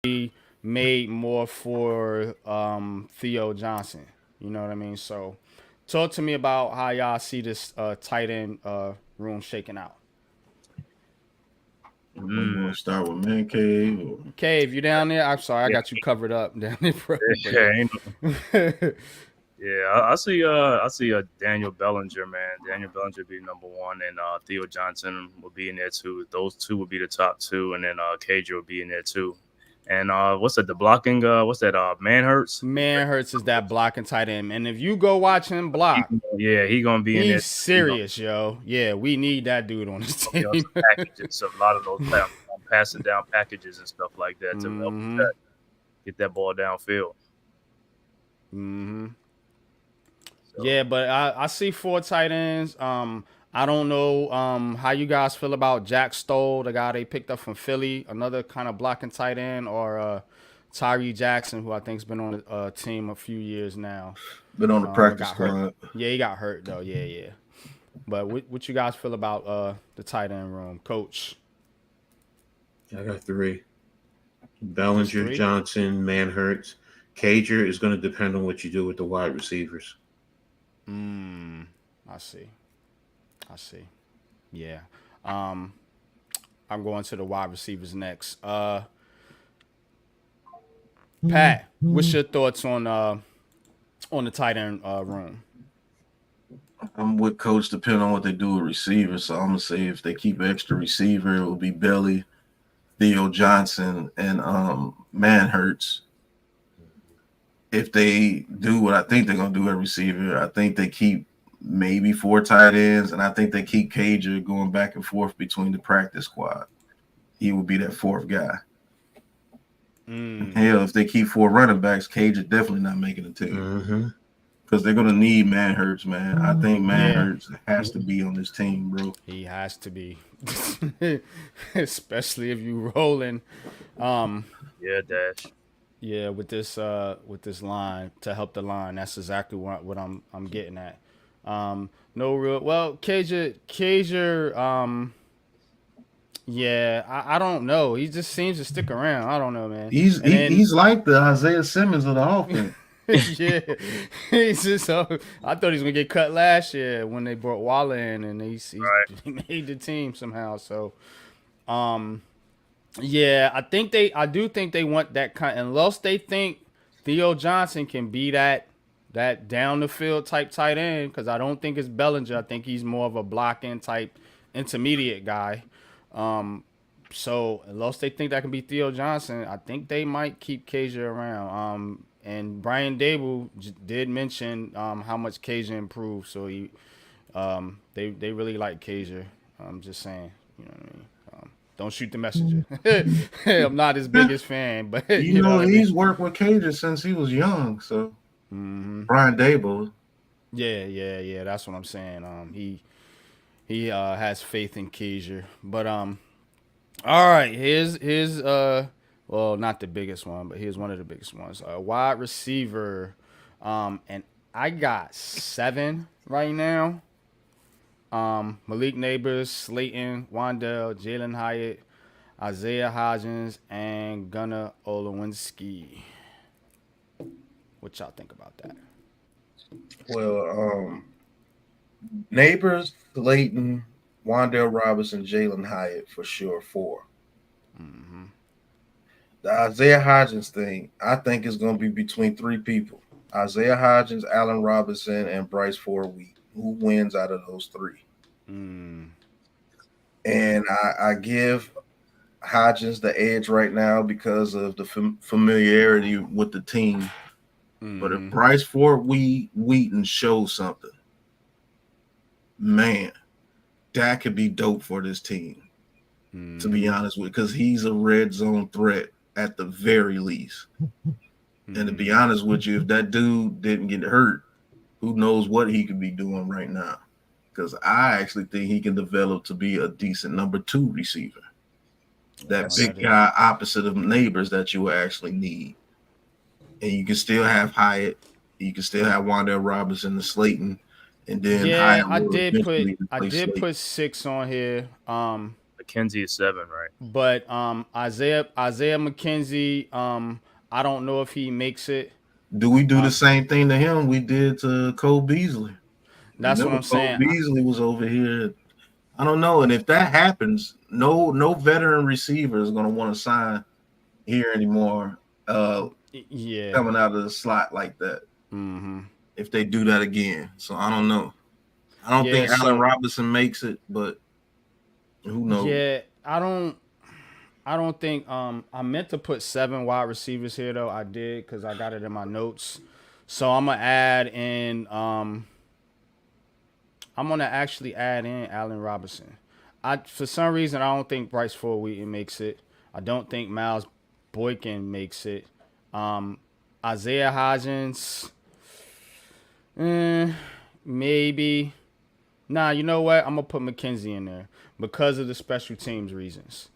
be made more for Theo Johnson. You know what I mean? So talk to me about how y'all see this tight end room shaking out. We want to start with Man-Cave. Cave, you down there? I'm sorry, I Yeah, got you covered up down there for yeah, everybody. yeah. I see Daniel Bellinger, man. Daniel Bellinger be number one, and Theo Johnson will be in there too. Those two will be the top two, and then Cage will be in there too. And what's that? The blocking? What's that? Man hurts. Man Hurts is that blocking tight end, and if you go watch him block, Yeah, he gonna be in there. he's He gonna serious, yo. Yeah, we need that dude on this be on team. some packages. So a lot of those passing down packages and stuff like that to help with hmm that, get that ball downfield. hmm So Yeah, but I see four tight ends. I don't know how you guys feel about Jack Stoll, the guy they picked up from Philly, another kind of blocking tight end, or Tyree Jackson, who I think's been on the team a few years now, Been on the but practice got hurt. squad. Yeah, he got hurt though. Yeah, yeah. But what you guys feel about the tight end room, Coach? I got three. Just Bellinger, three? Johnson, Manhurts. Cager is going to depend on what you do with the wide receivers. Mm, I see. I see. Yeah. Um, I'm going to the wide receivers next. Pat, what's your thoughts on the tight end room? I'm with Coach, depending on what they do with receivers. So I'm gonna say if they keep extra receiver, it will be Belly, Theo Johnson, and Man Hurts. If they do what I think they're gonna do at receiver, I think they keep maybe four tight ends, and I think they keep Cager going back and forth between the practice squad. He will be that fourth guy. And Mm, hell, if they keep four running backs, Cager definitely not making the team Mm-hmm. because they're gonna need Man Hurts, man. I think Man yeah, Hurts has to be on this team, bro. he has to be, especially if you rolling. Um, yeah, Dash. yeah, with this line to help the line. That's exactly what I'm getting at. No real well, Cager. Yeah, I don't know. He just seems to stick around. I don't know, man. He's And he, then he's like the Isaiah Simmons of the offense. yeah, he's just so. I thought he was gonna get cut last year when they brought Waller in, and Right. he made the team somehow. So, um, yeah, I do think they want that kind. Unless they think Theo Johnson can be that down the field type tight end, because I don't think it's Bellinger. I think he's more of a blocking type intermediate guy. Um, so unless they think that can be Theo Johnson, I think they might keep Cager around. And Brian Dable did mention how much Cager improved, so they really like Cager. I'm just saying, you know what I mean. Don't shoot the messenger. I'm not his biggest fan, but You you know know, what I mean. he's worked with Cager since he was young. So Brian Dable, Yeah, yeah, yeah. That's what I'm saying. He has faith in Cager, but all right. Here's well, not the biggest one, but here's one of the biggest ones. Wide receiver, and I got seven right now. Malik Neighbors, Slayton, Wandell, Jalen Hyatt, Isaiah Hodgins, and Gunnar Olowinski. What y'all think about that? well, Neighbors, Slayton, Wandale Robinson, Jalen Hyatt for sure. Four. The Isaiah Hodgins thing, I think is going to be between three people: Isaiah Hodgins, Allen Robinson, and Bryce Ford Wheat. Who wins out of those three? Mm, And I give Hodgins the edge right now because of the familiarity with the team. But if mm-hmm. Bryce Ford Wheaton shows something, man, that could be dope for this team. To be Mm-hmm. honest with, because he's a red zone threat at the very least. And to be Mm-hmm. honest with you, if that dude didn't get hurt, who knows what he could be doing right now? Because I actually think he can develop to be a decent number two receiver. That Oh, Yes. that big is. guy opposite of Neighbors that you will actually need. And you can still have Hyatt, you can still have Wandale Robinson and Slayton, and then Yeah, Hyatt will eventually I replace did Slayton. put six on here. McKenzie is 7, right? But Isaiah McKenzie, I don't know if he makes it. Do we do the same thing to him we did to Cole Beasley? That's what Remember, I'm Cole saying. Beasley was over here. I don't know. And if that happens, no veteran receiver is going to want to sign here anymore. Yeah. Coming out of the slot like that. Mm-hmm. If they do that again, so I don't know. I don't think Allen Robinson makes it, but who knows? Yeah, I don't think I meant to put 7 wide receivers here though. I did because I got it in my notes. So I'm gonna actually add in Allen Robinson. For some reason I don't think Bryce Ford Wheaton makes it. I don't think Miles Boykin makes it. Isaiah Hodgins, maybe. Nah, you know what? I'm gonna put McKenzie in there because of the special teams reasons.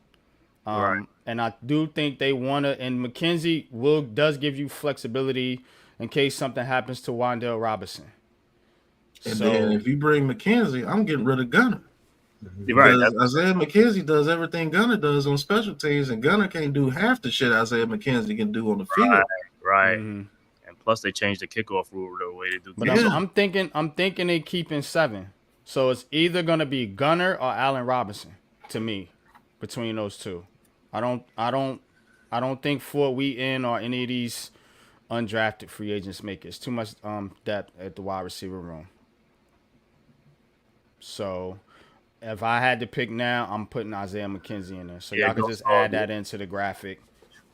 Right. And I do think they want to, and McKenzie does give you flexibility in case something happens to Wan'Dale Robinson. And then if you bring McKenzie, I'm getting rid of Gunner. Right. Because Isaiah McKenzie does everything Gunner does on special teams, and Gunner can't do half the shit Isaiah McKenzie can do on the field. Right. Mm-hmm. And plus they changed the kickoff rule the way they do. But I'm thinking they keeping 7. So it's either gonna be Gunner or Allen Robinson to me, between those two. I don't think Fort Wheaton or any of these undrafted free agents make it. It's too much depth at the wide receiver room. So if I had to pick now, I'm putting Isaiah McKenzie in there. So y'all can just add that into the graphic.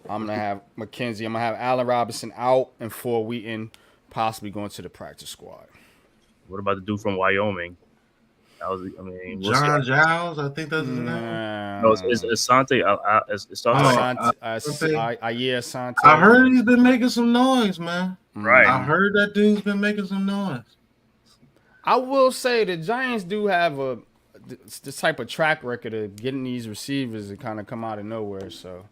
I'm gonna have McKenzie. I'm gonna have Allen Robinson out and Fort Wheaton possibly going to the practice squad. What about the dude from Wyoming? John Giles, I think that's his name. No, it's Asante. Asante. I heard he's been making some noise, man. Right. I heard that dude's been making some noise. I will say the Giants do have this type of track record of getting these receivers to kind of come out of nowhere. So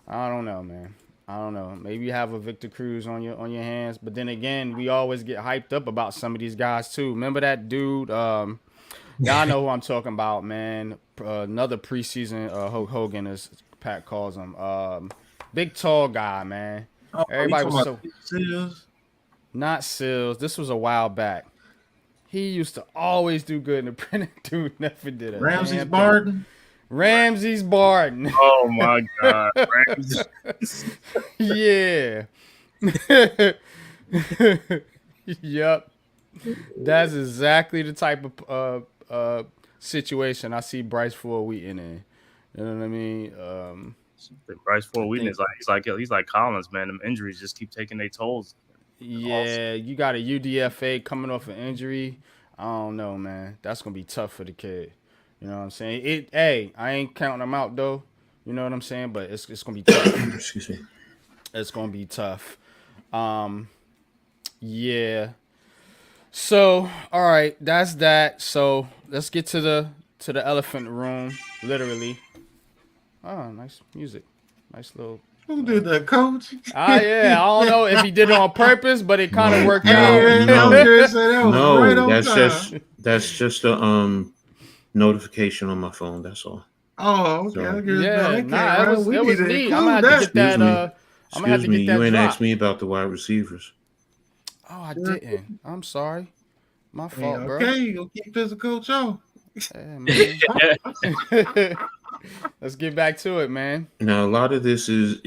I don't know, man. I don't know. Maybe you have a Victor Cruz on your hands, but then again, we always get hyped up about some of these guys too. Remember that dude? Y'all know who I'm talking about, man. Another preseason Hogan, as Pat calls him. Big tall guy, man. Everybody was so Seals? Not Sills. This was a while back. He used to always do good in the printing. Dude never did it. Ramses Barden. Ramses Barden. Oh my God, Ramses. Yeah. Yep. That's exactly the type of situation I see Bryce Ford Wheaton in. You know what I mean? Bryce Ford Wheaton he's like Collins, man. Them injuries just keep taking their tolls. Yeah, you got a UDFA coming off an injury. I don't know, man. That's gonna be tough for the kid. You know what I'm saying? Hey, I ain't counting him out though. You know what I'm saying? But it's gonna be tough. Excuse me. It's gonna be tough. Yeah. So, all right, that's that. So let's get to the elephant room, literally. Oh, nice music. Nice little. Who did that, Coach? Yeah, I don't know if he did it on purpose, but it kind of worked That's just a notification on my phone. That's all. Oh, okay. It was neat. I'm gonna have to get that. I'm gonna have to get that. You ain't asked me about the wide receivers. Oh, I didn't. I'm sorry. My fault, bro. Okay, you gonna keep physical show. Yeah, let's get back to it, man. Now, a lot of this is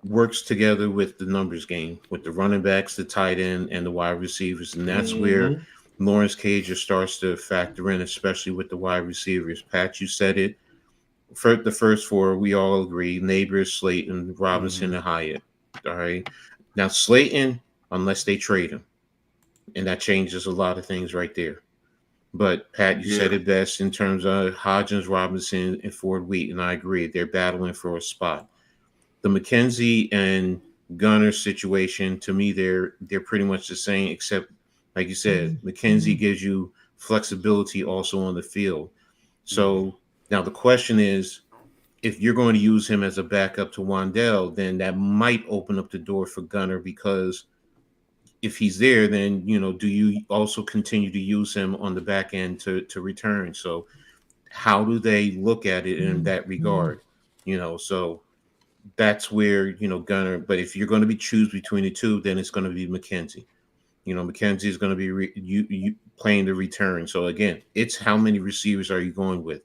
works together with the numbers game, with the running backs, the tight end, and the wide receivers, and that's where Lawrence Cager starts to factor in, especially with the wide receivers. Pat, you said it. For the first 4, we all agree: Neighbors, Slayton, Robinson, and Hyatt. All right. Now, Slayton, unless they trade him, and that changes a lot of things right there. But Pat, you said it best in terms of Hodgins, Robinson, and Ford Wheaton. I agree. They're battling for a spot. The McKenzie and Gunner situation, to me, they're pretty much the same, except, like you said, McKenzie gives you flexibility also on the field. So now the question is, if you're going to use him as a backup to Wan'Dale, then that might open up the door for Gunner, because if he's there, then, do you also continue to use him on the back end to return? So how do they look at it in that regard? So that's where Gunner. But if you're going to be choose between the two, then it's going to be McKenzie. McKenzie is going to be you playing the return. So again, it's how many receivers are you going with?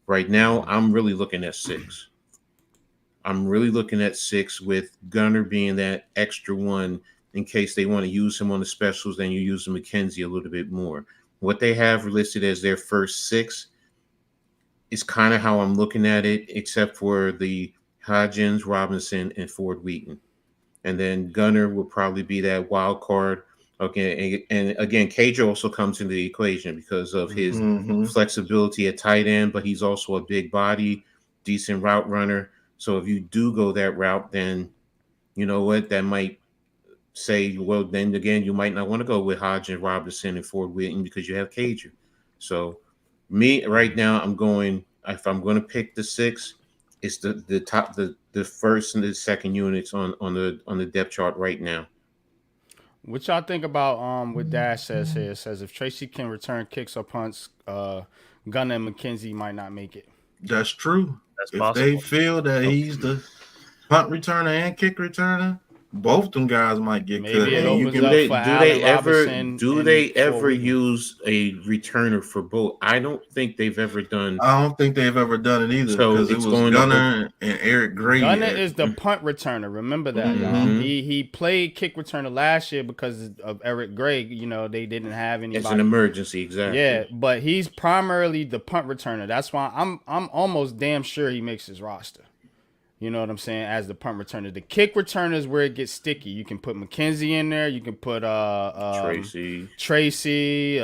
Right now, I'm really looking at 6. I'm really looking at 6 with Gunner being that extra one in case they want to use him on the specials. Then you use McKenzie a little bit more. What they have listed as their first 6 is kind of how I'm looking at it, except for the Hodgins, Robinson, and Ford Wheaton. And then Gunner will probably be that wild card. Okay, and again, Cage also comes into the equation because of his flexibility at tight end, but he's also a big body, decent route runner. So if you do go that route, then you know what, that might say, well, then again, you might not want to go with Hodgins, Robinson, and Ford Wheaton because you have Cager. So me right now, I'm going. If I'm going to pick the 6, it's the top the first and the second units on the depth chart right now. What y'all think about what Dash says here? It says if Tracy can return kicks or punts, Gunner and McKenzie might not make it. That's true. That's if possible. they feel that he's the punt returner and kick returner, both them guys might get cut. Maybe it And you opens can up they, for do Allen they ever Robinson do and they Ford ever Wheaton. use a returner for both? I don't think they've ever done. I don't think they've ever done it either So because it it's was going Gunner and Eric Gray. Gunner is the punt returner. Remember that, y'all. Mhm. He played kick returner last year because of Eric Gray. They didn't have anybody. It's an emergency, exactly. Yeah, but he's primarily the punt returner. That's why I'm almost damn sure he makes his roster. You know what I'm saying? As the punt returner, the kick returner is where it gets sticky. You can put McKenzie in there. You can put Tracy,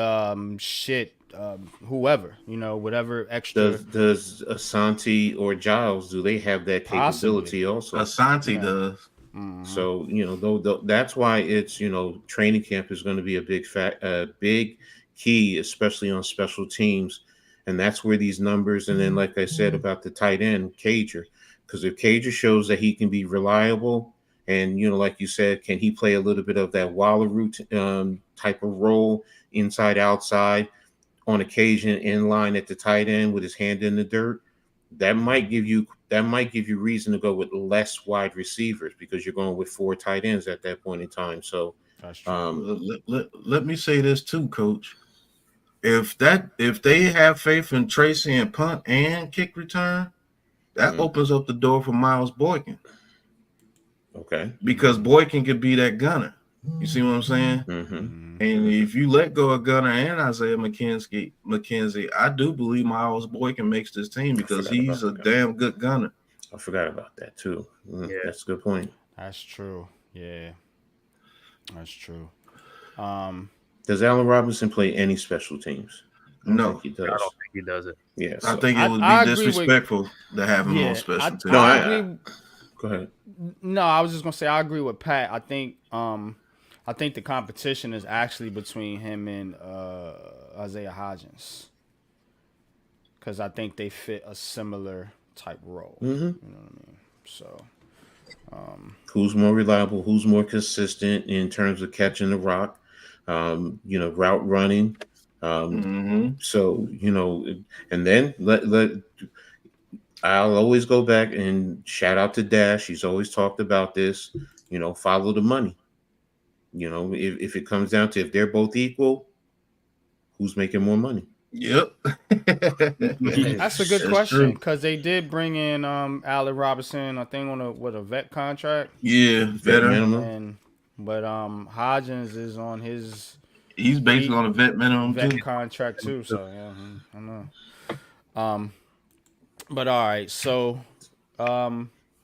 whoever. Whatever extra. Does Asante or Giles, do they have that capability also? Asante does. Mm-hmm. So though that's why it's training camp is going to be a big key, especially on special teams, and that's where these numbers. And then, like I said about the tight end Cager, because if Cager shows that he can be reliable, and like you said, can he play a little bit of that Waller route type of role, inside outside, on occasion in line at the tight end with his hand in the dirt, that might give you reason to go with less wide receivers because you're going with 4 tight ends at that point in time. So that's true. Let me say this too, Coach. If they have faith in Tracy and punt and kick return, that opens up the door for Miles Boykin. Okay. Because Boykin could be that gunner. You see what I'm saying? Mm-hmm. And if you let go of Gunner and Isaiah McKenzie, I do believe Miles Boykin makes this team because he's a damn good gunner. I forgot about that too. Yeah. That's a good point. That's true. Yeah, that's true. Does Allen Robinson play any special teams? No, he does. I don't think he does it. Yeah, I think it would be disrespectful to have him on special teams. I agree. Go ahead. No, I was just gonna say I agree with Pat. I think the competition is actually between him and Isaiah Hodgins because I think they fit a similar type role. Mm-hmm. You know what I mean? So, who's more reliable? Who's more consistent in terms of catching the rock? Route running. So and then I'll always go back and shout out to Dash. He's always talked about this. Follow the money. If it comes down to if they're both equal, who's making more money? Yep. That's a good question because they did bring in Allen Robinson, I think, on a vet contract. Yeah, vet minimum. But Hodgins is on his. He's basically on a vet minimum vet too. contract too. So yeah, I know. But all right, so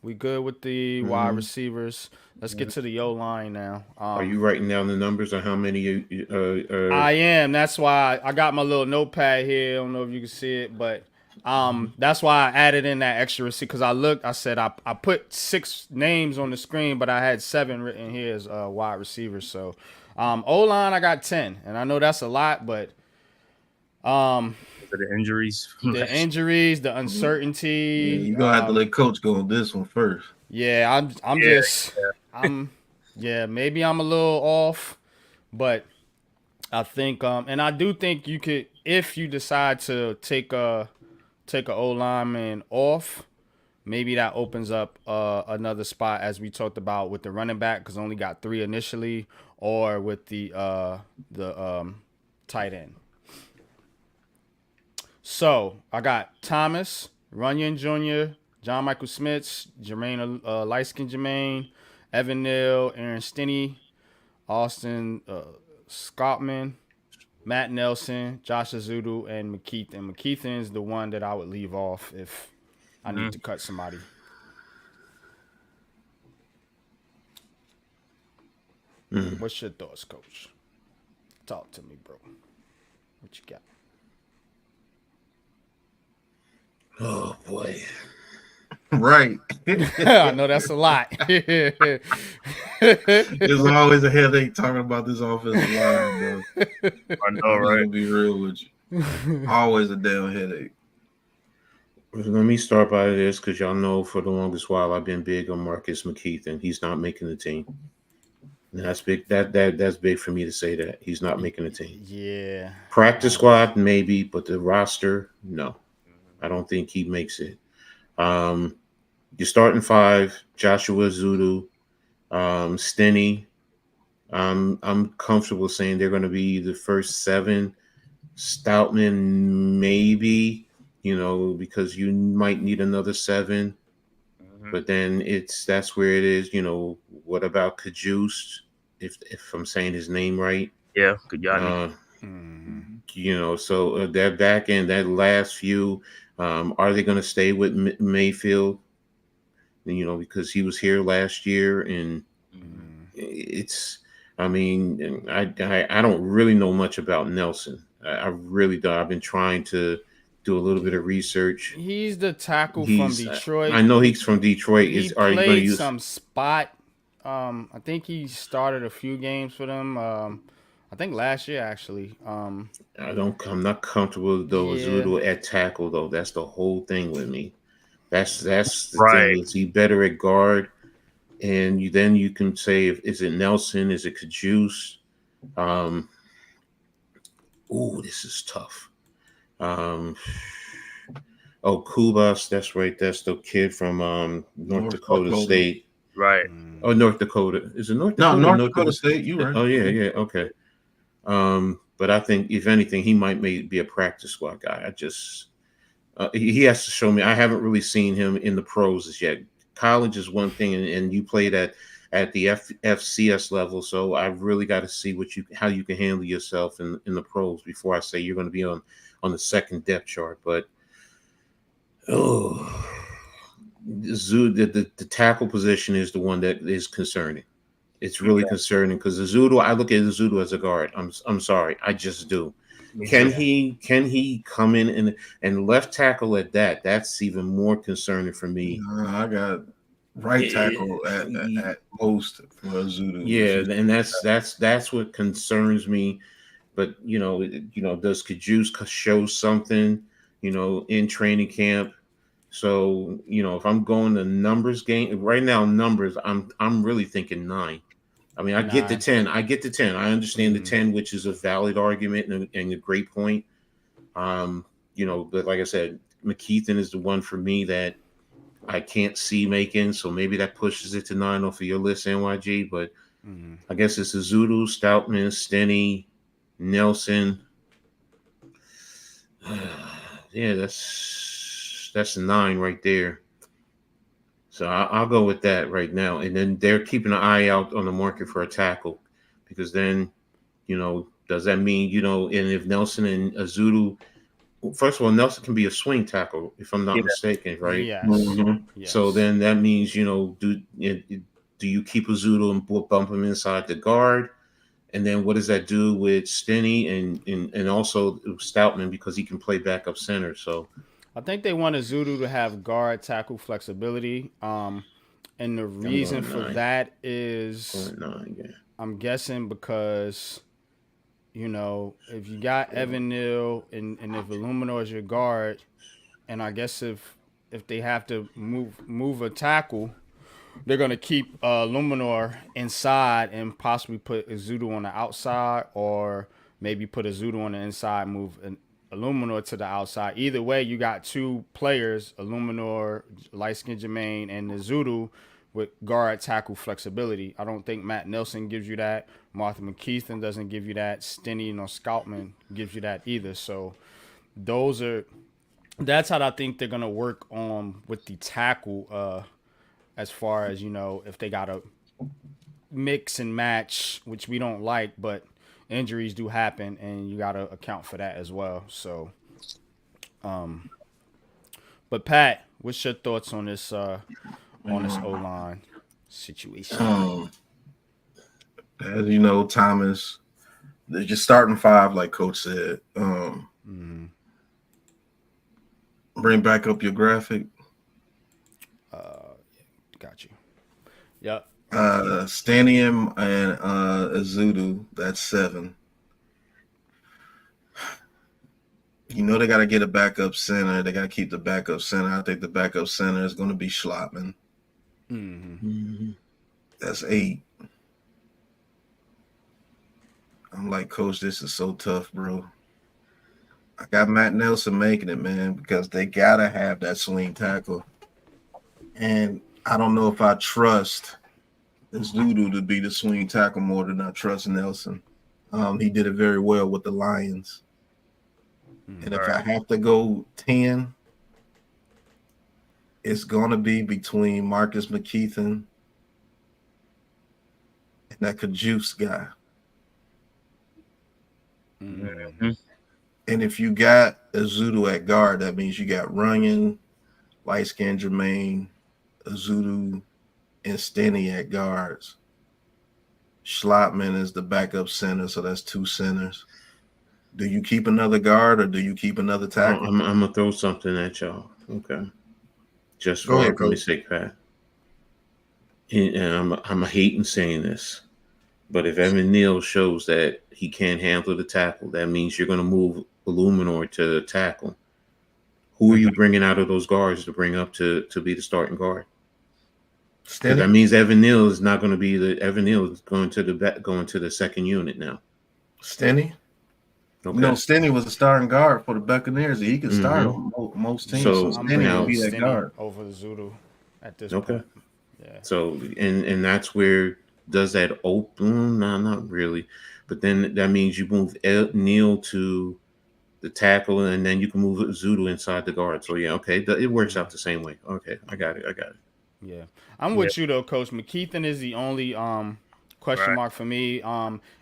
we good with the wide receivers. Let's get to the O-line now. Are you writing down the numbers on how many? I am. That's why I got my little notepad here. I don't know if you can see it, but that's why I added in that extra receipt because I said I put 6 names on the screen, but I had 7 written here as wide receivers. So O-line, I got 10, and I know that's a lot, but the injuries, the uncertainty. Yeah, you're gonna have to let Coach go on this one first. Yeah, maybe I'm a little off, but I think and I do think you could, if you decide to take take an O lineman off, maybe that opens up another spot as we talked about with the running back because only got 3 initially, or with the tight end. So I got Thomas, Runyon Jr., John Michael Smith, Jermaine, Lightskin Jermaine, Evan Neal, Aaron Stinney, Austin Scottman, Matt Nelson, Josh Azudu, and McKeith. And McKeithen is the one that I would leave off if I need to cut somebody. What's your thoughts, Coach? Talk to me, bro. What you got? Oh boy. Right. I know that's a lot. There's always a headache talking about this offensive line, bro. I know, I'm just right? gonna be real with you. Always a damn headache. Let me start by this because y'all know for the longest while I've been big on Marcus McKeith, and he's not making the team. And that's big. That's big for me to say that he's not making the team. Yeah. Practice squad maybe, but the roster, no. I don't think he makes it. You're starting 5: Joshua Zulu, Stinney. I'm comfortable saying they're going to be the first 7. Stoutman maybe. Because you might need another 7, but then that's where it is. What about Kajus? If I'm saying his name right, Yeah, good Yanni. So that back end, that last few, are they going to stay with Mayfield? Because he was here last year, and it's. I mean, I don't really know much about Nelson. I really don't. I've been trying to do a little bit of research. He's the tackle from Detroit. I know he's from Detroit. Are you going to use some spot? I think he started a few games for them. I think last year actually. I'm not comfortable though with Zudo at tackle though. That's the whole thing with me. That's the thing. Is he better at guard? And then you can say, is it Nelson? Is it Kajus? This is tough. Kubas, that's right. That's the kid from North Dakota State. Right. Oh, North Dakota. Is it North Dakota? No, North Dakota State. You right. Oh, yeah. Okay. But I think if anything, he might be a practice squad guy. I just he has to show me. I haven't really seen him in the pros as yet. College is one thing, and you played at the FCS level, so I've really got to see how you can handle yourself in the pros before I say you're going to be on the second depth chart. But the tackle position is the one that is concerning. It's really concerning because I look at Zudo as a guard. I'm sorry, I just do. Can he come in and left tackle at that? That's even more concerning for me. I got right tackle at most for Zudo. Yeah, and that's what concerns me. But does Kajus show something? In training camp. So if I'm going to numbers game right now, I'm really thinking 9. I mean, I get the 10. I understand the 10, which is a valid argument and a great point. But like I said, McKeithen is the one for me that I can't see making. So maybe that pushes it to 9 off of your list, NYG. But I guess it's Azudu, Stoutman, Stinney, Nelson. Yeah, that's 9 right there. So I'll go with that right now. And then they're keeping an eye out on the market for a tackle because then, does that mean, and if Nelson and Azudu, first of all, Nelson can be a swing tackle, if I'm not mistaken, right? Yes. Yes. So then that means, do you keep Azudu and bump him inside the guard? And then what does that do with Stinney and also Stoutman because he can play backup center? So I think they want Azudu to have guard tackle flexibility. And the reason for that is I'm guessing because, if you got Evan Neal and if Illuminor is your guard, and I guess if they have to move a tackle, they're going to keep Illuminor inside and possibly put Azudu on the outside or maybe put Azudu on the inside, move Illuminor to the outside. Either way, you got two players, Illuminor, light skinned Jermaine, and the Zudu with guard tackle flexibility. I don't think Matt Nelson gives you that. Martha McKeithen doesn't give you that. Stinney nor Scoutman gives you that either. So that's how I think they're gonna work on with the tackle. As far as if they gotta mix and match, which we don't like, but injuries do happen, and you gotta account for that as well. So, but Pat, what's your thoughts on this O line situation? As you know, Thomas, they're just starting five, like Coach said. Bring back up your graphic. Got you. Yep. Stanium and Azudu, that's 7. You know they got to get a backup center. They got to keep the backup center. I think the backup center is going to be Schlotman. That's 8. I'm like, Coach, this is so tough, bro. I got Matt Nelson making it, man, because they got to have that swing tackle. And I don't know if I trust this Zudu to be the swing tackle more than I trust Nelson. He did it very well with the Lions. And if I have to go 10, it's going to be between Marcus McKeithen and that Kajus guy. And if you got a Zudu at guard, that means you got Runyon, light-skinned Jermaine, Azudu, and Stenny at guards. Schlotman is the backup center, so that's 2 centers. Do you keep another guard or do you keep another tackle? I'm gonna throw something at y'all. Okay, just for argument's sake, Pat. And I'm hating saying this, but if Evan Neal shows that he can't handle the tackle, that means you're gonna move Illuminor to the tackle. Who are you bringing out of those guards to bring up to be the starting guard? That means Evan Neal is not going to be Evan Neal is going to the second unit now. Stenny? Okay. No, Stenny was a starting guard for the Buccaneers. He can start on most teams. So Stenny would be that guard over the Zudu at this point. Yeah. So and that's where does that open? No, not really. But then that means you move Neal to the tackle, and then you can move Zudu inside the guard. So yeah, okay, it works out the same way. Okay, I got it. Yeah, I'm with you though, Coach. McKeithen is the only question mark for me.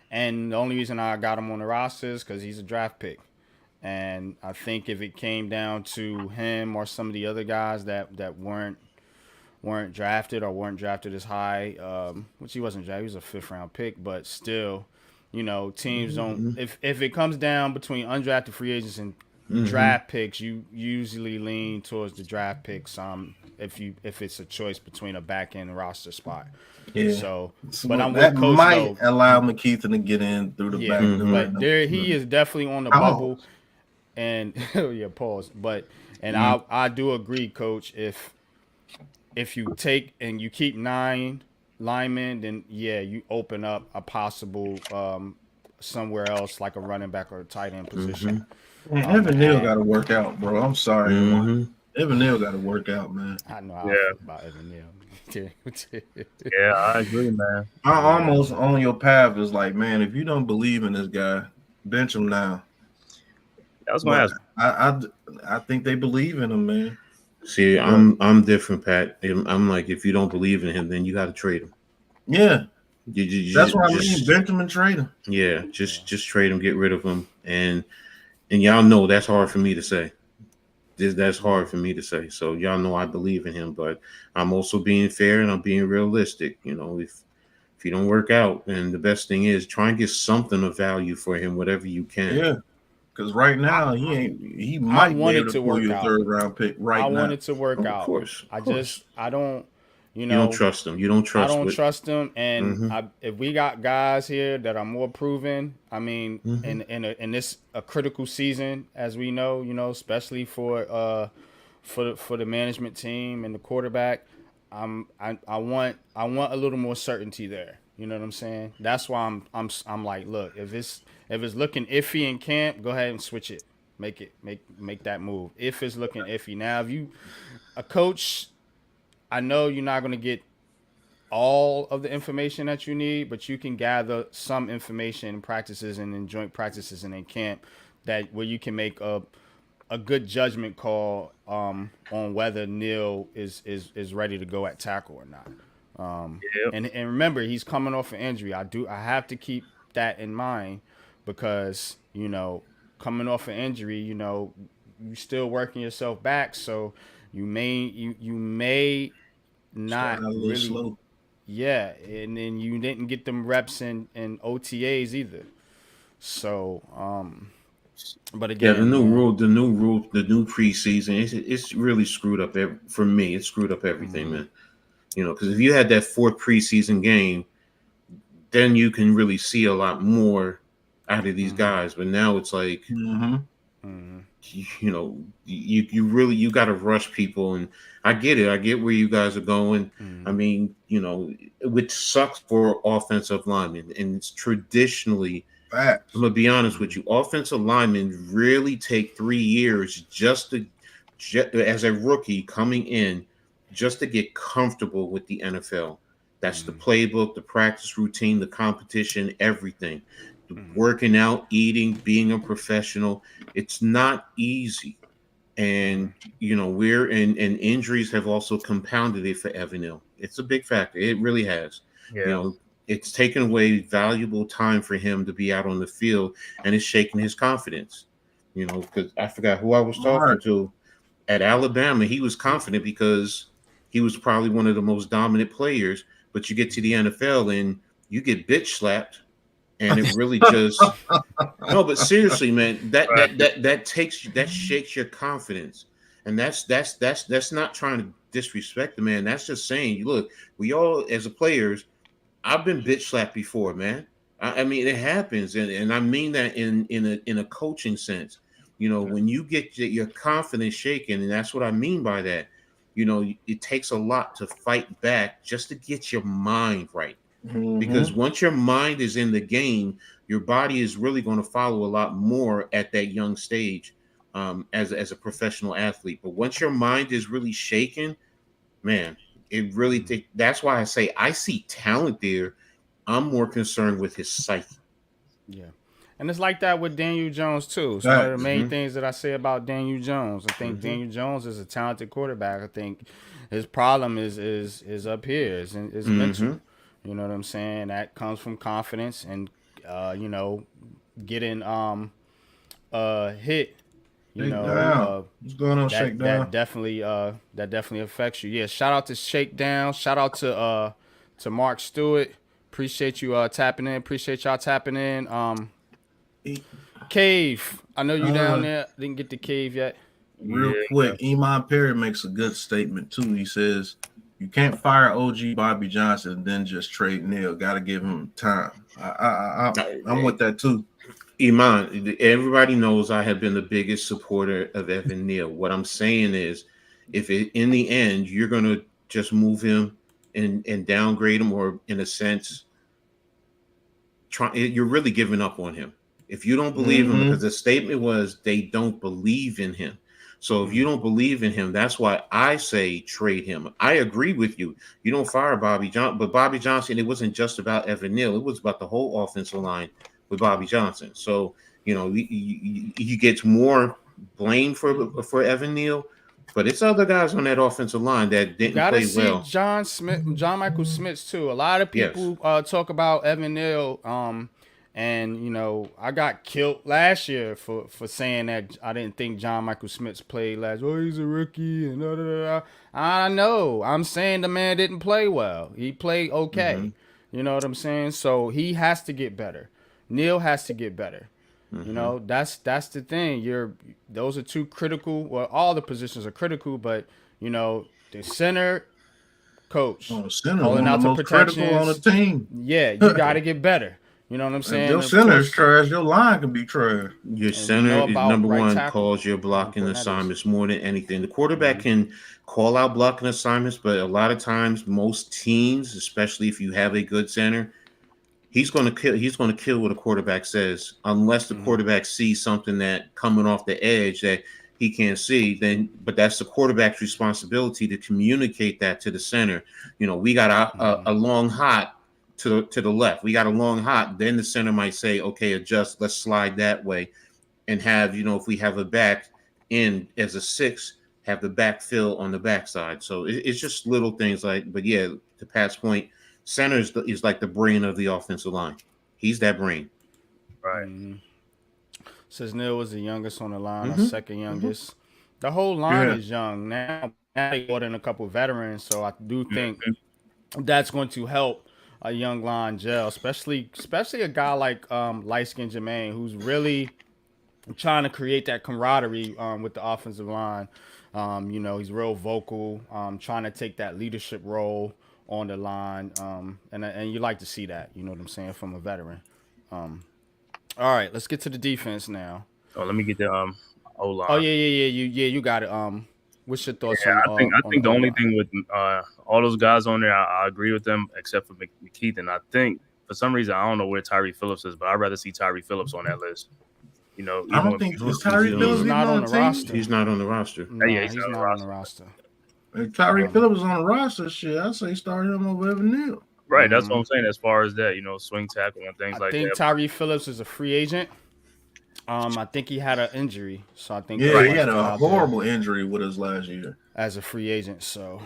And the only reason I got him on the roster is because he's a draft pick. And I think if it came down to him or some of the other guys that weren't drafted or weren't drafted as high, which he wasn't drafted, he was a 5th round pick, but still, teams don't. If it comes down between undrafted free agents and draft picks, you usually lean towards the draft picks. If it's a choice between a back end roster spot. Yeah. So but I'm with Coach, might allow McKeithen to get in through the back. But he is definitely on the bubble. And pause. But I do agree, Coach. If you take and you keep 9 linemen, then you open up a possible somewhere else like a running back or a tight end position. Evan Neal got to work out, bro. I'm sorry. Evan Neal got to work out, man. I know how I feel about Evan Neal. Yeah, I agree, man. I'm almost on your path. Is like, man, if you don't believe in this guy, bench him now. I was going to ask. I think they believe in him, man. See, I'm different, Pat. I'm like, if you don't believe in him, then you got to trade him. Yeah, that's what I mean. Bench him and trade him. Yeah, just trade him, get rid of him, and y'all know that's hard for me to say. That's hard for me to say. So y'all know I believe in him, but I'm also being fair and I'm being realistic. If you don't work out, then the best thing is try and get something of value for him, whatever you can. Yeah, because right now he might be able to pull you a 3rd round pick. I want it to work out. Of course. I don't. You don't trust him. I don't trust him. And if we got guys here that are more proven, I mean, in this a critical season, as we know, especially for the management team and the quarterback, I want a little more certainty there. You know what I'm saying? That's why I'm like, look, if it's looking iffy in camp, go ahead and switch it. make that move if it's looking iffy. Now, if you a coach, I know you're not going to get all of the information that you need, but you can gather some information in practices and in joint practices and in camp that where you can make a good judgment call on whether Neil is ready to go at tackle or not. Yep. And remember, he's coming off an injury. I have to keep that in mind because coming off an injury, you still working yourself back, so you may Start not out a little really. slow. Yeah, and then you didn't get them reps in OTAs either. So, but Yeah, again, man, the new preseason, it's really screwed up. For me, it screwed up everything, man. Because if you had that fourth preseason game, then you can really see a lot more out of these guys. But now it's like, Mm-hmm. you got to rush people, and I get it. I get where you guys are going. I mean, which sucks for offensive linemen, and it's traditionally. Facts. I'm gonna be honest with you. Offensive linemen really take 3 years just as a rookie coming in, just to get comfortable with the NFL. That's the playbook, the practice routine, the competition, everything. Working out, eating, being a professional. It's not easy. And and injuries have also compounded it for Evan Neal. It's a big factor. It really has. Yeah. It's taken away valuable time for him to be out on the field, and it's shaking his confidence. Because I forgot who I was talking to at Alabama. He was confident because he was probably one of the most dominant players. But you get to the NFL and you get bitch slapped, and it really just no. But seriously, man, that shakes your confidence, and that's not trying to disrespect the man. That's just saying, look, we all as a players. I've been bitch slapped before, man. I mean, it happens, and I mean that in a coaching sense. When you get your confidence shaken, and that's what I mean by that. It takes a lot to fight back just to get your mind right. Because once your mind is in the game, your body is really going to follow a lot more at that young stage as a professional athlete. But once your mind is really shaken, man, it really that's why I say I see talent there. I'm more concerned with his psyche. yeah. And it's like that with Daniel Jones too. It's one of the main Mhm. things that I say about Daniel Jones. I think Daniel Jones is a talented quarterback. I think his problem is up here, is mental. You know what I'm saying? That comes from confidence and getting hit. Shakedown. What's going on, Shakedown? That definitely affects you. Yeah, shout out to Shakedown. Shout out to Mark Stewart. Appreciate you tapping in. Appreciate y'all tapping in. Cave. I know you down there. Didn't get the Cave yet. Real quick, Iman Perry makes a good statement too. He says you can't fire OG Bobby Johnson and then just trade Neil. Got to give him time. I'm with that too. Iman, everybody knows I have been the biggest supporter of Evan Neal. What I'm saying is, in the end you're going to just move him and downgrade him, or in a sense, you're really giving up on him. If you don't believe him, because the statement was they don't believe in him. So if you don't believe in him, that's why I say trade him. I agree with you. You don't fire Bobby Johnson, but Bobby Johnson, it wasn't just about Evan Neal. It was about the whole offensive line with Bobby Johnson. So, he gets more blame for Evan Neal, but it's other guys on that offensive line that didn't Gotta play see well. John Michael Smith too. A lot of people talk about Evan Neal. And I got killed last year for saying that I didn't think John Michael Smith played last. Oh, he's a rookie and da da da. I know. I'm saying the man didn't play well. He played okay. You know what I'm saying? So he has to get better. Neil has to get better. That's the thing. Those are two critical. Well, all the positions are critical, but the center coach Center, calling one out of the to most critical on the protections. team. Yeah, you got to get better. You know what I'm saying? If your center is trash, your line can be trash. Your center is number right one, tackle. calls your blocking assignments more than anything. The quarterback can call out blocking assignments, but a lot of times, most teams, especially if you have a good center, he's going to kill. He's going to kill what a quarterback says, unless the quarterback sees something that coming off the edge that he can't see. Then, but that's the quarterback's responsibility to communicate that to the center. We got a long hot to the left. We got a long hot. Then the center might say, "Okay, adjust. Let's slide that way," and have if we have a back in as a 6, have the backfill on the backside. So it's just little things like. But yeah, to Pat's point. Center is like the brain of the offensive line. He's that brain. Right. Says Neil was the youngest on the line, our second youngest. The whole line is young. Now they brought in a couple veterans, so I do think that's going to help a young line gel, especially a guy like light skinned Jermaine, who's really trying to create that camaraderie with the offensive line. He's real vocal, trying to take that leadership role on the line, and you like to see that, you know what I'm saying, from a veteran. All right, let's get to the defense now. Oh, let me get the O-line. Oh yeah, you got it. What's your thoughts on? I think the only thing with all those guys on there, I agree with them except for McKeithen. I think for some reason I don't know where Tyree Phillips is, but I'd rather see Tyree Phillips on that list. I don't think Tyree Phillips not on the roster. He's not on the roster. No, he's not on the roster. If Tyree Phillips is on the roster, shit, I say start him over Evan Neal. Right, that's what I'm saying. As far as that, swing tackle and things like that. I think Tyree Phillips is a free agent. I think he had an injury, so I think he had a horrible injury with us last year as a free agent. So,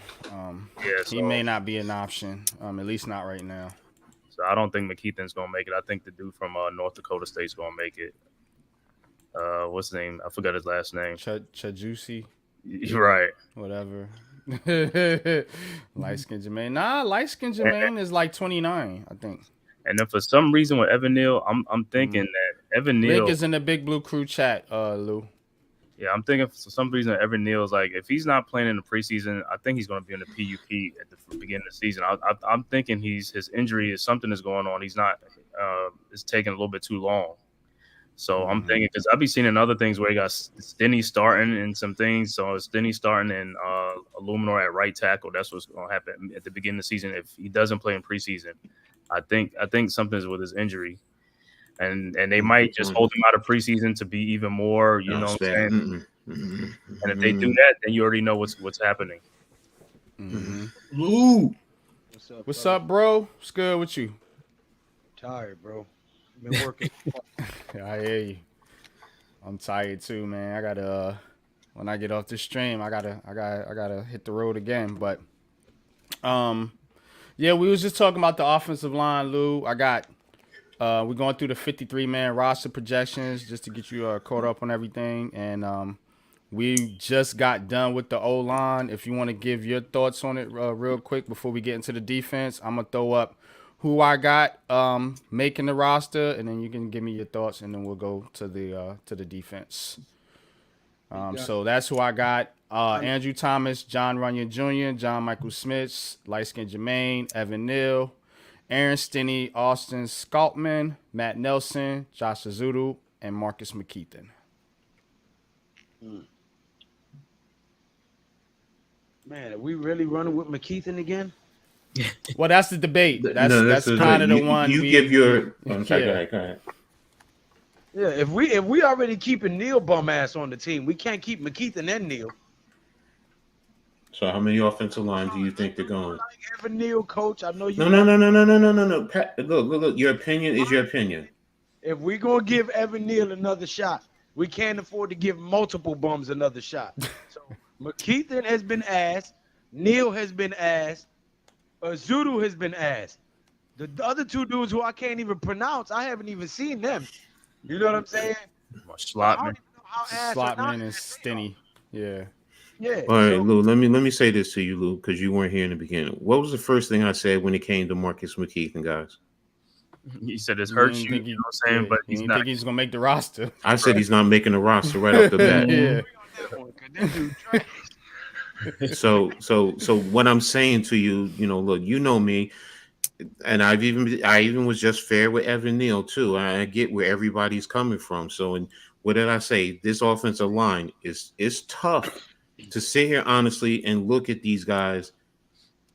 he may not be an option, at least not right now. So I don't think McKeithen's gonna make it. I think the dude from North Dakota State's gonna make it. What's his name? I forgot his last name. Chajusi. You're right. Whatever. Light skin Jermaine. Nah, light skin Jermaine is like 29, I think. And then for some reason with Evan Neal, I'm thinking that Evan Neal. Link is in the Big Blue Crew chat, Lou. Yeah, I'm thinking for some reason Evan Neal is like, if he's not playing in the preseason, I think he's going to be in the PUP at the beginning of the season. I'm thinking his injury is something is going on. He's not. It's taking a little bit too long. So I'm thinking, because I've been seeing in other things where he got Stinney starting and some things. So Stinney starting and Illuminor at right tackle. That's what's going to happen at the beginning of the season if he doesn't play in preseason. I think something's with his injury, and they might just hold him out of preseason to be even more. You know what I'm saying? And if they do that, then you already know what's happening. Ooh. What's up, bro? What's good with you? Tired, bro. Been working. I hear you. I'm tired too, man. I gotta when I get off this stream, I gotta hit the road again. But yeah, we was just talking about the offensive line, Lou. We're going through the 53-man roster projections just to get you caught up on everything, and we just got done with the O-line. If you want to give your thoughts on it real quick before we get into the defense, I'm gonna throw up who I got making the roster, and then you can give me your thoughts, and then we'll go to the defense. So that's who I got. Andrew Thomas, John Runyon Jr., John Michael Smith, light-skinned Jermaine, Evan Neal, Aaron Stinney, Austin Sculpman, Matt Nelson, Josh Azudu, and Marcus McKeithen. Man, are we really running with McKeithen again? Well, that's the debate. That's kind of the one. You give your. I'm sorry, go ahead. Yeah, if we already keeping Neal bum ass on the team, we can't keep McKeithen and Neal. So how many offensive line do you think they're going? Like Evan Neal, coach. I know you. No. Pat, look. Your opinion is your opinion. If we're gonna give Evan Neal another shot, we can't afford to give multiple bums another shot. So McKeithen has been asked. Neal has been asked. Azudu has been asked. The other two dudes who I can't even pronounce, I haven't even seen them. You know what I'm saying? Slotman and Stinney. Yeah. Yeah. All right, Lou. Let me say this to you, Lou, because you weren't here in the beginning. What was the first thing I said when it came to Marcus McKeithen, guys? You said this hurts you. You know what I'm saying? But he's not. Think he's gonna make the roster. I said he's not making the roster right off the bat. Yeah. So what I'm saying to you, look, you know me, and I even was just fair with Evan Neal too. I get where everybody's coming from. So, and what did I say? This offensive line is tough to sit here honestly and look at these guys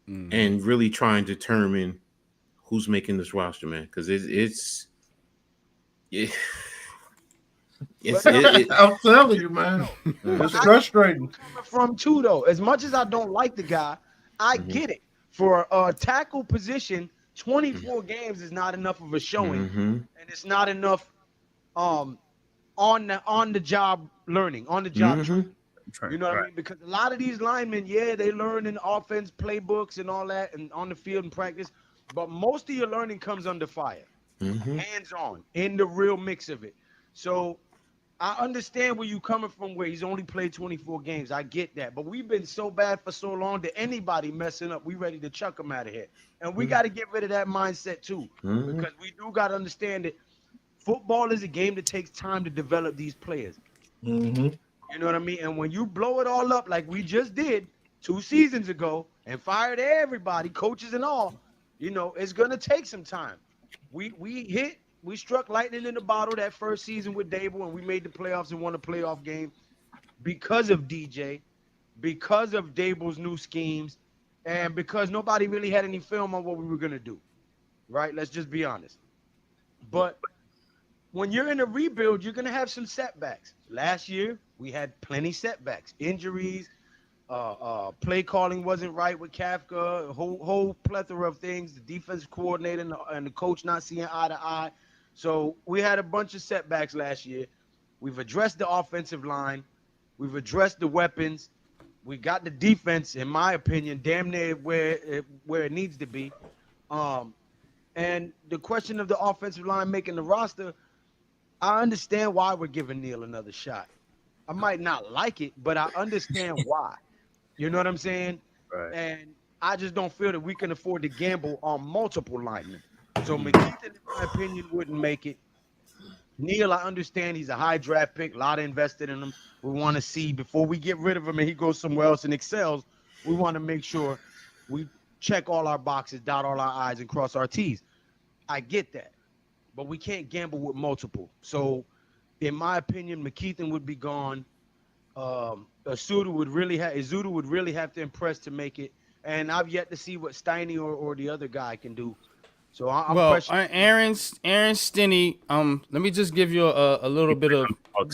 and really try and determine who's making this roster, man, because it's I'm telling you, man, it's frustrating. Coming from too, though, as much as I don't like the guy, I get it. For a tackle position, 24 games is not enough of a showing, and it's not enough on the job learning, on the job training. You know what I mean? Because a lot of these linemen, they learn in offense playbooks and all that, and on the field and practice. But most of your learning comes under fire, hands on, in the real mix of it. So I understand where you coming from, where he's only played 24 games. I get that. But we've been so bad for so long that anybody messing up, we ready to chuck him out of here. And we got to get rid of that mindset too, because we do got to understand that football is a game that takes time to develop these players. You know what I mean? And when you blow it all up like we just did 2 seasons ago and fired everybody, coaches and all, it's going to take some time. We struck lightning in the bottle that first season with Dable, and we made the playoffs and won a playoff game because of DJ, because of Dable's new schemes, and because nobody really had any film on what we were going to do, right? Let's just be honest. But when you're in a rebuild, you're going to have some setbacks. Last year, we had plenty setbacks, injuries, play calling wasn't right with Kafka, a whole plethora of things, the defensive coordinator and the coach not seeing eye to eye. So we had a bunch of setbacks last year. We've addressed the offensive line. We've addressed the weapons. We got the defense, in my opinion, damn near where it needs to be. And the question of the offensive line making the roster, I understand why we're giving Neil another shot. I might not like it, but I understand why. You know what I'm saying? Right. And I just don't feel that we can afford to gamble on multiple linemen. So McKeithen, in my opinion, wouldn't make it. Neil, I understand he's a high draft pick, a lot invested in him. We want to see, before we get rid of him and he goes somewhere else and excels, we want to make sure we check all our boxes, dot all our I's, and cross our T's. I get that. But we can't gamble with multiple. So, in my opinion, McKeithen would be gone. Zudu would really have to impress to make it. And I've yet to see what Steiny or the other guy can do. So I'm questioning. Aaron Stinney. Let me just give you a little bit of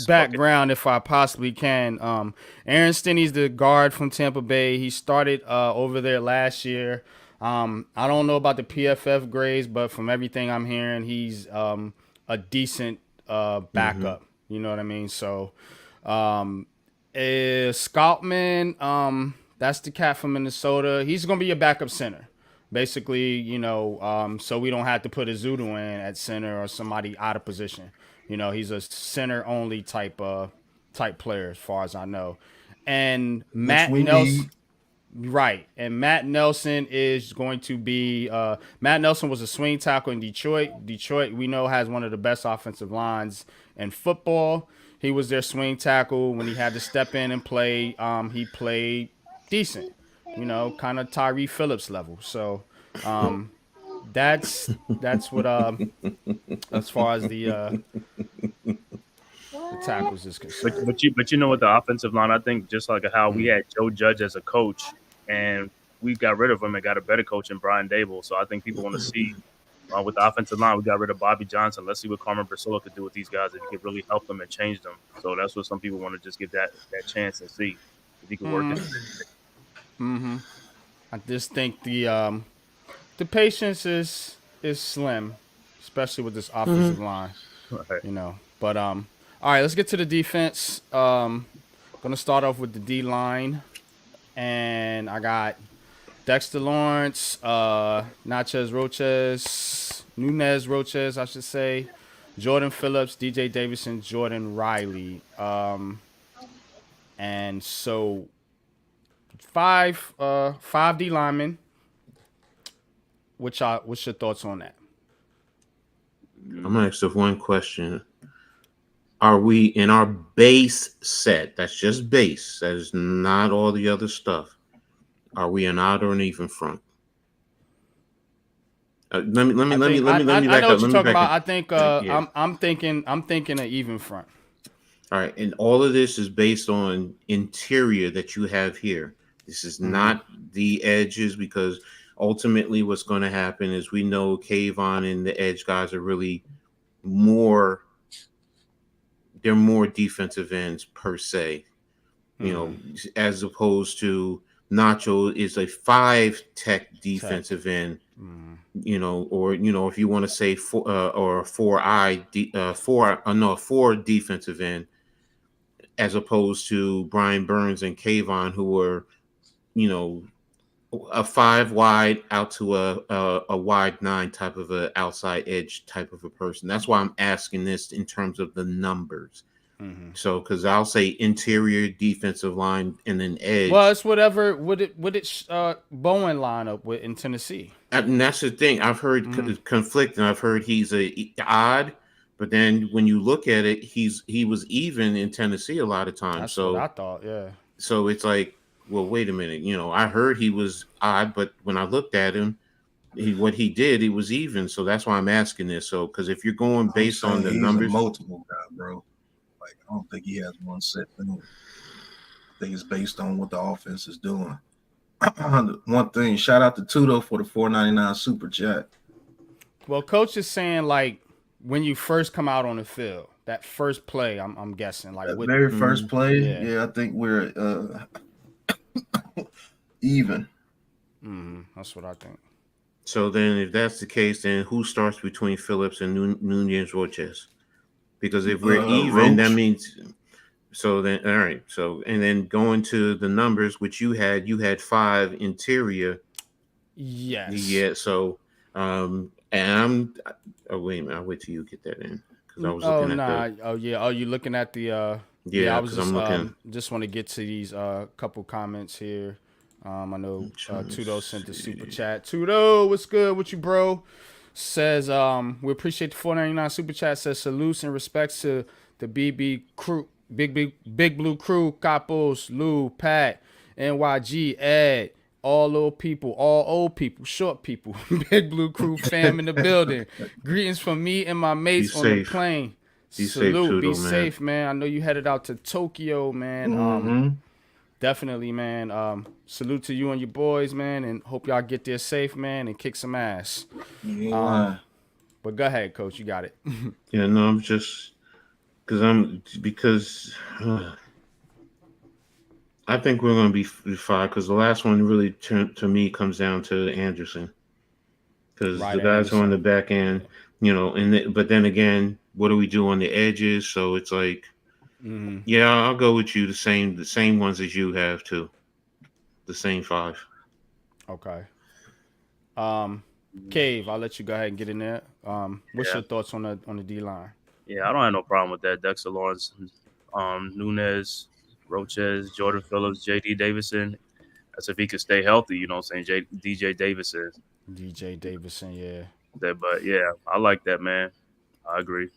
background, if I possibly can. Aaron Stinney's the guard from Tampa Bay. He started over there last year. I don't know about the PFF grades, but from everything I'm hearing, he's a decent backup. You know what I mean? So, Scoutman, that's the cat from Minnesota. He's going to be a backup center. Basically, so we don't have to put a Zudu in at center or somebody out of position. He's a center-only type player as far as I know. And Matt Nelson. Right, and Matt Nelson is going to be Matt Nelson was a swing tackle in Detroit. Detroit, we know, has one of the best offensive lines in football. He was their swing tackle. When he had to step in and play, he played decent, kind of Tyree Phillips level. So that's what as far as the tackles is concerned. But you know what, the offensive line, I think, just like how we had Joe Judge as a coach, and we got rid of him and got a better coach in Brian Dable. So I think people want to see with the offensive line, we got rid of Bobby Johnson. Let's see what Carmen Priscilla could do with these guys, if he could really help them and change them. So that's what some people want to just give that chance and see if he can work it. I just think the patience is slim, especially with this offensive line. Right. But all right, let's get to the defense. Gonna start off with the D line, and I got Dexter Lawrence, Nunez Roches, I should say, Jordan Phillips, DJ Davidson, Jordan Riley, and so five D linemen. What's your thoughts on that? I'm gonna ask you one question. Are we in our base set? That's just base. That is not all the other stuff. Are we an odd or an even front? Let me back up. I know what you're talking about. I think I'm thinking an even front. All right, and all of this is based on interior that you have here. This is not the edges, because ultimately what's going to happen is we know Kayvon and the edge guys are really more. They're more defensive ends per se, you know, as opposed to Nacho is a 5 tech defensive end, you know, or you know, if you want to say or a 4 defensive end, as opposed to Brian Burns and Kayvon, who were, you know, a 5 wide out to a wide 9 type of a outside edge type of a person. That's why I'm asking this in terms of the numbers. So, because I'll say interior defensive line and then edge. Well, it's whatever would it Bowen line up with in Tennessee. And that's the thing. I've heard conflicting. I've heard he's odd, but then when you look at it, he was even in Tennessee a lot of times. That's so what I thought. Yeah. So it's like, well, wait a minute. You know, I heard he was odd, but when I looked at him, what he did, he was even. So that's why I'm asking this. So, because if you're going based on the he's numbers, a multiple guy, bro. Like, I don't think he has one set thing. I think it's based on what the offense is doing. One thing, shout out to Tudo for the $4.99 super chat. Well, coach is saying like when you first come out on the field, that first play, I'm guessing like That very first play, yeah, I think we're even. That's what I think. So then, if that's the case, then who starts between Phillips and Nunez Roches? Because if we're even, that means. So then, all right. So and then going to the numbers, which you had 5 interior. Yes. Yeah. So, and I'm. Oh wait a minute. I'll wait till you get that in because I was looking at the. Oh yeah. Oh, you looking at the. Yeah, I was just I'm looking. Just want to get to these couple comments here. I know Tudo sent the super chat. Tudo, what's good with you, bro? Says we appreciate the $4.99 super chat. Says salutes and respects to the BB crew, Big Blue crew, Capos, Lou, Pat, NYG, Ed, all little people, all old people, short people, Big Blue crew fam in the building. Greetings from me and my mates on the plane. Be Salute, safe, Tudo, be safe, man. I know you headed out to Tokyo, man. Definitely, man. Salute to you and your boys, man, and hope y'all get there safe, man, and kick some ass. But go ahead, coach. You got it. Yeah, no, I'm just because I think we're going to be fine because the last one really to me comes down to Anderson because the guys who are on the back end, you know, but then again, what do we do on the edges? So it's like. Yeah, I'll go with you. The same ones as you have too. The same 5. Okay. Cave, I'll let you go ahead and get in there. What's your thoughts on the D line? Yeah, I don't have no problem with that. Dexter Lawrence, Nunez, Roches, Jordan Phillips, J.D. Davison. That's if he could stay healthy. You know what I'm saying? DJ Davison. DJ Davison, yeah. But yeah, I like that, man. I agree.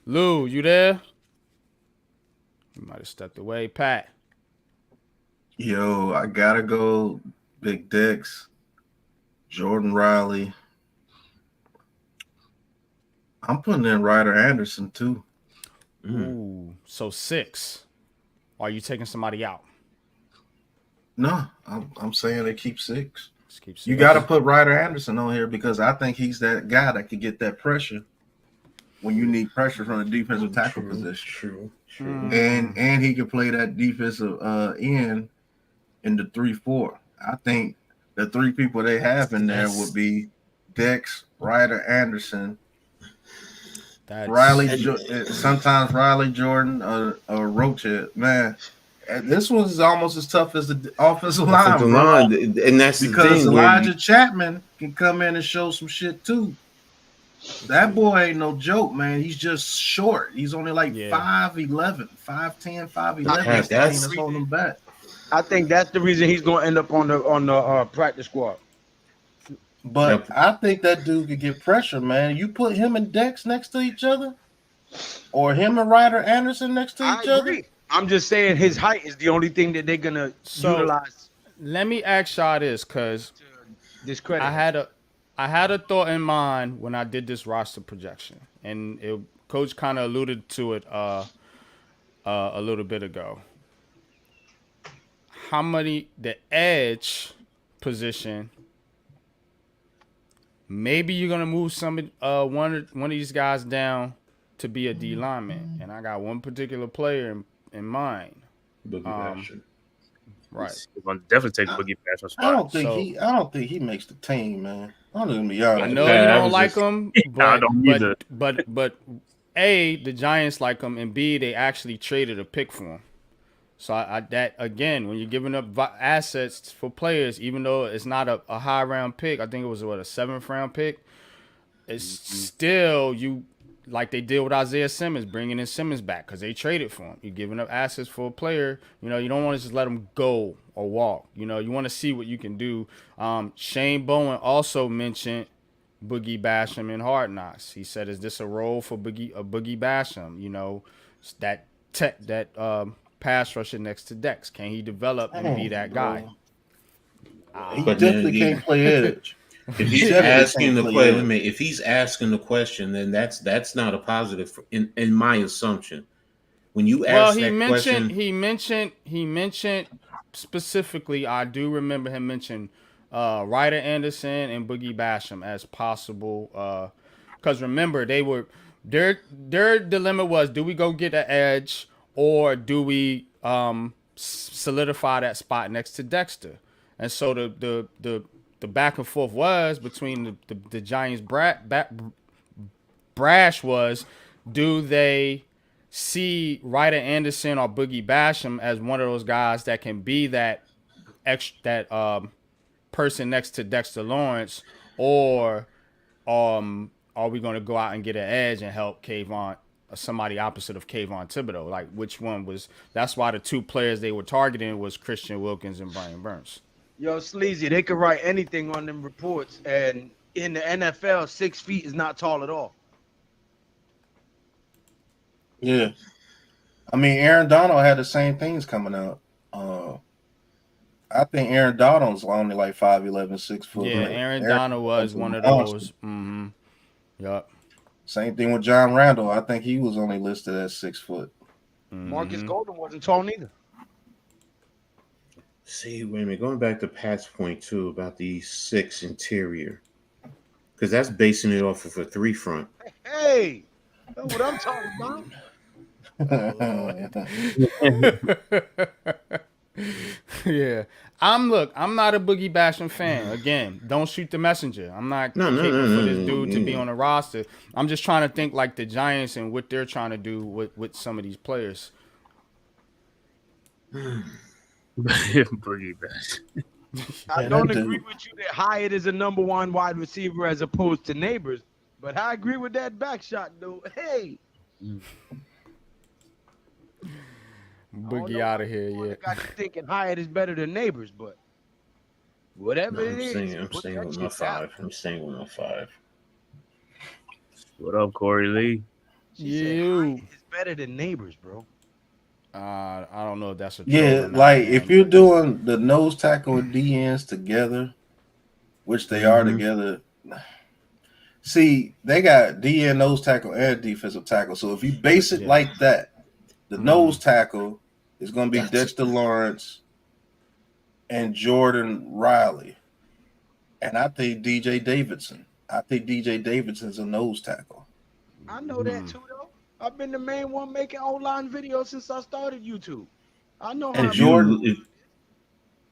Lou, you there? You might have stepped away. Pat. Yo, I gotta go Big Dex, Jordan Riley. I'm putting in Ryder Anderson too. Ooh, so 6. Are you taking somebody out? No, I'm saying they keep 6. Just keep 6. You got to put Ryder Anderson on here because I think he's that guy that could get that pressure when you need pressure from the defensive tackle position. True. And he can play that defensive end in the 3-4. I think the 3 people they have in there would be Dex, Ryder Anderson, sometimes Riley Jordan or Roche. Man, this one's almost as tough as the offensive line. And that's because Elijah Chapman can come in and show some shit too. That boy ain't no joke, man. He's just short. He's only like 5'11", 5'10", 5'11". That's holding him back. I think that's the reason he's going to end up on the practice squad. But I think that dude could get pressure, man. You put him and Dex next to each other, or him and Ryder Anderson next to each other. I'm just saying his height is the only thing that they're gonna utilize. Let me ask y'all this, cause discredit. I had a thought in mind when I did this roster projection, and Coach kind of alluded to it a little bit ago. how many the edge position. Maybe you're gonna move one of these guys down to be a D lineman, and I got one particular player in mind. Boogie Basham. Right. He's gonna definitely take Boogie Basham I spot. don't think he makes the team, man. I'm gonna be I honest. know Yeah, you I don't was like just- him, I but don't either. but A, the Giants like him, and B, they actually traded a pick for him. So that again, when you're giving up assets for players, even though it's not a high round pick, I think it was a 7th round pick. It's still you like they did with Isaiah Simmons, bringing in Simmons back because they traded for him. You're giving up assets for a player. You know, you don't want to just let him go or walk. You know, you want to see what you can do. Shane Bowen also mentioned Boogie Basham in Hard Knocks. He said, "Is this a role for Boogie Basham? You know, that pass rusher next to Dex. Can he develop and be that guy?" He But definitely then can't play edge. If he's definitely asking can't the play question, edge. if he's asking the question, then that's not a positive in my assumption. When you Well, ask that question, he mentioned specifically. I do remember him mention Ryder Anderson and Boogie Basham as possible. Because remember, their dilemma was: do we go get an edge or do we solidify that spot next to Dexter? And so the back and forth was between the Giants. Brash was, do they see Ryder Anderson or Boogie Basham as one of those guys that can be that person next to Dexter Lawrence, or are we going to go out and get an edge and help Kayvon, somebody opposite of Kayvon Thibodeau? Like, which one was? That's why the two players they were targeting was Christian Wilkins and Brian Burns. Yo, Sleazy, they could write anything on them reports, and in the NFL, 6 feet is not tall at all. Yeah. I mean, Aaron Donald had the same things coming out. I think Aaron Donald's only like 5'11", 6 foot. Yeah, man. Aaron Donald was one of monster. those. Yup. Same thing with John Randall. I think he was only listed as 6 foot. Marcus Golden wasn't tall neither. see, wait a minute, going back to Pat's point too about the 6 interior, because that's basing it off of a 3 front. Hey, that's what I'm talking about. Yeah, I'm not a Boogie Basham fan. Again, don't shoot the messenger. I'm not No, for this dude to be no. on the roster. I'm just trying to think like the Giants and what they're trying to do with some of these players. Boogie Basham. I don't agree with you that Hyatt is a number 1 wide receiver as opposed to Neighbors, but I agree with that back shot, though. Hey, Boogie out of here, yeah. got you thinking Hyatt is better than Neighbors, but whatever No, it is, I'm put staying that with my shit down. 5. I'm staying with my 5. What up, Corey Lee? She said Hyatt is better than Neighbors, bro. I don't know if that's a troll Yeah, or not, like man, if you're but- doing the nose tackle and DNs together, which they are together. See, they got DN, nose tackle, and defensive tackle. So if you base it like that, the nose tackle is going to be Dexter Lawrence and Jordan Riley. And I think DJ Davidson. I think DJ Davidson's a nose tackle. I know that too, though. I've been the main one making O-line videos since I started YouTube. I know how. And Jordan,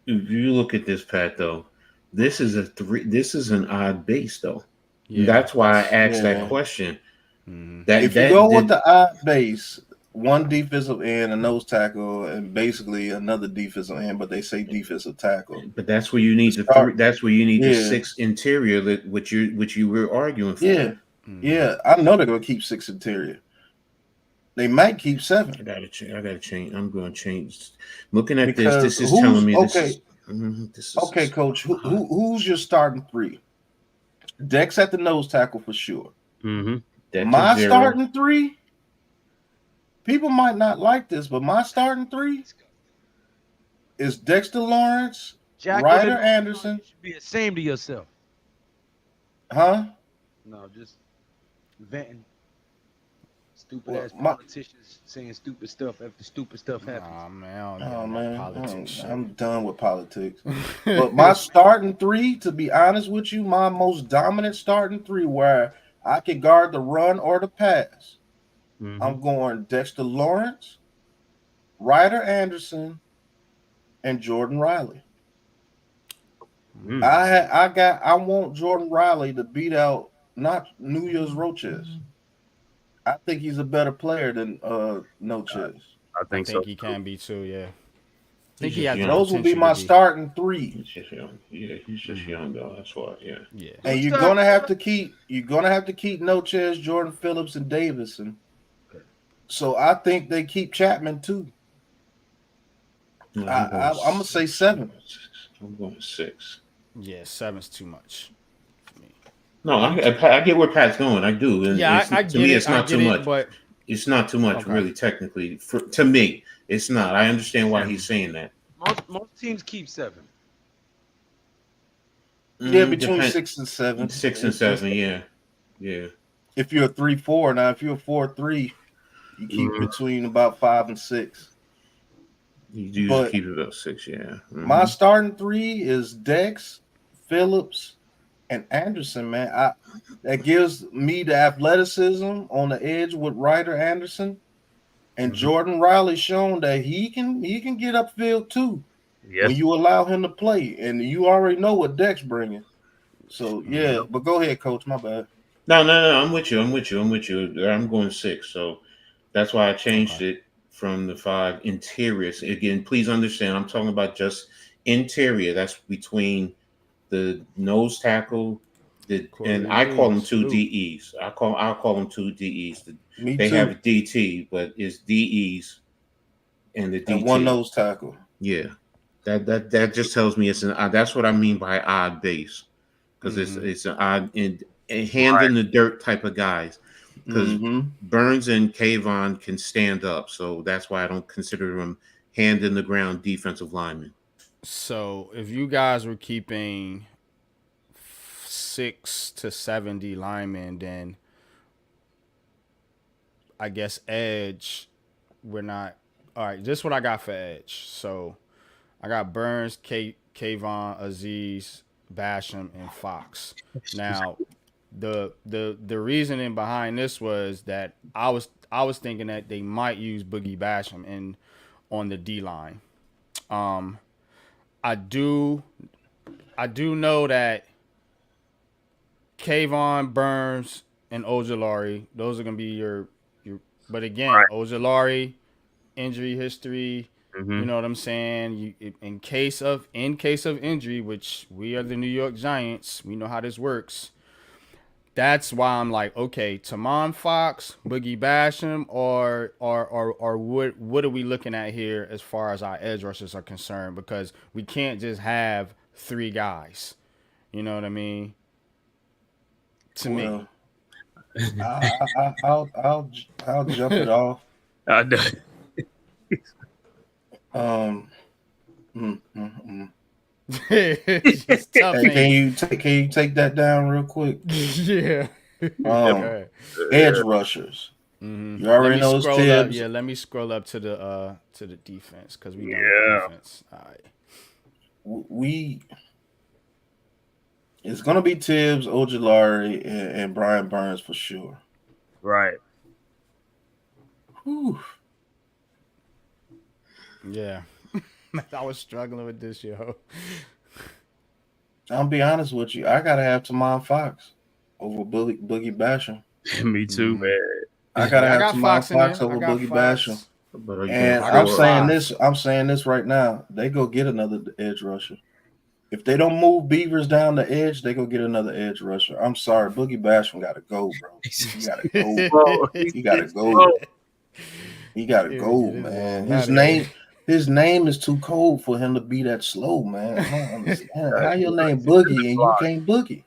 if you look at this, Pat, though, this is a 3. This is an odd base, though. Yeah, that's why I asked yeah. that question. if you go with the odd base, one defensive end, a nose tackle, and basically another defensive end, but they say defensive tackle. But that's where you need the 3. That's where you need the 6 interior that which you were arguing for. Yeah, yeah. I know they're gonna keep 6 interior. They might keep 7. I gotta change. I'm going to change. Looking at Because this is telling me this okay. is Okay, Coach. Who's your starting 3? Dex at the nose tackle for sure. My starting 3. People might not like this, but my starting 3 is Dexter Lawrence, Ryder Anderson. You should be ashamed of yourself. Huh? No, just venting. Stupid Well, ass politicians saying stupid stuff after stupid stuff happens. Nah, man, I don't get Oh on that man, politics I'm done with politics. shit. But my starting three, to be honest with you, my most dominant starting three, where I can guard the run or the pass, Mhm. I'm going Dexter Lawrence, Ryder Anderson, and Jordan Riley. Mm. I want Jordan Riley to beat out not New Year's Roches. I think he's a better player than Nochez. I I think so. think he can be too. Yeah, I think He's he just has the young. Those will be potential my to be. starting three. He's just young. Yeah, he's just young though. That's why. Yeah. Yeah. And you're gonna have to keep Nochez, Jordan Phillips, and Davison. So I think they keep Chapman too. No, I'm gonna say 7. I'm going 6. Yeah, 7's too much for me. No, I get where Pat's going. I do, and Yeah, it's, I to get me, it. it's I not get too it, much. but It's not too much, Okay. really. Technically, to me, it's not. I understand why he's saying that. Most teams keep 7. Yeah, between Depend- 6 and 7. 6 and It's just 7. Yeah, yeah. if you're a 3-4 now, if you're a 4-3, you keep Mhm. between about 5 and 6. You do But keep it about 6. Yeah. my starting three is Dex, Phillips, and Anderson. Man, that gives me the athleticism on the edge with Ryder Anderson, and Mhm. Jordan Riley shown that he can get upfield too Yes. when you allow him to play, and you already know what Dex bringing. So yeah, but go ahead, Coach. My bad. No. I'm with you. I'm going 6. So that's why I changed it from the 5 interiors. Again, please understand, I'm talking about just interior. That's between the nose tackle, and I call them 2 DEs. I'll call them 2 DEs. Me They too. have DT, but it's DEs and the DT. And one nose tackle. Yeah, that just tells me it's an. That's what I mean by odd base, because it's an odd and hand in the dirt type of guys. Because Burns and Kayvon can stand up, so that's why I don't consider them hand in the ground defensive linemen. So if you guys were keeping 6 to 70 linemen, then I guess edge, we're not. All right, this is what I got for edge. So I got Burns, Kayvon, Aziz, Basham, and Fox. Now, the reasoning behind this was that I was thinking that they might use Boogie Basham on the D line. I do know that Kayvon, Burns, and Ojulari, those are gonna be your. But again, Ojulari, injury history. You know what I'm saying? In case of injury, which we are the New York Giants, we know how this works. That's why I'm like, okay, Tamon Fox, Boogie Basham, or what are we looking at here as far as our edge rushers are concerned? Because we can't just have 3 guys. You know what I mean? To me. I'll jump it off. I know. It's just tough. Hey, can you take that down real quick? Yeah. Edge rushers. You already know it's Tibbs. Yeah, let me scroll up to the defense because we done with defense. All right. It's gonna be Tibbs, Ojulari, and Brian Burns for sure. Right. Whew. Yeah. I was struggling with this, yo. I'll be honest with you. I gotta have Tamon Fox over Boogie Basham. Me too, man. I gotta have Tamon Fox over Boogie Basham. And I'm saying this right now. They go get another edge rusher. If they don't move Beavers down the edge, they go get another edge rusher. I'm sorry, Boogie Basham gotta go, bro. He gotta go. He gotta go. He gotta go, man. His name is too cold for him to be that slow, man. I don't understand. How your name Boogie and you can't boogie?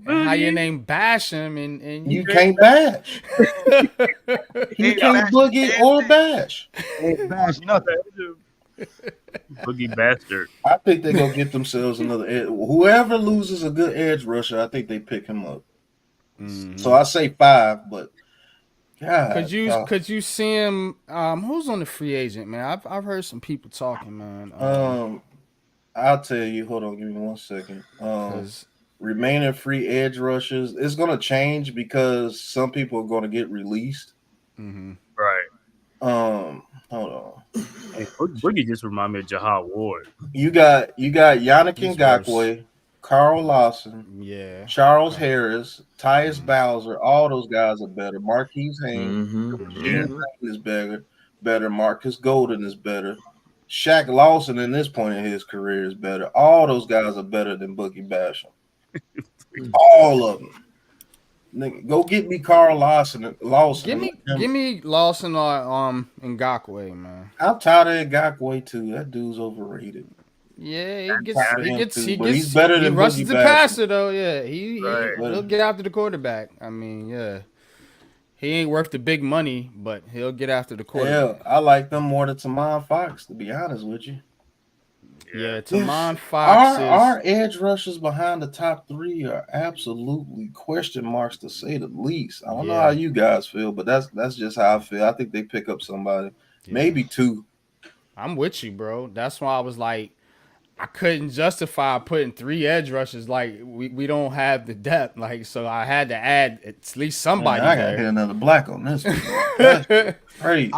And how your name Bash him and you can't bash. He can't boogie or bash. Ain't bash nothing. Boogie bastard. I think they're gonna get themselves another edge. Whoever loses a good edge rusher, I think they pick him up. So I say 5, but God, Could you see him? Who's on the free agent, man? I've heard some people talking, man. I'll tell you. Hold on, give me 1 second. Cause Remaining free edge rushers, it's gonna change because some people are gonna get released. Right. Hold on. Hey, Boogie just remind me of Jahad Ward. You got Yannick he's worse. Ngakoue, Carl Lawson, Yeah. Charles Harris, Tyus Bowser. All those guys are better. Marquise Haynes, Gene Payne is better. Marcus Golden is better. Shaq Lawson, in this point in his career, is better. All those guys are better than Boogie Basham. All of them. Nigga, go get me Carl Lawson. Give me Lawson or Ngakoue, man. I'm tired of Ngakoue too. That dude's overrated. Yeah, But he's better than rushes Boogie the Basham. passer though. Yeah, Right. he'll get after the quarterback. I mean, yeah, he ain't worth the big money, but he'll get after the quarterback. Hell, I like them more than Tamon Fox, to be honest with you. Yeah, Tamon Fox Our edge rushers behind the top three are absolutely question marks, to say the least. I don't know how you guys feel, but that's just how I feel. I think they pick up somebody, maybe two. I'm with you, bro. That's why I was like, I couldn't justify putting 3 edge rushers. Like we don't have the depth. Like, so I had to add at least somebody. Man, I gotta hit another black on this one. That's crazy.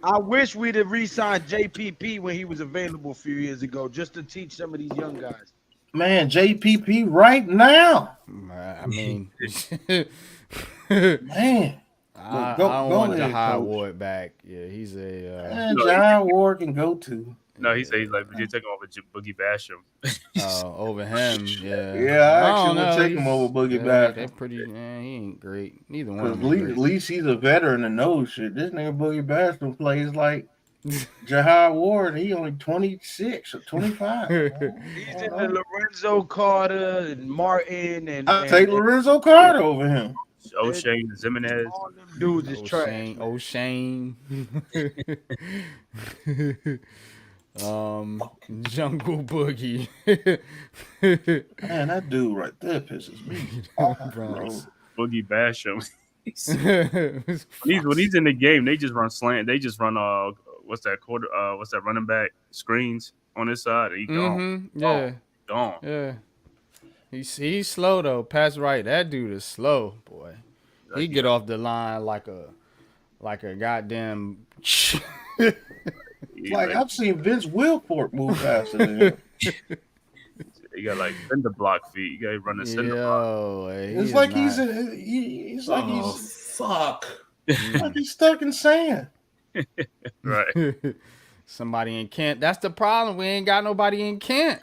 I wish we'd have re-signed JPP when he was available a few years ago, just to teach some of these young guys. Man, JPP right now. I mean, man. I don't want Jahad Ward back. Yeah, he's a. Jahad Ward can go to. No, he's like, you're taking over Boogie Basham. Over him, yeah. Yeah, I actually would take him over Boogie Basham. They're pretty. He ain't great. Neither one. At least he's a veteran and knows shit. This nigga Boogie Basham plays like Jahad Ward. He only 26 or 25. He's in the Lorenzo Carter and Martin and. I take Lorenzo Carter over him. O'Shane Zimenez. All them dudes is trash. O'Shane. Jungle Boogie. Man, that dude right there pisses me off, bro. Boogie Basham. when he's in the game, they just run slant. They just run what's that running back screens on his side? He gone. Yeah. Gone. Yeah. He's slow though. Pass right. That dude is slow, boy. He get off the line like a goddamn. Like I've seen Vince Wilfork move faster than him. You got like cinder block feet. You got to run the cinder block. It's like he's fuck. Like he's stuck in sand. Right. Somebody in Kent. That's the problem. We ain't got nobody in Kent.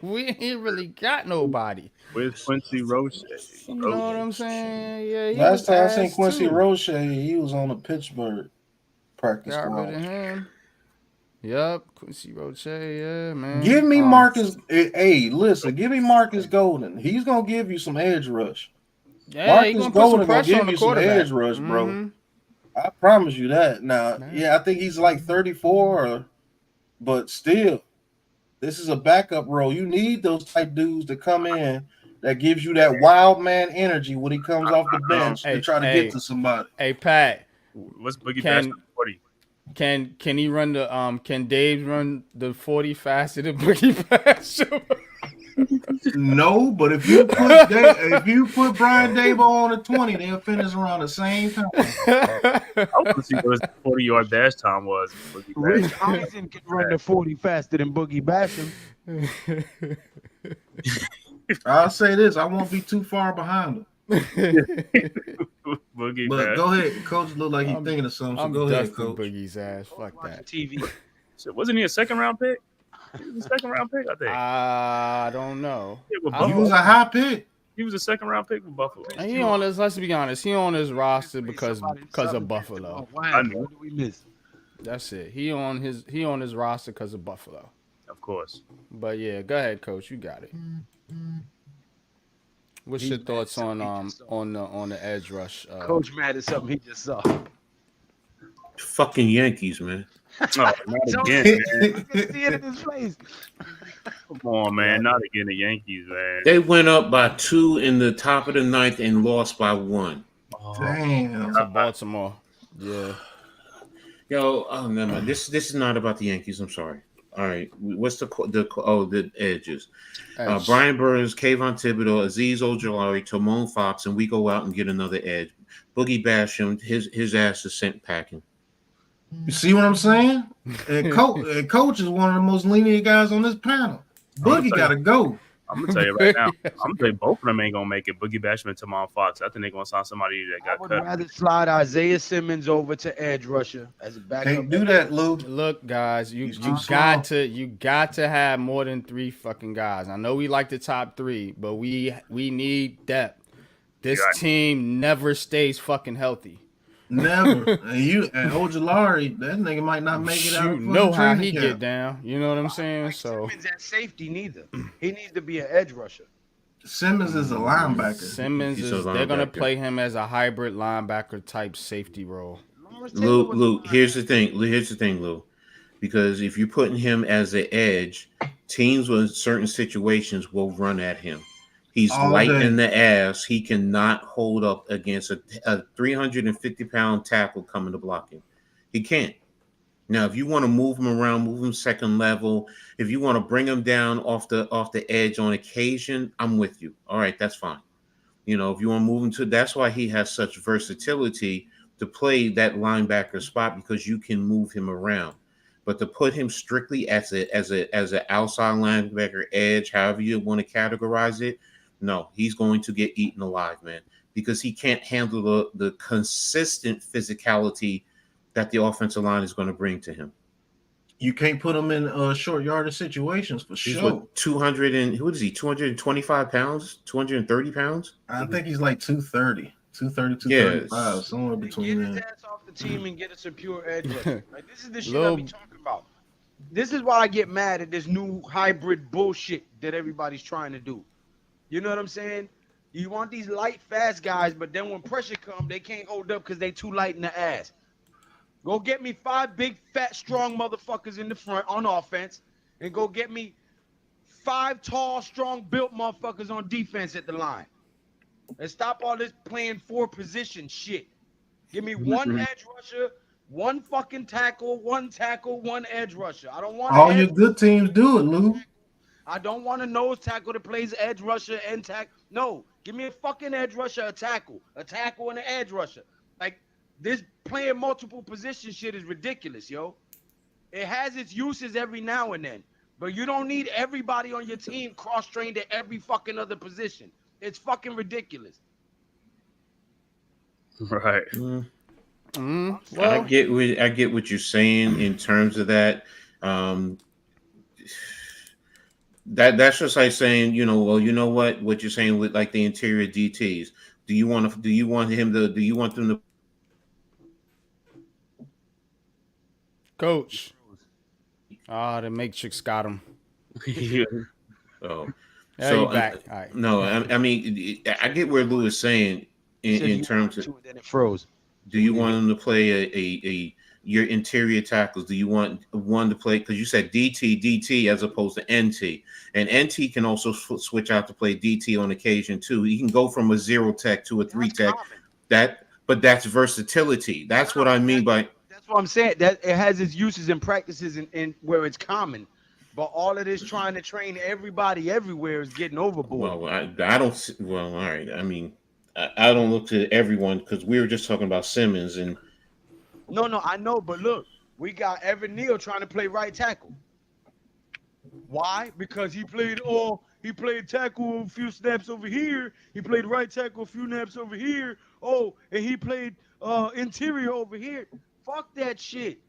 We ain't really got nobody. Where's Quincy Roche? You know what I'm saying? Yeah. Last time I seen Quincy Roche, he was on the Pittsburgh practice got squad. rid of him. Yep, Quincy Roche. Yeah, man. Give me Marcus. Hey, listen. Give me Marcus Golden. He's gonna give you some edge rush. Yeah, Marcus Golden gonna give you some edge rush, bro. Mm-hmm. I promise you that. Now, I think he's like 34, but still, this is a backup role. You need those type dudes to come in that gives you that wild man energy when he comes off the bench to try to get to somebody. Hey, Pat, what's Boogie Basham 40? Can he run the can Dave run the 40 faster than Boogie Basham? No, but if you put Brian Dable on a 20, they'll finish around the same time. I want to see what his 40-yard dash time was. Rich Eisen can run the 40 faster than Boogie Basham. I'll say this: I won't be too far behind him. Boogie but Basham. go ahead, Coach. Look like he's thinking of something. So go ahead, Coach. Boogie's ass. Fuck that. TV. So wasn't he a second-round pick? He was a second-round pick, I think. I don't know. He was a high pick. He was a second-round pick with Buffalo. He on his. Let's be honest. He on his roster because of Buffalo. I know. What did we miss? That's it. He on his roster because of Buffalo. Of course. But yeah, go ahead, Coach. You got it. What's your thoughts on the edge rush? Coach mad at something he just saw. Fucking Yankees, man. Oh, not again, man. I can see it in his face. Come on, man. Not again, the Yankees, man. They went up by 2 in the top of the ninth and lost by 1. Damn. to Baltimore. Yeah. Yo, oh never mind. This is not about the Yankees. I'm sorry. All right, what's the edges? Edge. Brian Burns, Kayvon Thibodeau, Aziz Ojolari, Timon Fox, and we go out and get another edge. Boogie Basham, his ass is sent packing. You see what I'm saying? And coach is one of the most lenient guys on this panel. Boogie got to go. I'm gonna tell you right now. I'm gonna tell you both of them ain't gonna make it. Boogie Basham and Timon Fox. I think they're gonna sign somebody that I got would cut. rather slide Isaiah Simmons over to edge rusher as a backup. Can't do that, Lou. Look, guys, you He's too got to have more than 3 fucking guys. I know we like the top 3, but we need depth. This Right. team never stays fucking healthy. Never. and Ojolari, that nigga might not make it out. You of know how training he camp. get down. You know what I'm saying? Like So Simmons at safety neither. He needs to be an edge rusher. Simmons is a linebacker. Simmons He's a they're gonna linebacker. play him as a hybrid linebacker type safety role. Lawrence Taylor was Lou, a here's the thing, Lou. Because if you're putting him as an edge, teams with certain situations will run at him. He's All light day. in the ass. He cannot hold up against a 350-pound tackle coming to block him. He can't. Now, if you want to move him around, move him second level, if you want to bring him down off the edge on occasion, I'm with you. All right, that's fine. You know, if you want to move him to, that's why he has such versatility to play that linebacker spot, because you can move him around. But to put him strictly as an outside linebacker edge, however you want to categorize it, no, he's going to get eaten alive, man, because he can't handle the consistent physicality that the offensive line is going to bring to him. You can't put him in short yardage situations for He's sure. what, 200 and what is he? 225 pounds, 230 pounds. I think he's like 230, 235, Yes. somewhere Get between his there. ass off the team and get us a pure edge rusher. Like, this is the shit I Lil- be talking about. This is why I get mad at this new hybrid bullshit that everybody's trying to do. You know what I'm saying? You want these light, fast guys, but then when pressure comes, they can't hold up because they too light in the ass. Go get me 5 big, fat, strong motherfuckers in the front on offense, and go get me 5 tall, strong, built motherfuckers on defense at the line. And stop all this playing 4 position shit. Give me 1 edge rusher, 1 fucking tackle, 1 edge rusher. I don't want All an your edge good teams do it, Lou. I don't want a nose tackle that plays edge rusher and tackle. No, give me a fucking edge rusher, a tackle and an edge rusher. Like, this playing multiple position shit is ridiculous, yo. It has its uses every now and then, but you don't need everybody on your team cross-trained at every fucking other position. It's fucking ridiculous. Right. Well, I get what you're saying in terms of that. That's just like saying, you know, well, you know what you're saying with like the interior DTs. Do you want them to Coach. The Matrix got him. oh Yeah, so you back. All right. no, I mean I get where Lou is saying in terms of, then it froze. do you want them to play your interior tackles? Do you want one to play, because you said DT as opposed to NT, and NT can also switch out to play DT on occasion too. He can go from a 0 tech to a 3 tech. But that's versatility. That's what I mean by. That's what I'm saying. That it has its uses and practices in where it's common, but all of this trying to train everybody everywhere is getting overboard. Well, I don't. Well, all right. I mean, I don't look to everyone, because we were just talking about Simmons and. No, I know, but look, we got Evan Neal trying to play right tackle. Why? Because he played tackle a few snaps over here. He played right tackle a few snaps over here. Oh, and he played interior over here. Fuck that shit.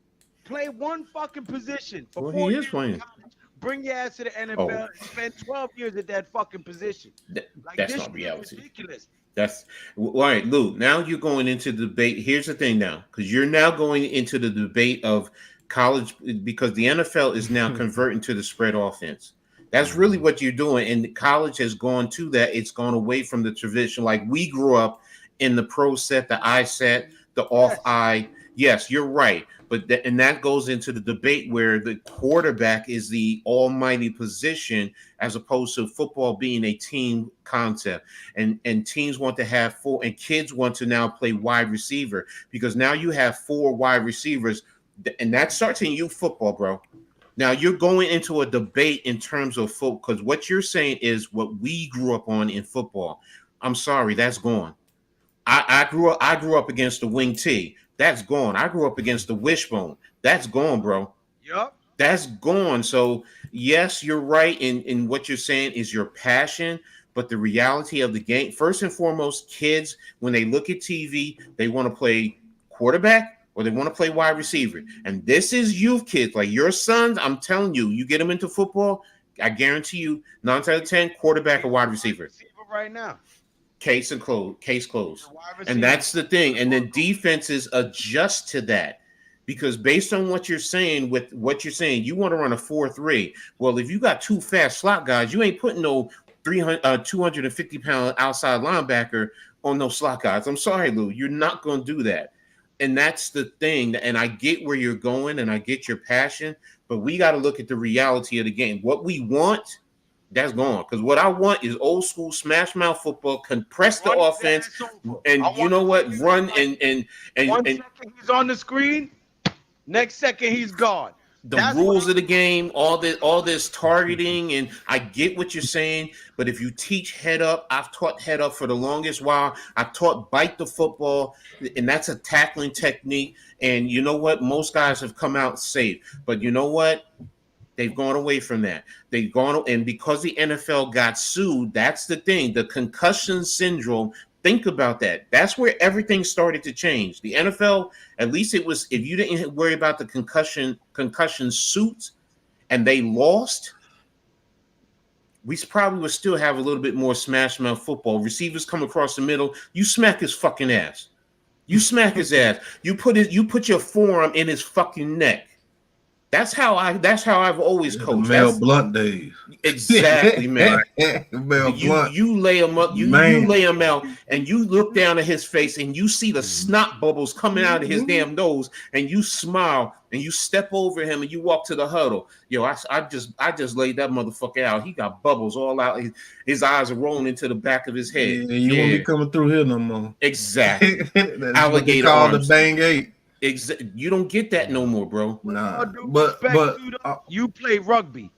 Play one fucking position for Well, 4 he years is playing. in college. Bring your ass to the NFL Oh. and spend 12 years at that fucking position. Like, That's this not shit is reality. ridiculous. That's all right, Lou. Now you're going into the debate. Here's the thing now, because you're now going into the debate of college, because the NFL is now converting to the spread offense. That's really what you're doing. And college has gone to that. It's gone away from the tradition. Like we grew up in the pro set, the I set, the off I. Yes, you're right. But and that goes into the debate where the quarterback is the almighty position as opposed to football being a team concept. And teams want to have four, and kids want to now play wide receiver because now you have 4 wide receivers, and that starts in youth football, bro. Now you're going into a debate in terms of football because what you're saying is what we grew up on in football. I'm sorry, that's gone. I grew up against the wing T. That's gone. I grew up against the wishbone. That's gone, bro. Yup. That's gone. So yes, you're right in what you're saying is your passion, but the reality of the game, first and foremost, kids, when they look at TV, they want to play quarterback or they want to play wide receiver. And this is youth kids, like your sons. I'm telling you, you get them into football, I guarantee you, 9 out of 10, quarterback or wide receiver. Right now. Case closed. And that's the thing. And then defenses adjust to that. Because based on what you're saying, you want to run a 4-3. Well, if you got 2 fast slot guys, you ain't putting no 250-pound outside linebacker on no slot guys. I'm sorry, Lou. You're not going to do that. And that's the thing. And I get where you're going and I get your passion, but we got to look at the reality of the game. What we want, that's gone. Because what I want is old school smash mouth football, compress the offense, and you know what? Run and 1 second he's on the screen, next second he's gone. That's rules of the game, all this targeting, and I get what you're saying, but if you teach head up, I've taught head up for the longest while. I've taught bite the football, and that's a tackling technique. And you know what? Most guys have come out safe, but you know what? They've gone away from that. They've gone, and because the NFL got sued, that's the thing. The concussion syndrome. Think about that. That's where everything started to change. The NFL, at least it was, if you didn't worry about the concussion suits and they lost, we probably would still have a little bit more smash mouth football. Receivers come across the middle, you smack his fucking ass. You smack his ass. You put your forearm in his fucking neck. That's how I've always coached. Mel Blunt days. Exactly, man. Mel Blunt. You lay him up, you lay him out, and you look down at his face and you see the snot bubbles coming out of his damn nose, and you smile and you step over him and you walk to the huddle. Yo, I just laid that motherfucker out. He got bubbles all out. His eyes are rolling into the back of his head. Yeah, you won't be coming through here no more. Exactly. That's Alligator called arms. the Bang 8. You don't get that no more, bro. Nah, but you play rugby.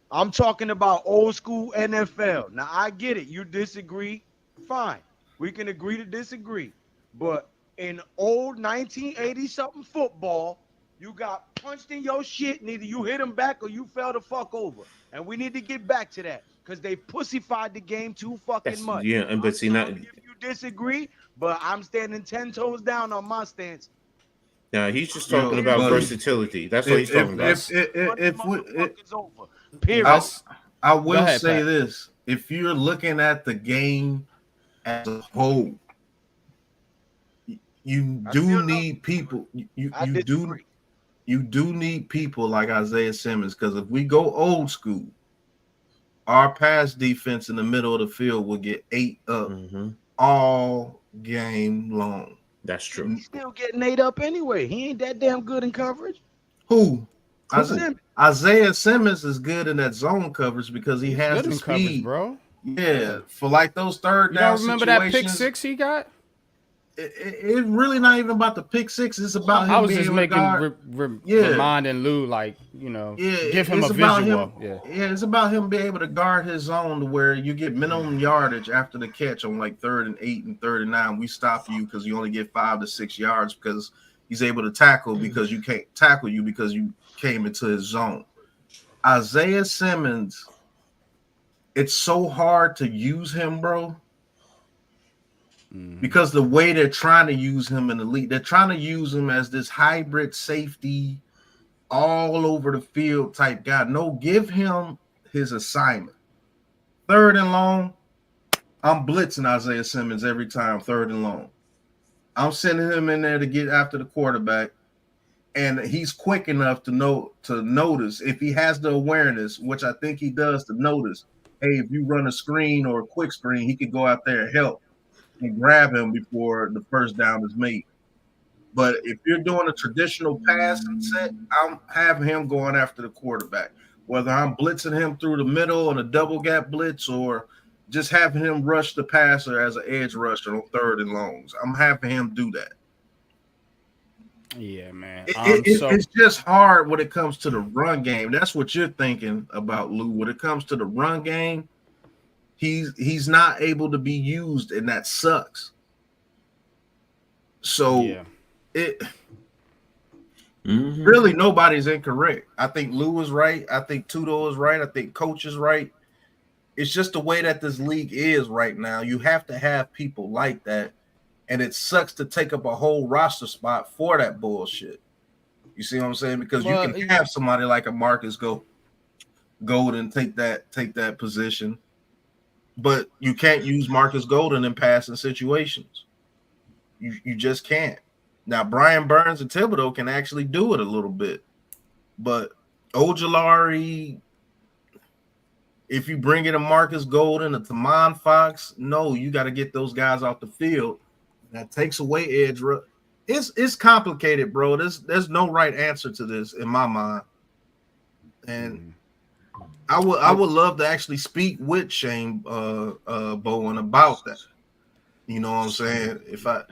I'm talking about old school NFL. Now I get it. You disagree, fine. We can agree to disagree. But in old 1980 something football, you got punched in your shit. Neither you hit him back or you fell the fuck over. And we need to get back to that because they pussified the game too fucking much. Yeah, and but see now, if you disagree, but I'm standing 10 toes down on my stance. Yeah, he's just talking about versatility. That's what he's talking about. I will say this: if you're looking at the game as a whole, you do need people. You do need people like Isaiah Simmons, because if we go old school, our pass defense in the middle of the field will get 8 up all game long. That's true. He's still getting 8 up anyway. He ain't that damn good in coverage. Who? Isaiah Simmons is good in that zone coverage because he has the speed, bro. Yeah, for like those third down situations. You remember that pick 6 he got? It's really not even about the pick 6. It's about him. I was just making reminding Lou, like, give him a visual. It's about him being able to guard his zone to where you get minimum yardage after the catch on like 3rd and 8 and 3rd and 9. We stop you because you only get 5 to 6 yards because he's able to tackle because you can't tackle you because you came into his zone. Isaiah Simmons, it's so hard to use him, bro. Because the way they're trying to use him in the league, they're trying to use him as this hybrid safety, all over the field type guy. No, give him his assignment. 3rd and long, I'm blitzing Isaiah Simmons every time, 3rd and long. I'm sending him in there to get after the quarterback, and he's quick enough to notice if he has the awareness, which I think he does, to notice, hey, if you run a screen or a quick screen, he could go out there and help and grab him before the first down is made. But if you're doing a traditional passing set, I'm having him going after the quarterback. Whether I'm blitzing him through the middle on a double gap blitz or just having him rush the passer as an edge rusher on third and longs, I'm having him do that. Yeah, man. It's just hard when it comes to the run game. That's what you're thinking about, Lou. When it comes to the run game, he's not able to be used, and that sucks. So yeah. it really nobody's incorrect. I think Lou is right. I think Tudo is right. I think Coach is right. It's just the way that this league is right now. You have to have people like that, and it sucks to take up a whole roster spot for that bullshit. You see what I'm saying? Because you can have somebody like a Marcus Golden take that position, but you can't use Marcus Golden in passing situations. You just can't. Now Brian Burns and Thibodeau can actually do it a little bit, but Ojulari, if you bring in a Marcus Golden, a Tamon Fox, no, you got to get those guys off the field. That takes away edge. It's complicated, bro. There's no right answer to this in my mind, and I would love to actually speak with Shane Bowen about that. You know what I'm saying? If I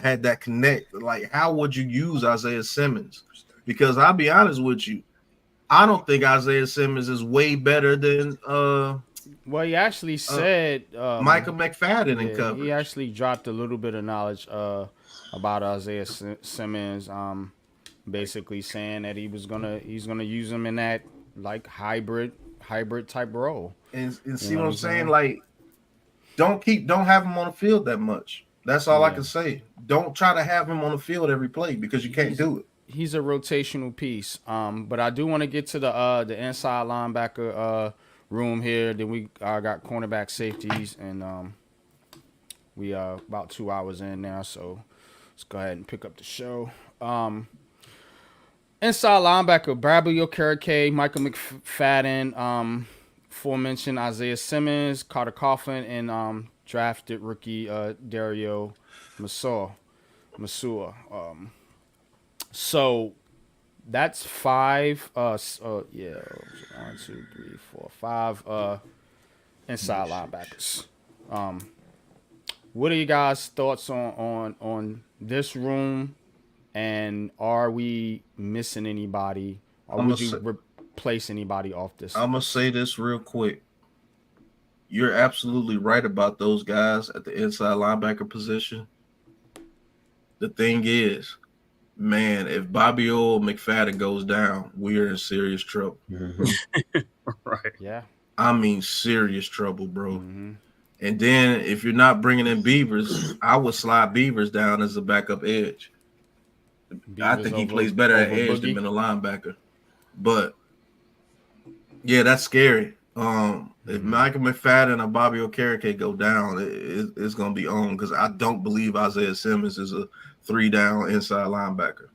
had that connect, like how would you use Isaiah Simmons? Because I'll be honest with you, I don't think Isaiah Simmons is way better than well, he actually said Micah McFadden in coverage. He actually dropped a little bit of knowledge about Isaiah Simmons, basically saying that he's gonna use him in that like hybrid type role. And see what I'm saying? Like, don't have him on the field that much. That's all I can say. Don't try to have him on the field every play because you can't do it. He's a rotational piece. But I do want to get to the inside linebacker room here. Then we got cornerback safeties, and we are about 2 hours in now, so let's go ahead and pick up the show. Inside linebacker, Bradley Okereke, Michael McFadden, aforementioned Isaiah Simmons, Carter Coughlin, and drafted rookie Dario Masua. So that's 5. 1, 2, 3, 4, 5 inside linebackers. What are you guys' thoughts on this room? And are we missing anybody? Or would you replace anybody off this? I'm gonna say this real quick. You're absolutely right about those guys at the inside linebacker position. The thing is, man, if Bobby or McFadden goes down, we are in serious trouble. Right. Yeah. I mean, serious trouble, bro. And then if you're not bringing in Beavers, I would slide Beavers down as a backup edge. I think he plays better at edge than a linebacker. But yeah, that's scary. If Michael McFadden or Bobby Okereke go down, it's going to be on because I don't believe Isaiah Simmons is a 3-down inside linebacker.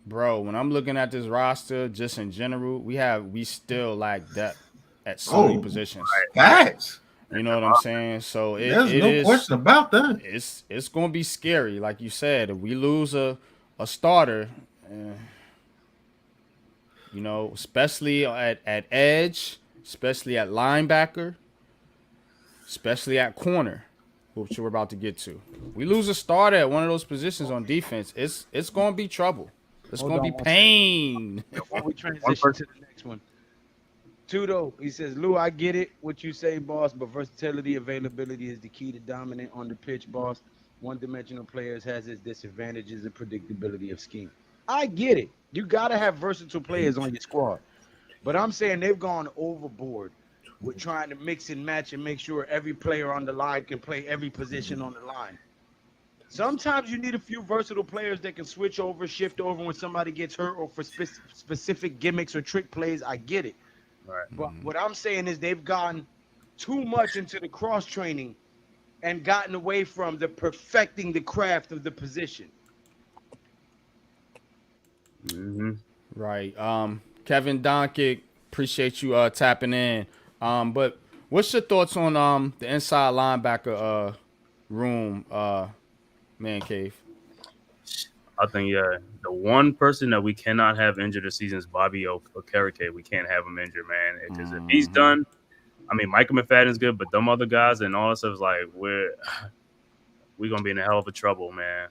Bro, when I'm looking at this roster, just in general, we still lack depth at so many positions. Facts. You know what I'm saying? So there's no question about that. It's going to be scary, like you said. If we lose a starter, you know, especially at edge, especially at linebacker, especially at corner, which we're about to get to. We lose a starter at one of those positions on defense, it's going to be trouble. It's going to be pain. Before we transition to the next one, Tudo, he says, Lou, I get it, what you say, boss, but versatility, availability is the key to dominant on the pitch, boss. One-dimensional players has its disadvantages and predictability of scheme. I get it. You got to have versatile players on your squad. But I'm saying they've gone overboard with trying to mix and match and make sure every player on the line can play every position on the line. Sometimes you need a few versatile players that can switch over, shift over when somebody gets hurt or for specific gimmicks or trick plays. I get it. Right. But what I'm saying is they've gone too much into the cross training and gotten away from the perfecting the craft of the position. Right. Kevin Doncic, appreciate you tapping in. But what's your thoughts on the inside linebacker room, Man-Cave? I think the one person that we cannot have injured this season is Bobby Okereke. We can't have him injured, man, because if he's done, I mean, Michael McFadden's good, but them other guys and all that stuff is like we're gonna be in a hell of a trouble, man.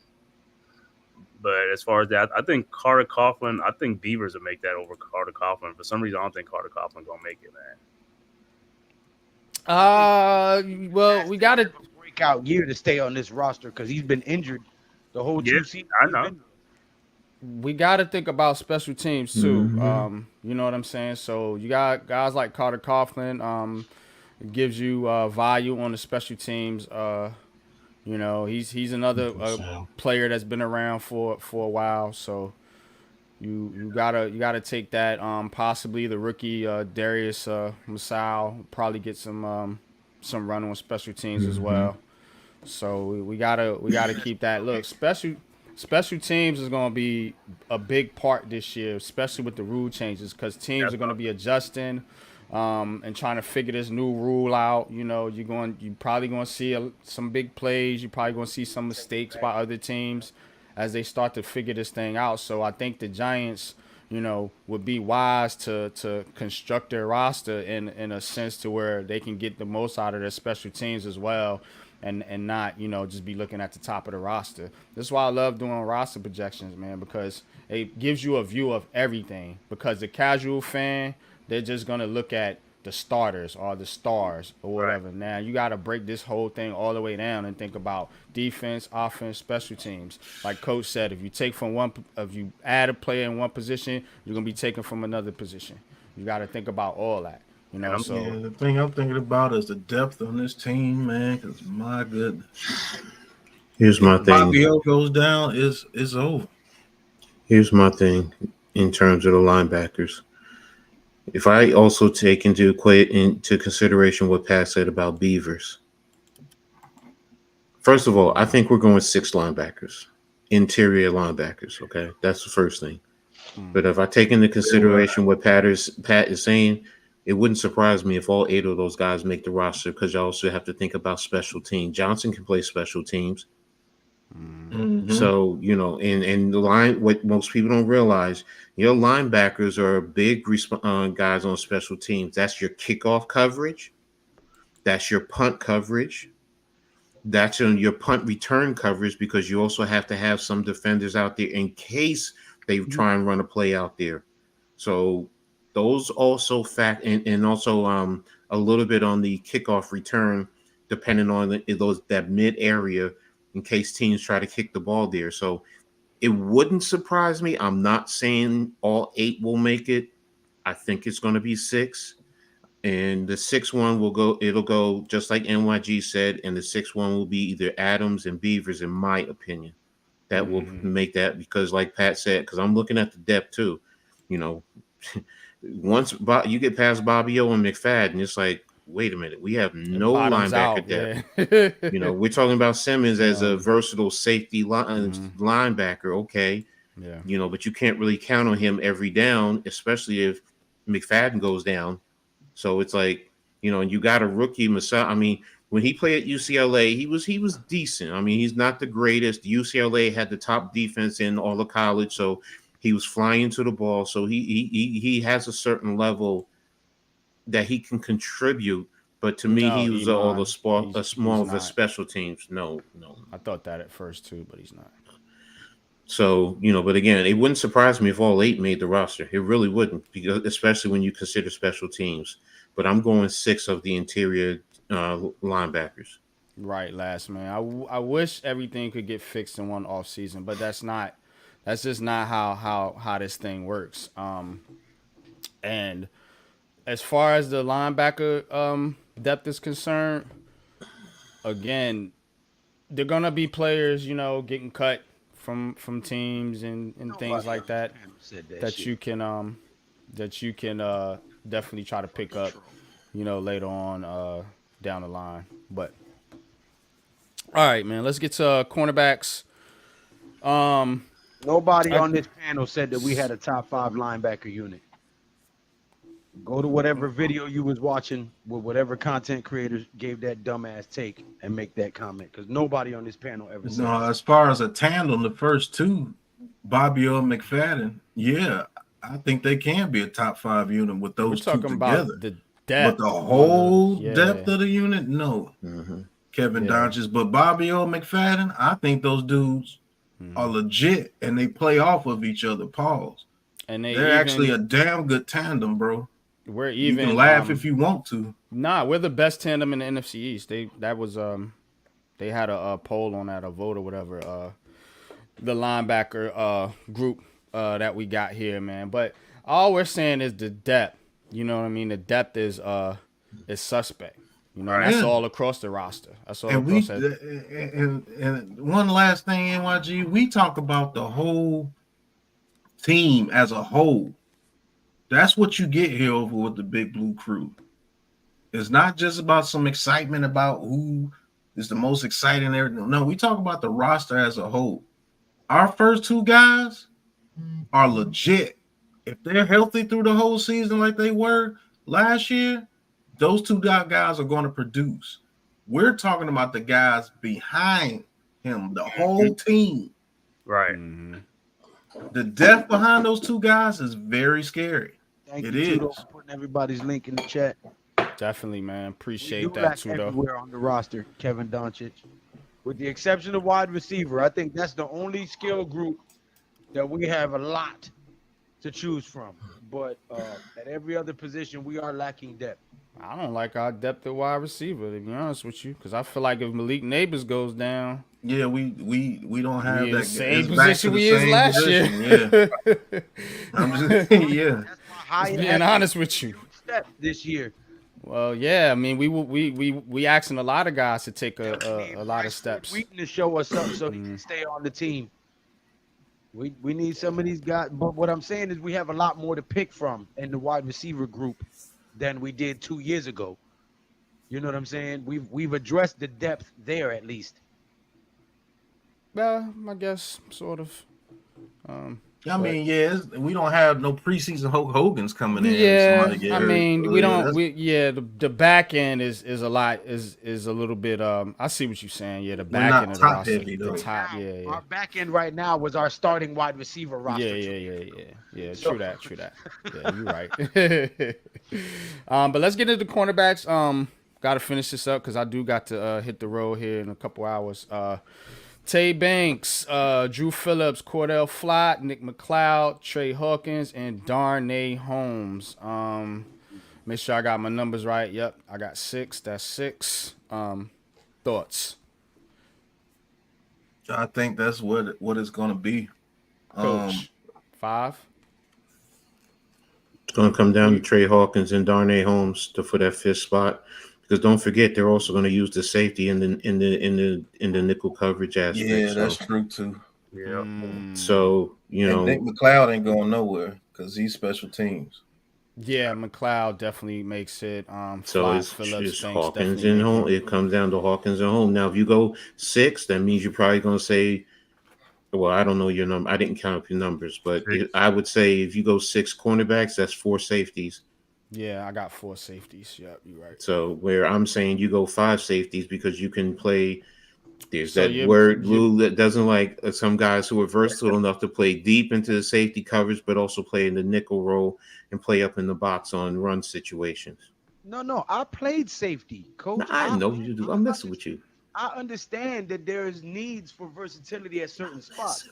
But as far as that, I think Carter Coughlin, I think Beavers will make that over Carter Coughlin. For some reason, I don't think Carter Coughlin gonna make it, man. Well, we got to breakout year to stay on this roster because he's been injured the whole Yeah, 2 seasons. I know. we got to think about special teams too. You know what I'm saying? So you got guys like Carter Coughlin. Gives you value on the special teams. You know, he's another player that's been around for a while. So you gotta take that. Possibly the rookie Darius Masao probably get some run on special teams as well. So we gotta keep that. Look, special teams is gonna be a big part this year, especially with the rule changes, because teams are gonna be adjusting. And trying to figure this new rule out. You know, you probably going to see some big plays. You're probably going to see some mistakes by other teams as they start to figure this thing out. So I think the Giants, you know, would be wise to construct their roster in a sense to where they can get the most out of their special teams as well, and not, you know, just be looking at the top of the roster. This is why I love doing roster projections, man, because it gives you a view of everything. Because the casual fan, they're just going to look at the starters or the stars or whatever. Right. Now, you got to break this whole thing all the way down and think about defense, offense, special teams. Like Coach said, if you add a player in one position, you're going to be taken from another position. You got to think about all that. You know, so the thing I'm thinking about is the depth on this team, man, because my goodness. Here's my thing. Bobby O goes down, it's over. Here's my thing in terms of the linebackers. If I also take into consideration what Pat said about Beavers, first of all, I think we're going 6 linebackers, interior linebackers. Okay, that's the first thing. But if I take into consideration what Pat is saying, it wouldn't surprise me if all 8 of those guys make the roster, because you also have to think about special teams. Johnson can play special teams. So, you know, and the line, what most people don't realize, your linebackers are big guys on special teams. That's your kickoff coverage. That's your punt coverage. That's your punt return coverage, because you also have to have some defenders out there in case they try and run a play out there. So those also and also a little bit on the kickoff return, depending on that mid area, in case teams try to kick the ball there. So it wouldn't surprise me. I'm not saying all 8 will make it. I think it's going to be 6. And the 6th one it'll go just like NYG said, and the 6th one will be either Adams and Beavers, in my opinion. That will make that, because like Pat said, because I'm looking at the depth too. You know, once you get past Bobby O and McFadden, it's like, wait a minute, we have no linebacker depth. Yeah. You know, we're talking about Simmons as a versatile safety linebacker. Okay. Yeah. You know, but you can't really count on him every down, especially if McFadden goes down. So it's like, you know, and you got a rookie, Masai. I mean, when he played at UCLA, he was decent. I mean, he's not the greatest. UCLA had the top defense in all of college, so he was flying to the ball. So he has a certain level that he can contribute, but to me, he was more of a special teams. No. I thought that at first too, but he's not. So, you know, but again, it wouldn't surprise me if all 8 made the roster. It really wouldn't, because especially when you consider special teams. But I'm going 6 of the interior linebackers. Right, last man. I wish everything could get fixed in one off season, but that's just not how this thing works. And as far as the linebacker depth is concerned, again, they're gonna be players, you know, getting cut from teams and things like that you can definitely try to pick up, you know, later on down the line. But all right, man, let's get to cornerbacks. Nobody on this panel said that we had a top 5 linebacker unit. Go to whatever video you was watching with whatever content creators gave that dumbass take and make that comment, because nobody on this panel ever said no, as far as a tandem, the first 2 Bobby or McFadden, yeah, I think they can be a top 5 unit with We're those two talking about together. the But depth the on whole the depth of the unit, no. Mm-hmm. Kevin Yeah. Doncic, but Bobby or McFadden, I think those dudes are legit and they play off of each other. Pause. and they They're actually even a damn good tandem, bro. we're You can even laugh if you want to. we're the best tandem in the NFC East. They had a poll on that, a vote or whatever. The linebacker group that we got here, man. But all we're saying is the depth. You know what I mean? The depth is suspect. You know, and that's Yeah. all across the roster. That's all And across we that. and one last thing, NYG, we talk about the whole team as a whole. That's what you get here over with the Big Blue Crew. It's not just about some excitement about who is the most exciting. No, we talk about the roster as a whole. Our first two guys are legit. If they're healthy through the whole season like they were last year, those two guys are going to produce. We're talking about the guys behind him, the whole team. Right. The depth behind those two guys is very scary. Thank It you, is. Tudo, for putting everybody's link in the chat. Definitely, man. We Appreciate do that lack too, though. everywhere on the roster, Kevin Doncic. With the exception of wide receiver, I think that's the only skill group that we have a lot to choose from. But at every other position, we are lacking depth. I don't like our depth at wide receiver, to be honest with you, because I feel like if Malik Neighbors goes down, Yeah, we don't have we in that. the same It's back position to the we is same last position. year. Yeah, I'm just yeah. That's my highest Being honest with you. huge step this year. Well, yeah, I mean, we asking a lot of guys to take We need a lot of Bryce steps. Wheaton to show us something so he can stay on the team. We need some of these guys, but what I'm saying is we have a lot more to pick from in the wide receiver group than we did 2 years ago. You know what I'm saying? We've addressed the depth there at least. Well, I guess sort of. I mean, yeah, we don't have no preseason Hulk Hogan's coming in. Yeah, Somebody get I hurt. mean, So, we yeah, don't. that's- The back end is a lot is a little bit. I see what you're saying. Yeah, the back not end of the top roster, heavy, the though. top. Now, Yeah, Our back end right now was our starting wide receiver roster. yeah. So- True that. Yeah, you're right. But let's get into the cornerbacks. Got to finish this up because I do got to hit the road here in a couple hours. Tay Banks, Drew Phillips, Cordell Flott, Nick McLeod, Trey Hawkins, and Darnay Holmes. Make sure I got my numbers right. Yep, I got 6. That's 6. Thoughts, I think that's what it's going to be. Coach? 5. It's going to come down to Trey Hawkins and Darnay Holmes for that 5th spot. Because don't forget, they're also going to use the safety in the nickel coverage aspect. Yeah, that's true too. Yeah. So And Nick McLeod ain't going nowhere because he's special teams. Yeah, McLeod definitely makes it. So Flott, it's Phillips, Banks Hawkins definitely and make home. It comes down to Hawkins and home. Now, if you go 6, that means you're probably going to say, well, I don't know your number. I didn't count up your numbers, but I would say if you go 6 cornerbacks, that's 4 safeties. Yeah, I got 4 safeties. Yep, you're right. So where I'm saying you go 5 safeties because you can play. There's So that word Lou that doesn't like some guys who are versatile enough to play deep into the safety coverage, but also play in the nickel role and play up in the box on run situations. No, I played safety, coach. I know you do. I'm messing with you. I understand that there's needs for versatility at certain spots.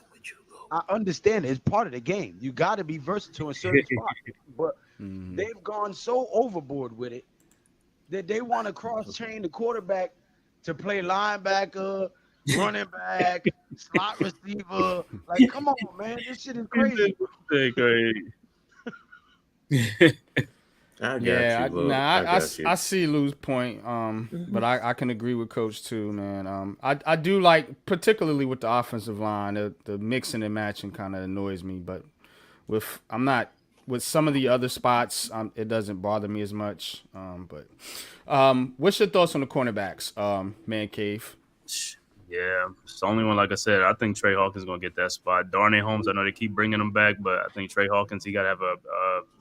I understand it. It's part of the game. You got to be versatile in certain spots. But they've gone so overboard with it that they want to cross-chain the quarterback to play linebacker, running back, slot receiver. Like, come on, man. This shit is crazy. I see Lou's point. But I can agree with Coach too, man. I do like, particularly with the offensive line, the mixing and matching kind of annoys me. But with some of the other spots, it doesn't bother me as much. But what's your thoughts on the cornerbacks, Man-Cave? Yeah, it's the only one. Like I said, I think Trey Hawkins is going to get that spot. Darnay Holmes, I know they keep bringing him back, but I think Trey Hawkins, he got to have a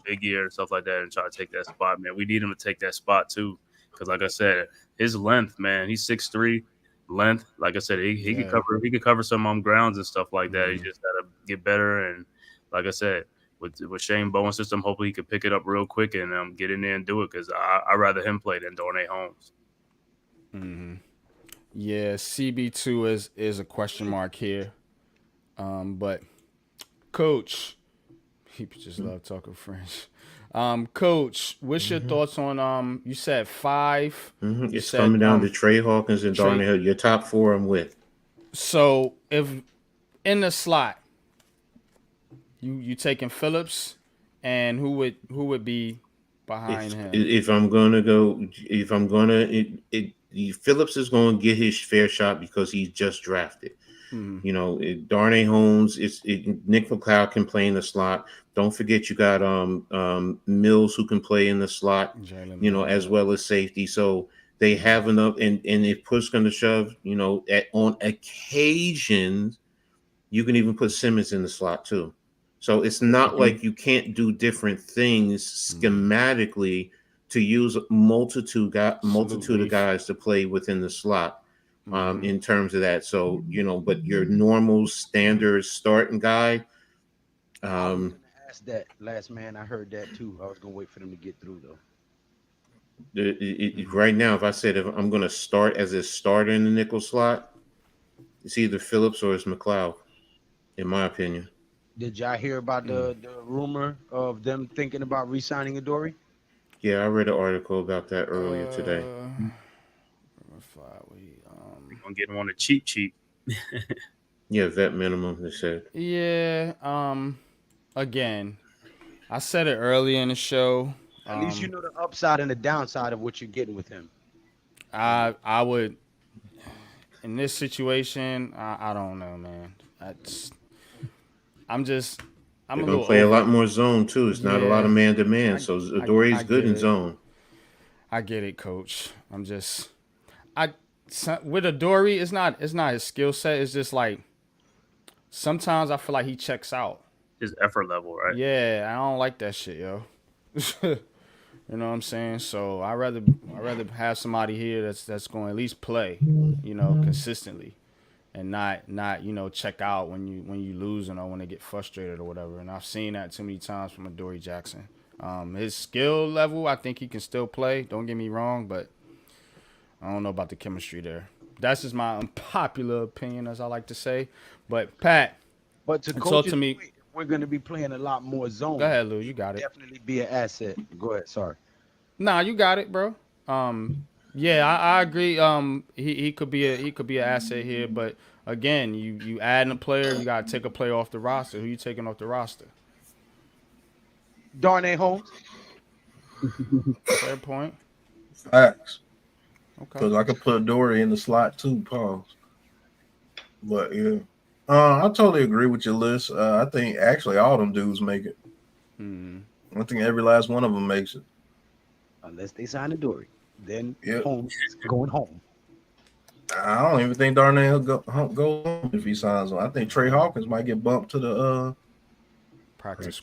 big year and stuff like that and try to take that spot, man. We need him to take that spot too because, like I said, his length, man, he's 6'3", length. Like I said, he could cover some grounds and stuff like that. He just gotta get better. And like I said, with Shane Bowen's system, hopefully he could pick it up real quick and get in there and do it, because I'd rather him play than Darnay Holmes. Yeah, CB2 is a question mark here. But Coach, he just love talking French. Coach, what's your thoughts on you said 5? You It's said, coming down to Trey Hawkins and Darnay Hill. Your top 4 I'm with. So if in the slot, you taking Phillips, and who would be behind him? If I'm gonna Phillips is going to get his fair shot because he's just drafted. You know, Darnay Holmes, Nick McLeod can play in the slot. Don't forget you got Mills who can play in the slot, as well as safety. So they have enough, and if push going to shove, on occasion, you can even put Simmons in the slot too. So it's not like you can't do different things schematically to use a multitude of guys to play within the slot. In terms of that. So, but your normal standard starting guy. I was gonna ask that last man. I heard that too. I was gonna wait for them to get through though. Right now, if I'm going to start as a starter in the nickel slot, it's either Phillips or it's McLeod, in my opinion. Did y'all hear about the rumor of them thinking about re-signing Adoree'? Yeah, I read an article about that earlier today. We're gonna get him on a cheap. Yeah, vet minimum, they said. Yeah. Again, I said it earlier in the show. At least you know the upside and the downside of what you're getting with him. I would, in this situation, I don't know, man. I'm gonna play a lot more zone too. It's not a lot of man to man, so Adoree's good in zone. I get it, Coach. With Adoree', it's not his skill set. It's just like sometimes I feel like he checks out. His effort level, right? Yeah, I don't like that shit, yo. You know what I'm saying? So I rather have somebody here that's going to at least play, consistently, and not check out when you losing or when they get frustrated or whatever. And I've seen that too many times from Adoree' Jackson. His skill level, I think he can still play. Don't get me wrong, but I don't know about the chemistry there. That's just my unpopular opinion, as I like to say. But Pat, talk to me. We're going to be playing a lot more zone. Go ahead, Lou. You got it. Definitely be an asset. Go ahead. Sorry. Nah, you got it, bro. Yeah, I agree. He could be an asset here, but again, you adding a player, you got to take a player off the roster. Who you taking off the roster? Darnay Holmes. Fair point. Facts. Okay. Because I could put Adoree' in the slot too. Pause. But yeah. I totally agree with your list. I think actually all them dudes make it. I think every last one of them makes it. Unless they sign Adoree'. Then Holmes is going home. I don't even think Darnay will go home if he signs on. I think Trey Hawkins might get bumped to the practice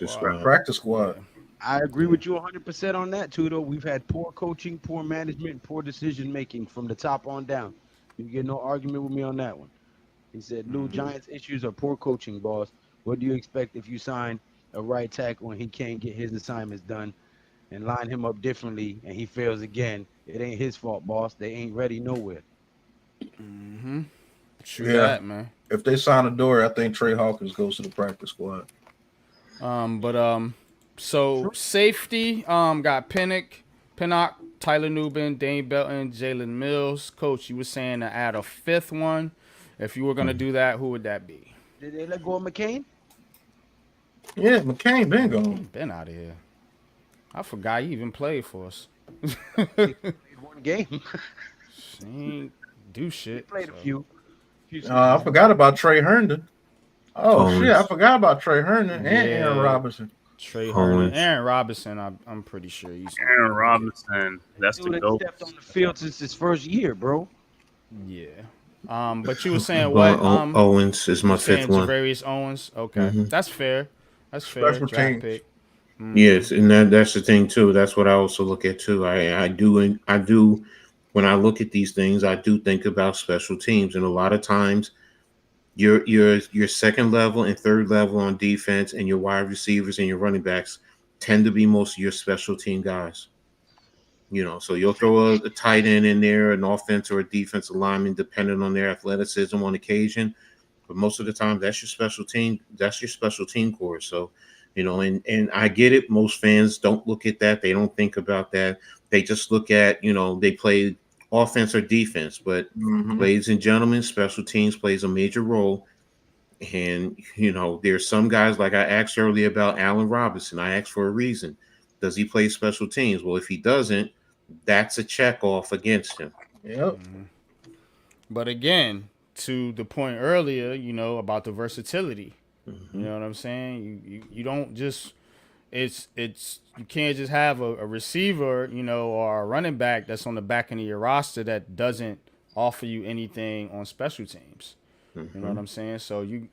squad. I agree with you 100% on that, too, though. We've had poor coaching, poor management, poor decision-making from the top on down. You get no argument with me on that one. He said, Lou, Giants' issues are poor coaching, boss. What do you expect if you sign a right tackle and he can't get his assignments done and line him up differently and he fails again? It ain't his fault, boss. They ain't ready nowhere. True that, man. If they sign Adoree', I think Trey Hawkins goes to the practice squad. So safety, got Pinnock, Tyler Nubin, Dane Belton, Jalen Mills. Coach, you were saying to add a fifth one. If you were gonna do that, who would that be? Did they let go of McCain? Yeah, McCain been gone. Been out of here. I forgot he even played for us. He played one game. He ain't do shit. He played a few. I forgot about Trey Herndon. Oh shit, I forgot about Trey Herndon and Aaron Robinson. Aaron Robinson, I'm pretty sure he's Aaron Robinson. That's the goal. Stepped on the field since his first year, bro. Yeah. But you were saying what? Owens is my fifth one. Javarius Owens. Okay, that's fair. That's fair. Special Draft teams. pick. Yes, and that's the thing too. That's what I also look at too. I do when I look at these things, I do think about special teams, and a lot of times your second level and third level on defense, and your wide receivers and your running backs tend to be most of your special team guys. So you'll throw a tight end in there, an offense or a defensive lineman, depending on their athleticism on occasion. But most of the time, that's your special team. That's your special team core. So, and I get it. Most fans don't look at that. They don't think about that. They just look at, they play offense or defense. But, ladies and gentlemen, special teams plays a major role. And, there's some guys, like I asked earlier about Allen Robinson. I asked for a reason. Does he play special teams? Well, if he doesn't, that's a check off against him. Yep. But again, to the point earlier, about the versatility. You know what I'm saying? You don't just it's you can't just have a receiver, or a running back that's on the back end of your roster that doesn't offer you anything on special teams. You know what I'm saying? So you,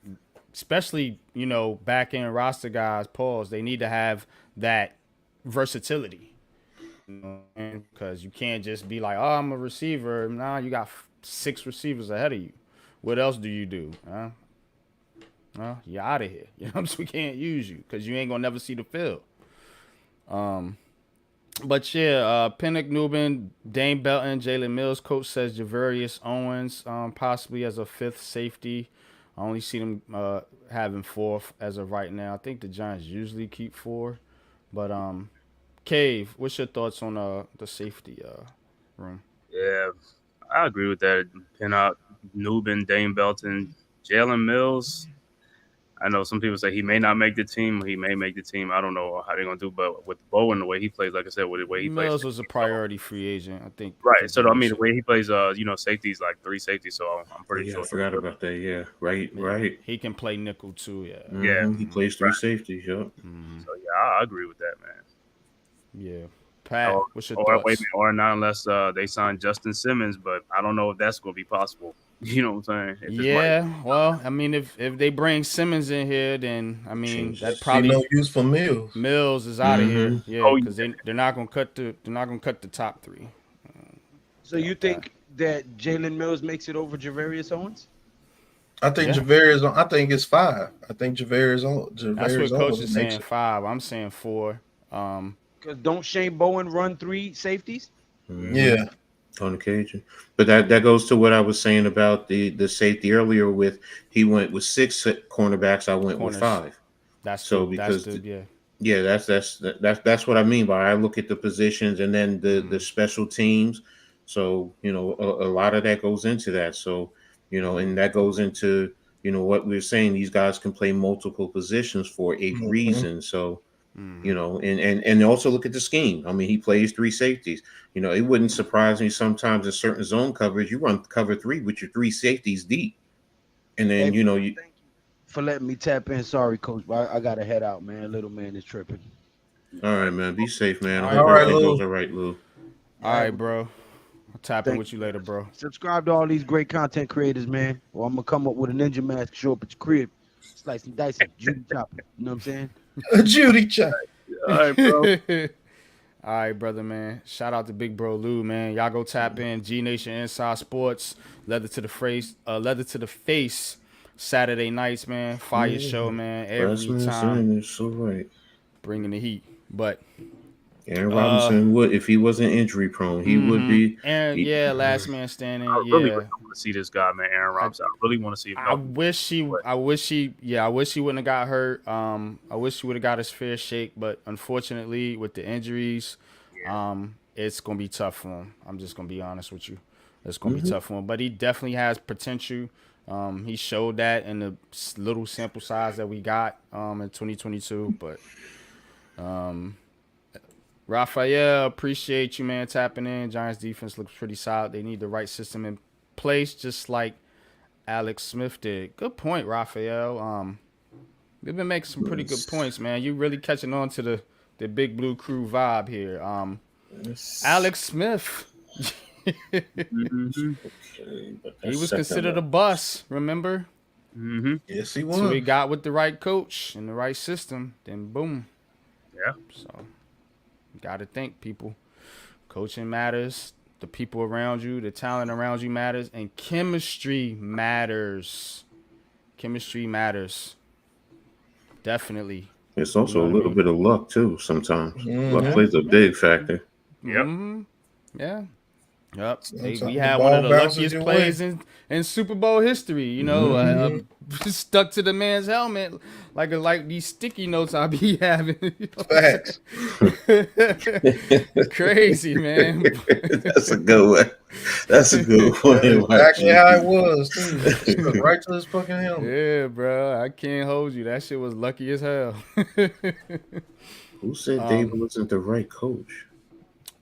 especially back end roster guys, they need to have that versatility. Because you can't just be like, oh, I'm a receiver. Nah, you got 6 receivers ahead of you. What else do you do? Well, you're out of here. We can't use you because you ain't gonna never see the field. But yeah, Pinnock Newman, Dane Belton, Jalen Mills. Coach says Javarius Owens, possibly as a 5th safety. I only see them having 4th as of right now. I think the Giants usually keep 4, but Cave, what's your thoughts on the safety room? Yeah, I agree with that. Pinnock, Newman, Dane Belton, Jalen Mills. I know some people say he may not make the team. He may make the team. I don't know how they're gonna do, but with Bowen, the way he plays, like I said, with the way he plays, Mills was a priority free agent, I think. Right. So I mean, the way he plays, safeties, like 3 safeties. So I'm pretty sure. I forgot about that. Yeah. Right. He can play nickel too. Yeah. Yeah. He plays 3 safeties. Yep. So yeah, I agree with that, man. Yeah. Pat, what's your thoughts? Wait a minute, or not unless they sign Justin Simmons, but I don't know if that's going to be possible. You know what I'm saying? Yeah, well, I mean, if they bring Simmons in here, then I mean that probably no use for Mills. Mills is out of here. Yeah, because they're not gonna cut the top 3. So you think that Jalen Mills makes it over Javarius Owens? I think Javarius. I think it's 5. I think Javarius. That's what Coach is saying. 5. I'm saying 4. Because don't Shane Bowen run 3 safeties? Yeah. On occasion, but that goes to what I was saying about the safety earlier. With he went with 6 cornerbacks, I went with 5. That's what I mean by I look at the positions and then the special teams. So a lot of that goes into that. So and that goes into what we were saying. These guys can play multiple positions for a reason. So. And also look at the scheme. I mean, he plays 3 safeties. It wouldn't surprise me sometimes in certain zone coverage, you run cover 3 with your 3 safeties deep. And then, you thank you for letting me tap in. Sorry, Coach, but I got to head out, man. Little man is tripping. All right, man. Be safe, man. All right, Lou. Goes all right, Lou. All right, bro. I'll tap in with you later, bro. Subscribe to all these great content creators, man. Or I'm going to come up with a ninja mask, show up at your crib, slice and dice it, Judy chopper. You know what I'm saying? Judy Chuck. All right, bro. All right, brother, man. Shout out to Big Bro Lou, man. Y'all go tap in G Nation Inside Sports, Leather to the Face, Saturday nights, man. Fire show, man. Every time. So right. Bringing the heat. But Aaron Robinson would, if he wasn't injury prone, he would be. And last man standing. I really want to see this guy, man, Aaron Robinson. I really want to see him. I wish he wouldn't have got hurt. I wish he would have got his fair shake, but unfortunately, with the injuries, it's gonna be tough for him. I'm just gonna be honest with you. It's gonna be tough for him, but he definitely has potential. He showed that in the little sample size that we got in 2022, but Raphael, appreciate you, man, tapping in. Giants defense looks pretty solid. They need the right system in place, just like Alex Smith did. Good point, Raphael. We've been making some pretty good points, man. You really catching on to the Big Blue Crew vibe here. Alex Smith. He was considered a bust, remember? Yes, he was. So he got with the right coach and the right system, then boom. Yeah. So got to think, people. Coaching matters. the people around you, the talent around you matters, and chemistry matters. Chemistry matters. Definitely. It's also You know a what I little mean? bit of luck too. Sometimes luck Mhm. plays a big factor. Yep. Yeah. Yep. We Sometimes the had one of ball the bounces luckiest your way. plays in Super Bowl history. You know, Mhm. stuck to the man's helmet like these sticky notes I be having. You know what I'm Facts. saying? Crazy, man. That's a good one. That's a good That's one. exactly how it was too. Stuck right to his fucking helmet. Yeah, bro. I can't hold you. That shit was lucky as hell. Who said David wasn't the right coach?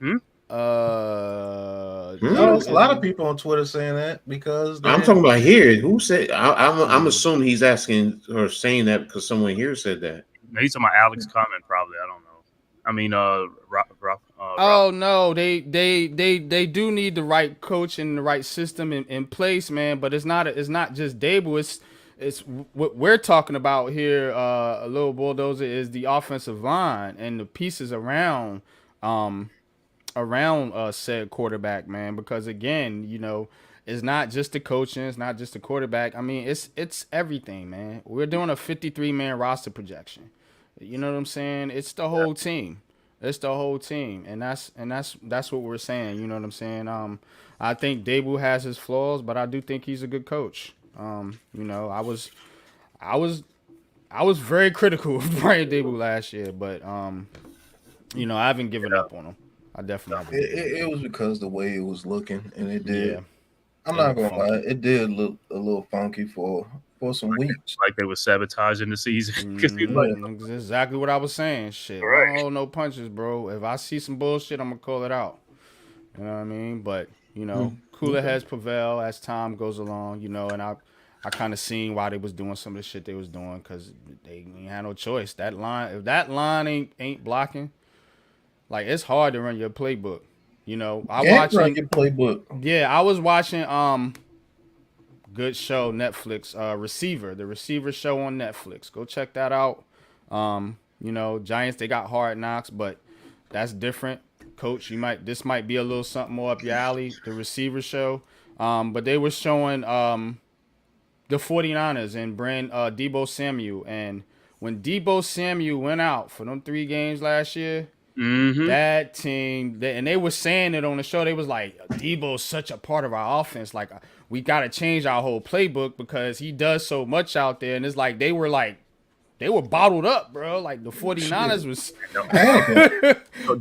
No, Dable it's a lot of isn't. people on Twitter saying that because I'm they talking about here. Who said? I'm assuming he's asking or saying that because someone here said that. No, he's talking about Alex Comment, probably. I don't know. I mean, Rob, Oh no, they do need the right coach and the right system in place, man. But it's not just Dable. It's what we're talking about here. A little bulldozer is the offensive line and the pieces around said quarterback, man. Because again, you know, it's not just the coaching, it's not just the quarterback. I mean, it's everything, man. We're doing a 53-man roster projection. You know what I'm saying? It's the whole team. It's the whole team, and that's what we're saying. You know what I'm saying? I think Dable has his flaws, but I do think he's a good coach. You know, I was very critical of Brian Dable last year, but you know, I haven't given up on him. I definitely haven't given up. it was because the way it was looking, and it did. Yeah, I'm it not looked gonna funky. lie, it did look a little funky for some weeks. like they were sabotaging the season because he's like, That's exactly what I was saying. Shit, I Right. don't hold no punches, bro. If I see some bullshit, I'm gonna call it out. You know what I mean? But you know, cooler heads prevail as time goes along. You know, and I kind of seen why they was doing some of the shit they was doing because they ain't had no choice. That line, if that line ain't blocking, like it's hard to run your playbook. You know, Can't run your playbook. I was watching good show Netflix, the receiver show on Netflix. Go check that out. You know, Giants, they got Hard Knocks, but that's different. Coach, this might be a little something more up your alley, the receiver show. But they were showing the 49ers and Debo Samuel. And when Debo Samuel went out for them 3 games last year, that team, and they were saying it on the show, they was like, Debo's such a part of our offense. Like, we got to change our whole playbook because he does so much out there. And it's like, they were bottled up, bro. Like, the 49ers was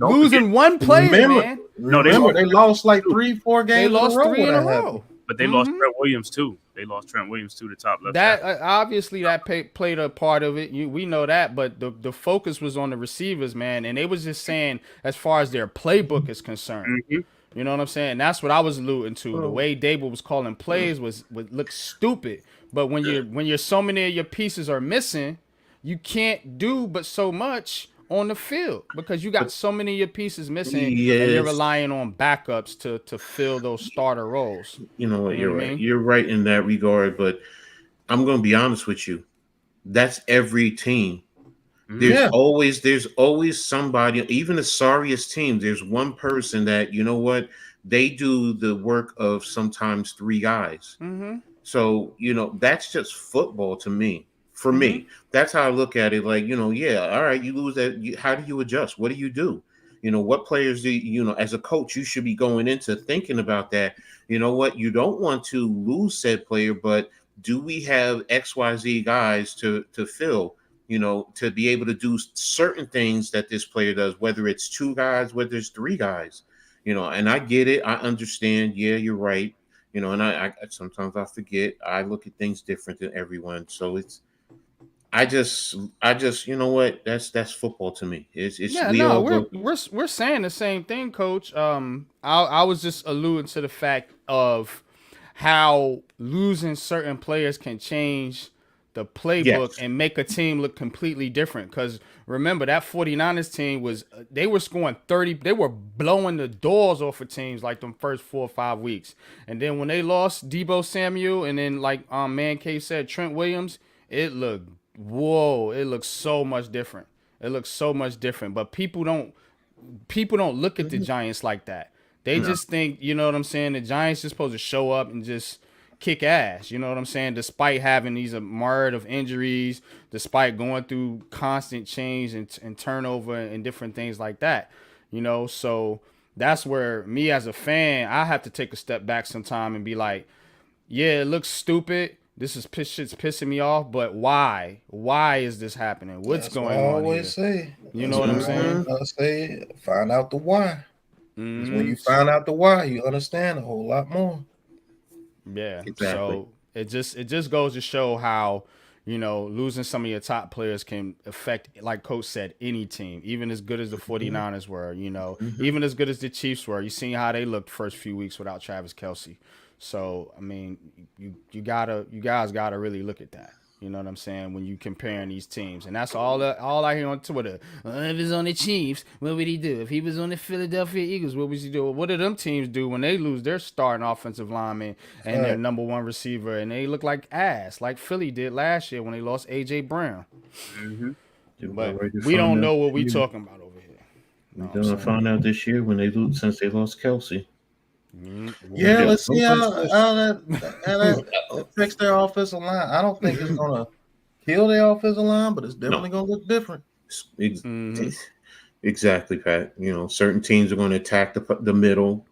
losing one player, man. Remember, they lost like 3-4 games. They lost in a row 3 when in a that row. happened. But they lost Trent Williams too. They lost Trent Williams too, the top left. That tackle. obviously that played a part of it. We know that, but the focus was on the receivers, man. And they was just saying as far as their playbook is concerned. You know what I'm saying? That's what I was alluding to. The way Dable was calling plays would look stupid. But when you're so many of your pieces are missing, you can't do but so much on the field because you got so many of your pieces missing and you're relying on backups to fill those starter roles. You know what? You're what I right. mean? You're right in that regard. But I'm going to be honest with you. That's every team. There's always somebody, even the sorriest team. There's one person that, you know what, they do the work of sometimes 3 guys. So, you know, that's just football to me. For me, that's how I look at it. Like, you know, yeah, all right, you lose that. How do you adjust? What do you do? You know, what players do you know, as a coach, you should be going into thinking about that. You know what? You don't want to lose said player, but do we have XYZ guys to fill? You know, to be able to do certain things that this player does, whether it's 2 guys, whether it's 3 guys, you know, and I get it. I understand. Yeah, you're right. You know, and I sometimes I forget. I look at things different than everyone. So I just, you know what? That's football to me. It's Yeah, we no, all go. we're saying the same thing, Coach. I was just alluding to the fact of how losing certain players can change the playbook Yes. and make a team look completely different. Because remember, that 49ers team they were scoring 30, they were blowing the doors off of teams like them first 4 or 5 weeks. And then when they lost Debo Samuel and then like Man-Cave said, Trent Williams, it looked so much different. It looks so much different. But people don't look at the Giants like that. They No. just think, you know what I'm saying, the Giants just supposed to show up and just kick ass, you know what I'm saying, despite having these myriad of injuries, despite going through constant change and turnover and different things like that, you know. So that's where me as a fan, I have to take a step back sometime and be like, yeah, it looks stupid. Shit's pissing me off, but why? Why is this happening? What's That's what going I on always here? say. You That's know what I'm what saying? I say. Find out the why. Because when Mhm. you find out the why, you understand a whole lot more. Yeah. Exactly. So it just goes to show how, you know, losing some of your top players can affect, like Coach said, any team, even as good as the 49ers were, you know, even as good as the Chiefs were. You seen how they looked first few weeks without Travis Kelce. So I mean, you guys gotta really look at that. You know what I'm saying? When you comparing these teams, and that's all I hear on Twitter. If he's on the Chiefs, what would he do? If he was on the Philadelphia Eagles, what would he do? What do them teams do when they lose their starting offensive lineman and their Right. number one receiver, and they look like ass, like Philly did last year when they lost AJ Brown? They're But about ready to we find don't out know what this we year. talking about over here. We're Know what I'm gonna saying? find out this year when they lose, since they lost Kelsey. Yeah, Yeah, let's see don't how touch that affects their offensive line. I don't think it's gonna kill their offensive line, but it's definitely gonna look different. Ex- Mhm. Exactly, Pat. You know, certain teams are going to attack the middle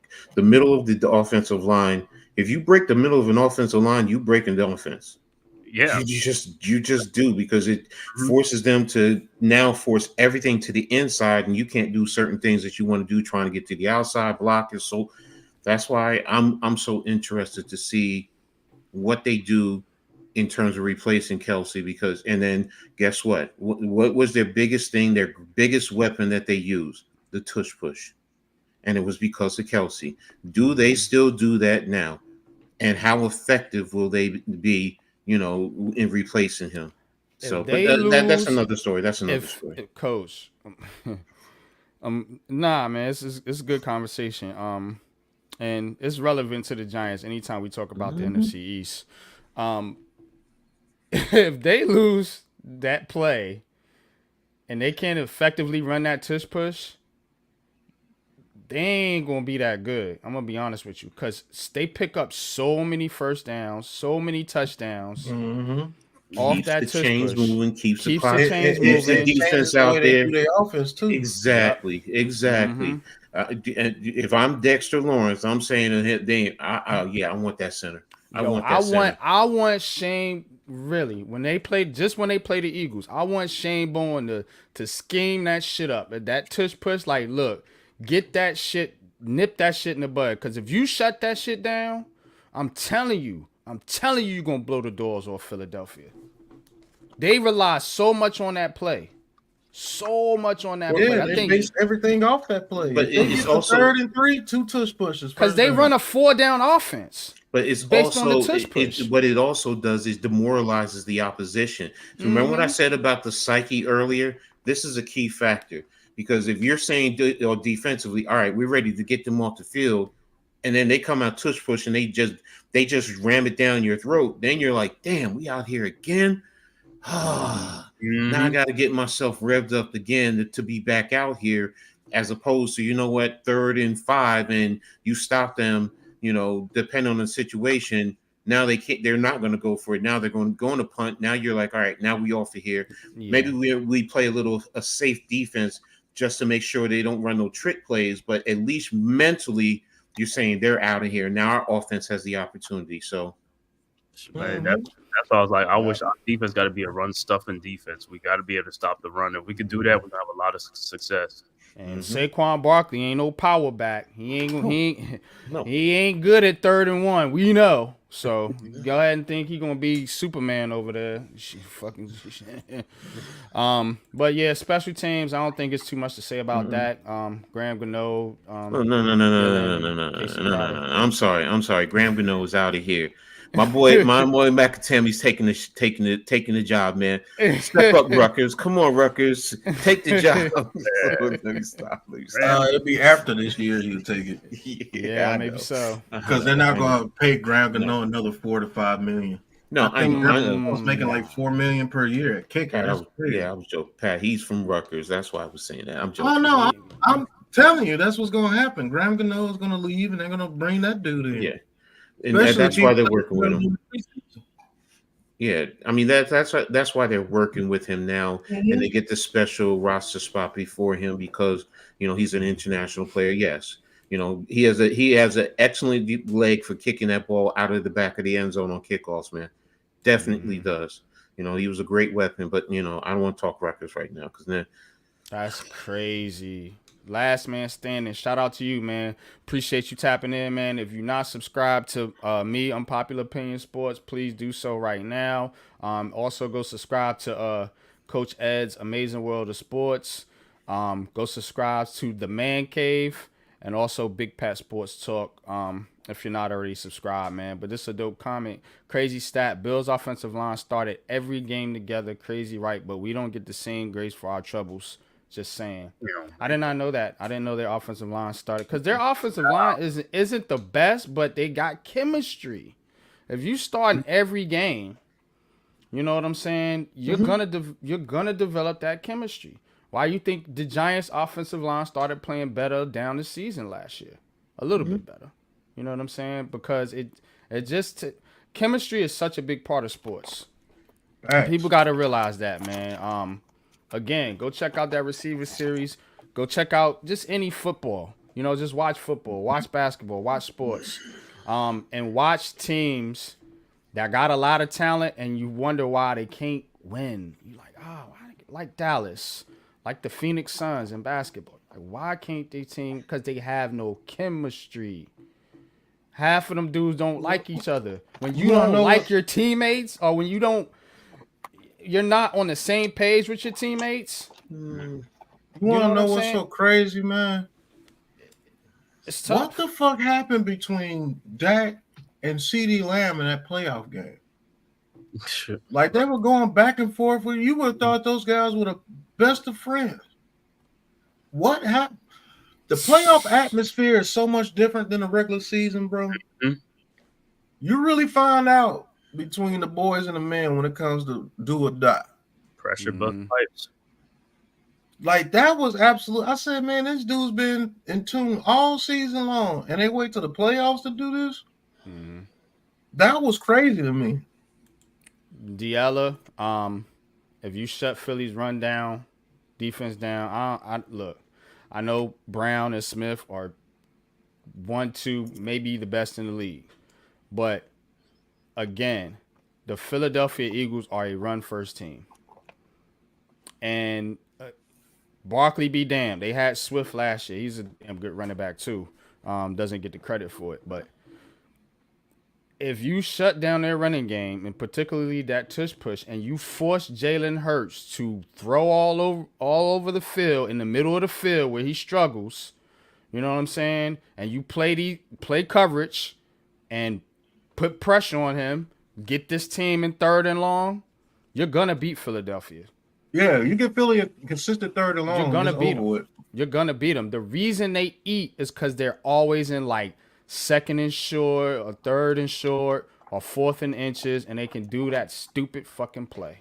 of the offensive line. If you break the middle of an offensive line, you breaking the offense. Yeah. You just do, because it forces them to now force everything to the inside, and you can't do certain things that you want to do trying to get to the outside blockers. So that's why I'm so interested to see what they do in terms of replacing Kelsey, because and then guess what? What was their biggest thing, their biggest weapon that they used? The tush push. And it was because of Kelsey. Do they still do that now? And how effective will they be, you know, in replacing him? So, If but they that's lose, another story. That's another if, story. if Coach, nah, man, it's a good conversation. And it's relevant to the Giants anytime we talk about the NFC East. If they lose that play and they can't effectively run that tush push, they ain't gonna be that good. I'm gonna be honest with you, because they pick up so many first downs, so many touchdowns off Keeps the that tush chains push. moving, keeps the Keeps the clock, chains keeps the moving. It changes defense the way out they there. do their offense too. Exactly. If I'm Dexter Lawrence, I'm saying to him, I want that center. I Yo, want that center. I want Shane, really, when they play the Eagles, I want Shane Bowen to scheme that shit up. That tush push, like, look, get that shit, nip that shit in the bud. Because if you shut that shit down, I'm telling you, you're gonna blow the doors off Philadelphia. They rely so much on that play. So much on that play. Yeah, I they think base everything off that play. But If they it's get the also, 3rd and 3, 2 tush pushes. because First they down. run a 4-down offense but it's based on the also tush push. what it also does is demoralizes the opposition. So remember what I said about the psyche earlier? This is a key factor, because if you're saying defensively, all right, we're ready to get them off the field, and then they come out tush push and they just ram it down your throat, then you're like, damn, we out here again. Now I got to get myself revved up again to be back out here, as opposed to, you know what, 3rd and 5, and you stop them, you know, depending on the situation. Now they're not going to go for it. Now they're going to punt. Now you're like, all right, now we off of here. Yeah. Maybe we play a safe defense just to make sure they don't run no trick plays, but at least mentally you're saying they're out of here. Now our offense has the opportunity. So Man, that's why I was like, I wish our defense got to be a run stuffing defense. We got to be able to stop the run. If we could do that, we're gonna have a lot of success. And Saquon Barkley ain't no power back. He ain't good at 3rd and 1. We know. So go ahead and think he gonna be Superman over there. But yeah, special teams. I don't think it's too much to say about that. Graham Gano. No. I'm sorry. Graham Gano is out of here. My boy McAtammy's taking the job, man. Step up, Rutgers. Come on, Rutgers. Take the job. Let me stop. It'll be after this year he'll take it. Yeah, I maybe know. so. Because they're not going to pay Graham Gano another $4 to $5 million. No, I think I I was making like $4 million per year at kicker. Pat, That's crazy. I was joking. Pat, he's from Rutgers. That's why I was saying that. I'm joking. Oh no, telling you, that's what's going to happen. Graham Gano is going to leave, and they're going to bring that dude in. Yeah, and Especially that's if why he- they're working with him. Yeah, I mean that's why they're working with him now, and they get the special roster spot before him because he's an international player. Yes, he has an excellent leg for kicking that ball out of the back of the end zone on kickoffs. Man, definitely does. He was a great weapon, but I don't want to talk Rutgers right now because then That's crazy. Last man standing. Shout out to you, man. Appreciate you tapping in, man. If you're not subscribed to me, Unpopular Opinion Sports, please do so right now. Also go subscribe to Coach Ed's Amazing World of Sports. Go subscribe to TheMan-Cave and also Big Pat Sports Talk. If you're not already subscribed, man. But this is a dope comment. Crazy stat. Bills offensive line started every game together. Crazy, right? But we don't get the same grace for our troubles. Just saying. I did not know that. I didn't know their offensive line started because their offensive line isn't the best, but they got chemistry. If you start in every game, you know what I'm saying? You're gonna develop that chemistry. Why you think the Giants' offensive line started playing better down the season last year? A little bit better. You know what I'm saying? Because chemistry is such a big part of sports. People got to realize that, man. Again, go check out that receiver series. Go check out just any football. Just watch football, watch basketball, watch sports, and watch teams that got a lot of talent, and you wonder why they can't win. You're like, like Dallas, like the Phoenix Suns in basketball. Like, why can't they team? Because they have no chemistry. Half of them dudes don't like each other. When you don't like your teammates, or when you're not on the same page with your teammates. You want to know what's so crazy, man? It's tough. What the fuck happened between Dak and CD Lamb in that playoff game? Like they were going back and forth. You would have thought those guys were the best of friends. What happened? The playoff atmosphere is so much different than the regular season, bro. Mm-hmm. You really find out between the boys and the men when it comes to do or die. Pressure bust pipes. Like that was absolute. I said, man, this dude's been in tune all season long, and they wait till the playoffs to do this. Mm-hmm. That was crazy to me. Diella, if you shut Philly's run down, defense down, look. I know Brown and Smith are 1, 2, maybe the best in the league, but again, the Philadelphia Eagles are a run-first team. And Barkley be damned. They had Swift last year. He's a damn good running back too. Doesn't get the credit for it. But if you shut down their running game, and particularly that tush push, and you force Jalen Hurts to throw all over the field, in the middle of the field where he struggles, you know what I'm saying? And you play coverage and put pressure on him, get this team in 3rd and long, you're going to beat Philadelphia. Yeah, you get Philly a consistent 3rd and long. You're going to beat them. You're going to beat them. The reason they eat is because they're always in like 2nd and short or 3rd and short or 4th and inches, and they can do that stupid fucking play.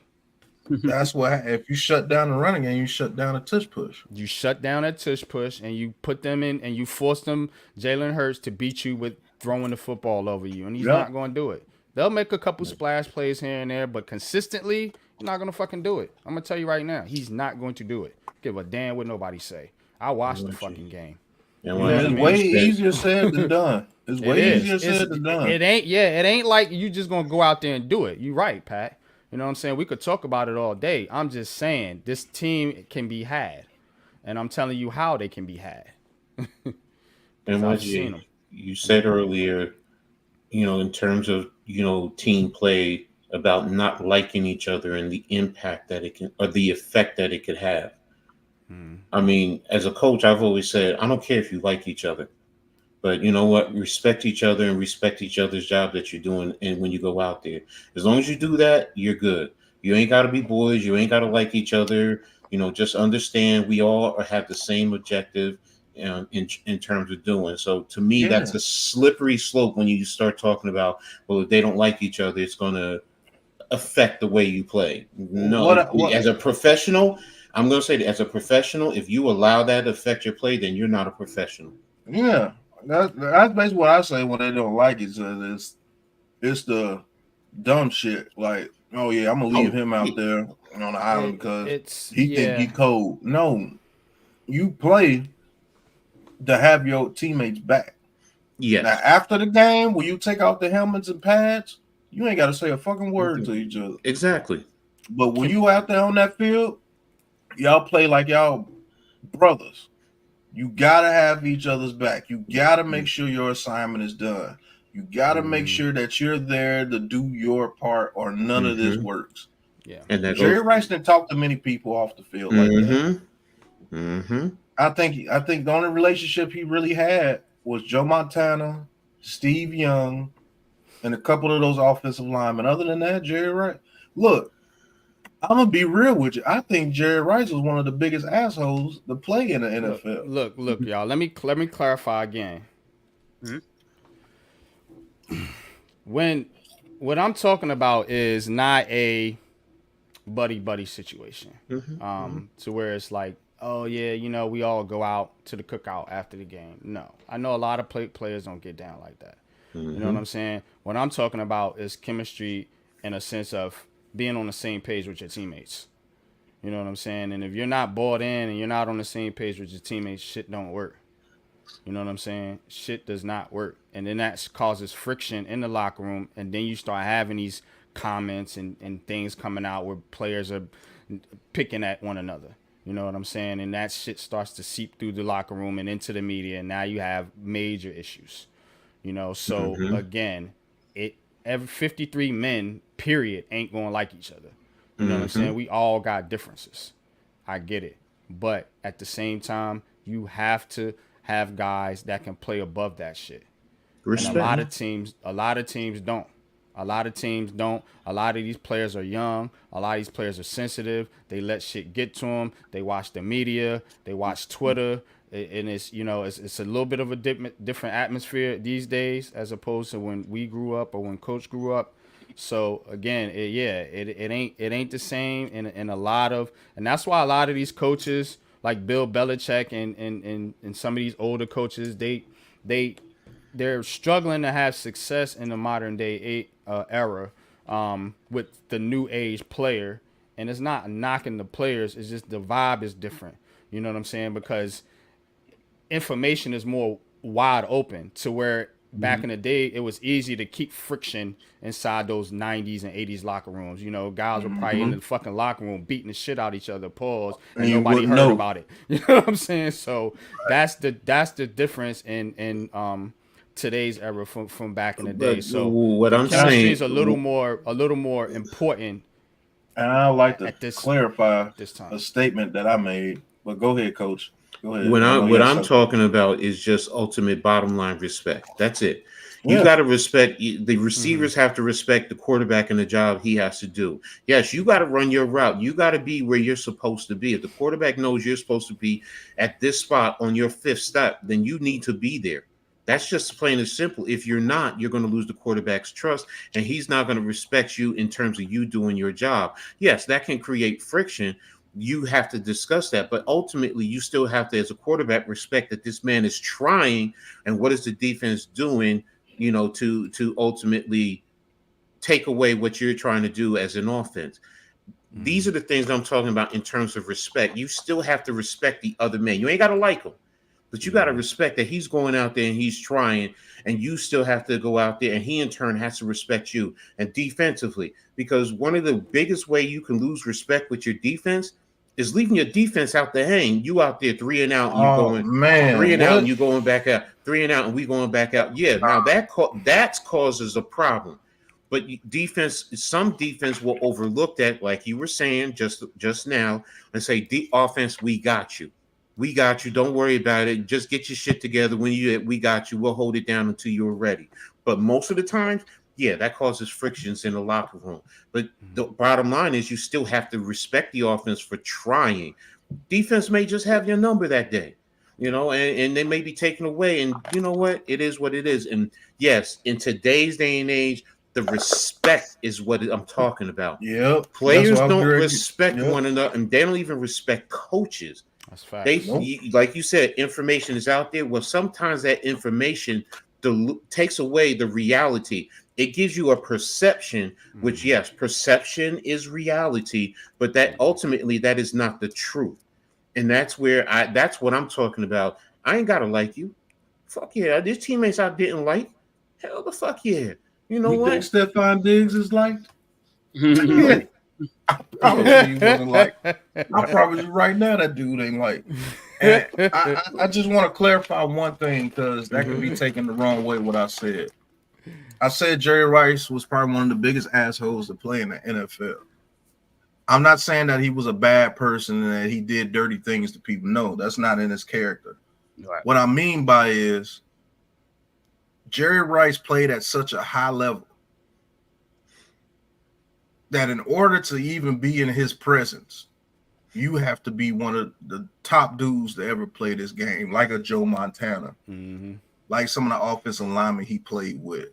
That's what if you shut down the running game, you shut down a tush push. You shut down a tush push, and you put them in, and you force them, Jalen Hurts, to beat you with throwing the football over you, and he's not going to do it. They'll make a couple splash plays here and there, but consistently, he's not going to fucking do it. I'm going to tell you right now, he's not going to do it. Give a damn what nobody say. I watched the fucking game. It's way easier said than done. It's way easier said than done. It ain't like you just going to go out there and do it. You're right, Pat. You know what I'm saying? We could talk about it all day. I'm just saying this team can be had. And I'm telling you how they can be had. And what you said earlier, in terms of, team play, about not liking each other and the impact that it can, or the effect that it could have. I mean, as a coach, I've always said, I don't care if you like each other, but you know what? Respect each other and respect each other's job that you're doing. And when you go out there, as long as you do that, you're good. You ain't got to be boys. You ain't got to like each other. Just understand we all have the same objective in terms of doing. So to me, that's a slippery slope when you start talking about, well, if they don't like each other, it's going to affect the way you play. No, as a professional, I'm going to say that as a professional, if you allow that to affect your play, then you're not a professional. Yeah, that's basically what I say when they don't like each other. It's the dumb shit. Like, oh yeah, I'm gonna leave him out there on the island because he think he cold. No, you play to have your teammates back. Yes. Now after the game, when you take out the helmets and pads, you ain't got to say a fucking word to each other. Exactly. But when you out there on that field, y'all play like y'all brothers. You gotta have each other's back. You gotta make sure your assignment is done. You gotta make sure that you're there to do your part, or none of this works. Yeah. And that Jerry Rice didn't talk to many people off the field like that. I think the only relationship he really had was Joe Montana, Steve Young, and a couple of those offensive linemen. Other than that, Jerry Rice. Look, I'm gonna be real with you. I think Jerry Rice was one of the biggest assholes to play in the NFL. Look, y'all. Let me clarify again. When what I'm talking about is not a buddy situation. To where it's like, oh yeah, you know, we all go out to the cookout after the game. No, I know a lot of players don't get down like that. You know what I'm saying? What I'm talking about is chemistry in a sense of being on the same page with your teammates. You know what I'm saying? And if you're not bought in and you're not on the same page with your teammates, shit don't work. You know what I'm saying? Shit does not work. And then that causes friction in the locker room. And then you start having these comments and things coming out where players are picking at one another. You know what I'm saying? And that shit starts to seep through the locker room and into the media. And now you have major issues. You know, so again, every 53 men, period, ain't gonna like each other. You know what I'm saying? We all got differences. I get it. But at the same time, you have to have guys that can play above that shit. Respect. And a lot of teams don't. A lot of teams don't. A lot of these players are young. A lot of these players are sensitive. They let shit get to them. They watch the media. They watch Twitter. And it's, you know, it's a little bit of a different atmosphere these days as opposed to when we grew up or when Coach grew up. So again, it ain't the same in a lot of, and that's why a lot of these coaches like Bill Belichick and some of these older coaches, they're struggling to have success in the modern day era with the new age player. And it's not knocking the players, it's just the vibe is different. You know what I'm saying? Because information is more wide open to where back in the day, it was easy to keep friction inside those 90s and 80s locker rooms. You know, guys were probably in the fucking locker room beating the shit out of each other, pause, and nobody heard about it. You know what I'm saying? So that's the difference in today's era from back in the day. So what I'm saying is a little more important. And I like to clarify a statement that I made. But go ahead, Coach. Go ahead. What I'm talking about is just ultimate bottom line respect. That's it. You got to respect the receivers. Have to respect the quarterback and the job he has to do. Yes, you got to run your route. You got to be where you're supposed to be. If the quarterback knows you're supposed to be at this spot on your fifth step, then you need to be there. That's just plain and simple. If you're not, you're going to lose the quarterback's trust, and he's not going to respect you in terms of you doing your job. Yes, that can create friction. You have to discuss that, but ultimately you still have to, as a quarterback, respect that this man is trying, and what is the defense doing, you know, to ultimately take away what you're trying to do as an offense. These are the things I'm talking about in terms of respect. You still have to respect the other man. You ain't got to like him, but you got to respect that he's going out there and he's trying, and you still have to go out there, and he in turn has to respect you. And defensively, because one of the biggest way you can lose respect with your defense is leaving your defense out to hang. You out there 3 and out, and you going 3 and out, and you going back out, 3 and out, and we going back out. Yeah, now that causes a problem. But defense, some defense will overlook that, like you were saying just now, and say, "The offense, we got you. We got you. Don't worry about it. Just get your shit together. We got you. We'll hold it down until you're ready." But most of the times, yeah, that causes frictions in the locker room. But the bottom line is you still have to respect the offense for trying. Defense may just have your number that day, you know, and they may be taken away. And you know what? It is what it is. And yes, in today's day and age, The respect is what I'm talking about. Yep. Players don't respect one another, and they don't even respect coaches. That's fact. Like you said, information is out there. Well, sometimes that information takes away the reality. It gives you a perception, which yes, perception is reality, but that ultimately that is not the truth. And that's what I'm talking about. I ain't gotta like you. Fuck yeah. There's teammates I didn't like. Hell the fuck yeah. You know what? Think Stephon Diggs is liked? Yeah. I promise you wasn't like. I promise you right now that dude ain't like. And I just want to clarify one thing because that could be taken the wrong way. What I said. I said Jerry Rice was probably one of the biggest assholes to play in the NFL. I'm not saying that he was a bad person and that he did dirty things to people. No, that's not in his character. Right. What I mean by is Jerry Rice played at such a high level that in order to even be in his presence, you have to be one of the top dudes to ever play this game, like a Joe Montana, like some of the offensive linemen he played with.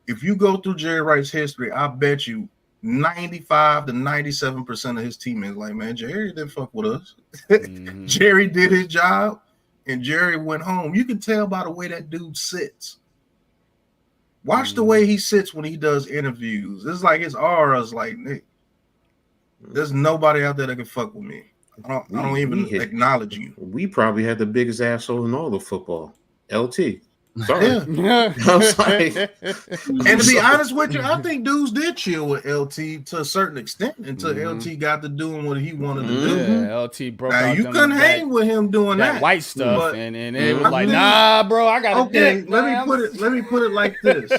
If you go through Jerry Rice's history, I bet you 95 to 97% of his teammates like, man, Jerry didn't fuck with us. Jerry did his job, and Jerry went home. You can tell by the way that dude sits. Watch the way he sits when he does interviews. It's like his aura is like, Nick, there's nobody out there that can fuck with me. I don't even acknowledge you. We probably had the biggest asshole in all of football. LT. Sorry. Yeah. And to be honest with you, I think dudes did chill with LT to a certain extent until LT got to doing what he wanted to do. Yeah, LT broke out. You couldn't hang with him doing that white stuff, and it was like, nah, bro, I got okay. Let me put it like this.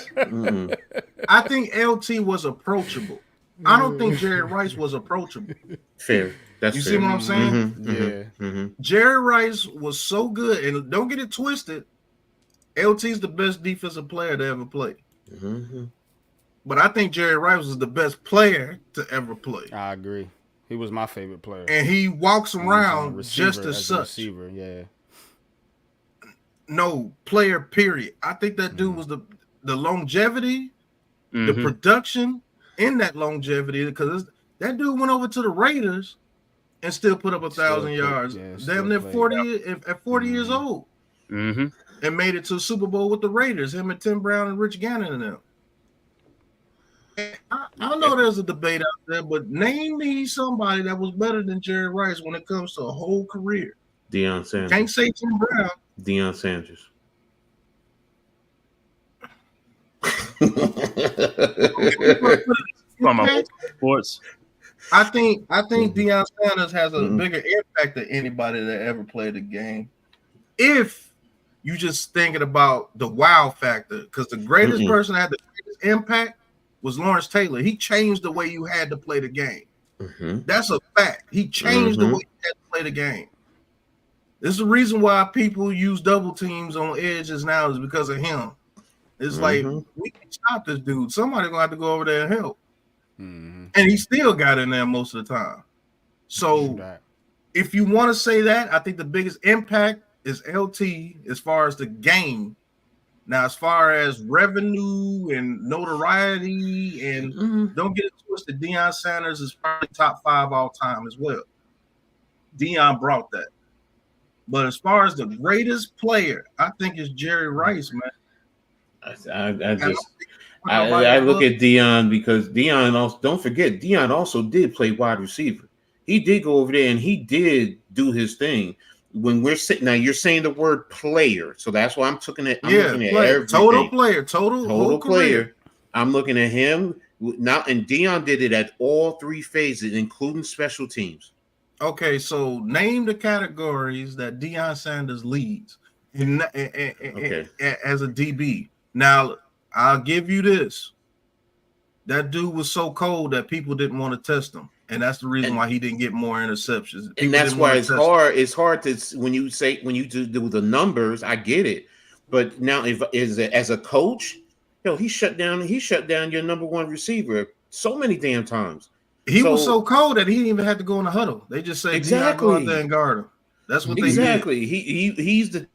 I think LT was approachable. I don't think Jerry Rice was approachable. Fair. That's you fair. See what I'm saying? Jerry Rice was so good, and don't get it twisted. LT's the best defensive player to ever play. But I think Jerry Rice was the best player to ever play. I agree. He was my favorite player. And he walks around just as such. Receiver, yeah. No, player, period. I think that dude was the longevity, the production in that longevity, because that dude went over to the Raiders and still put up 1,000 yards. Damn near 40 at 40 years old. And made it to the Super Bowl with the Raiders, him and Tim Brown and Rich Gannon and them. I know there's a debate out there, but name me somebody that was better than Jerry Rice when it comes to a whole career. Deion Sanders. Can't say Tim Brown. Deion Sanders. From sports. I think Deion Sanders has a bigger impact than anybody that ever played the game. If you just thinking about the wow factor, because the greatest person that had the greatest impact was Lawrence Taylor. He changed the way you had to play the game. That's a fact. He changed the way you had to play the game. This is the reason why people use double teams on edges now is because of him. It's like, we can stop this dude. Somebody gonna have to go over there and help. And he still got in there most of the time. So if you want to say that, I think the biggest impact is LT as far as the game. Now, as far as revenue and notoriety, and don't get it twisted, Deion Sanders is probably top 5 all time as well. Deion brought that. But as far as the greatest player, I think it's Jerry Rice, man. I look at Deion because Deion also, don't forget, Deion also did play wide receiver. He did go over there and he did do his thing. When we're sitting now, you're saying the word player, so that's why I'm looking at. Looking at everything. Total player, total player. I'm looking at him now, and Deion did it at all 3 phases, including special teams. Okay, so name the categories that Deion Sanders leads as a DB. Now, I'll give you this: that dude was so cold that people didn't want to test him. And that's the reason why he didn't get more interceptions. And that's why it's hard. It's hard to when you do the numbers. I get it, but now as a coach, he shut down your number 1 receiver so many damn times. He was so cold that he didn't even have to go in the huddle. They just say, go out there and guard him. That's what they did. He's the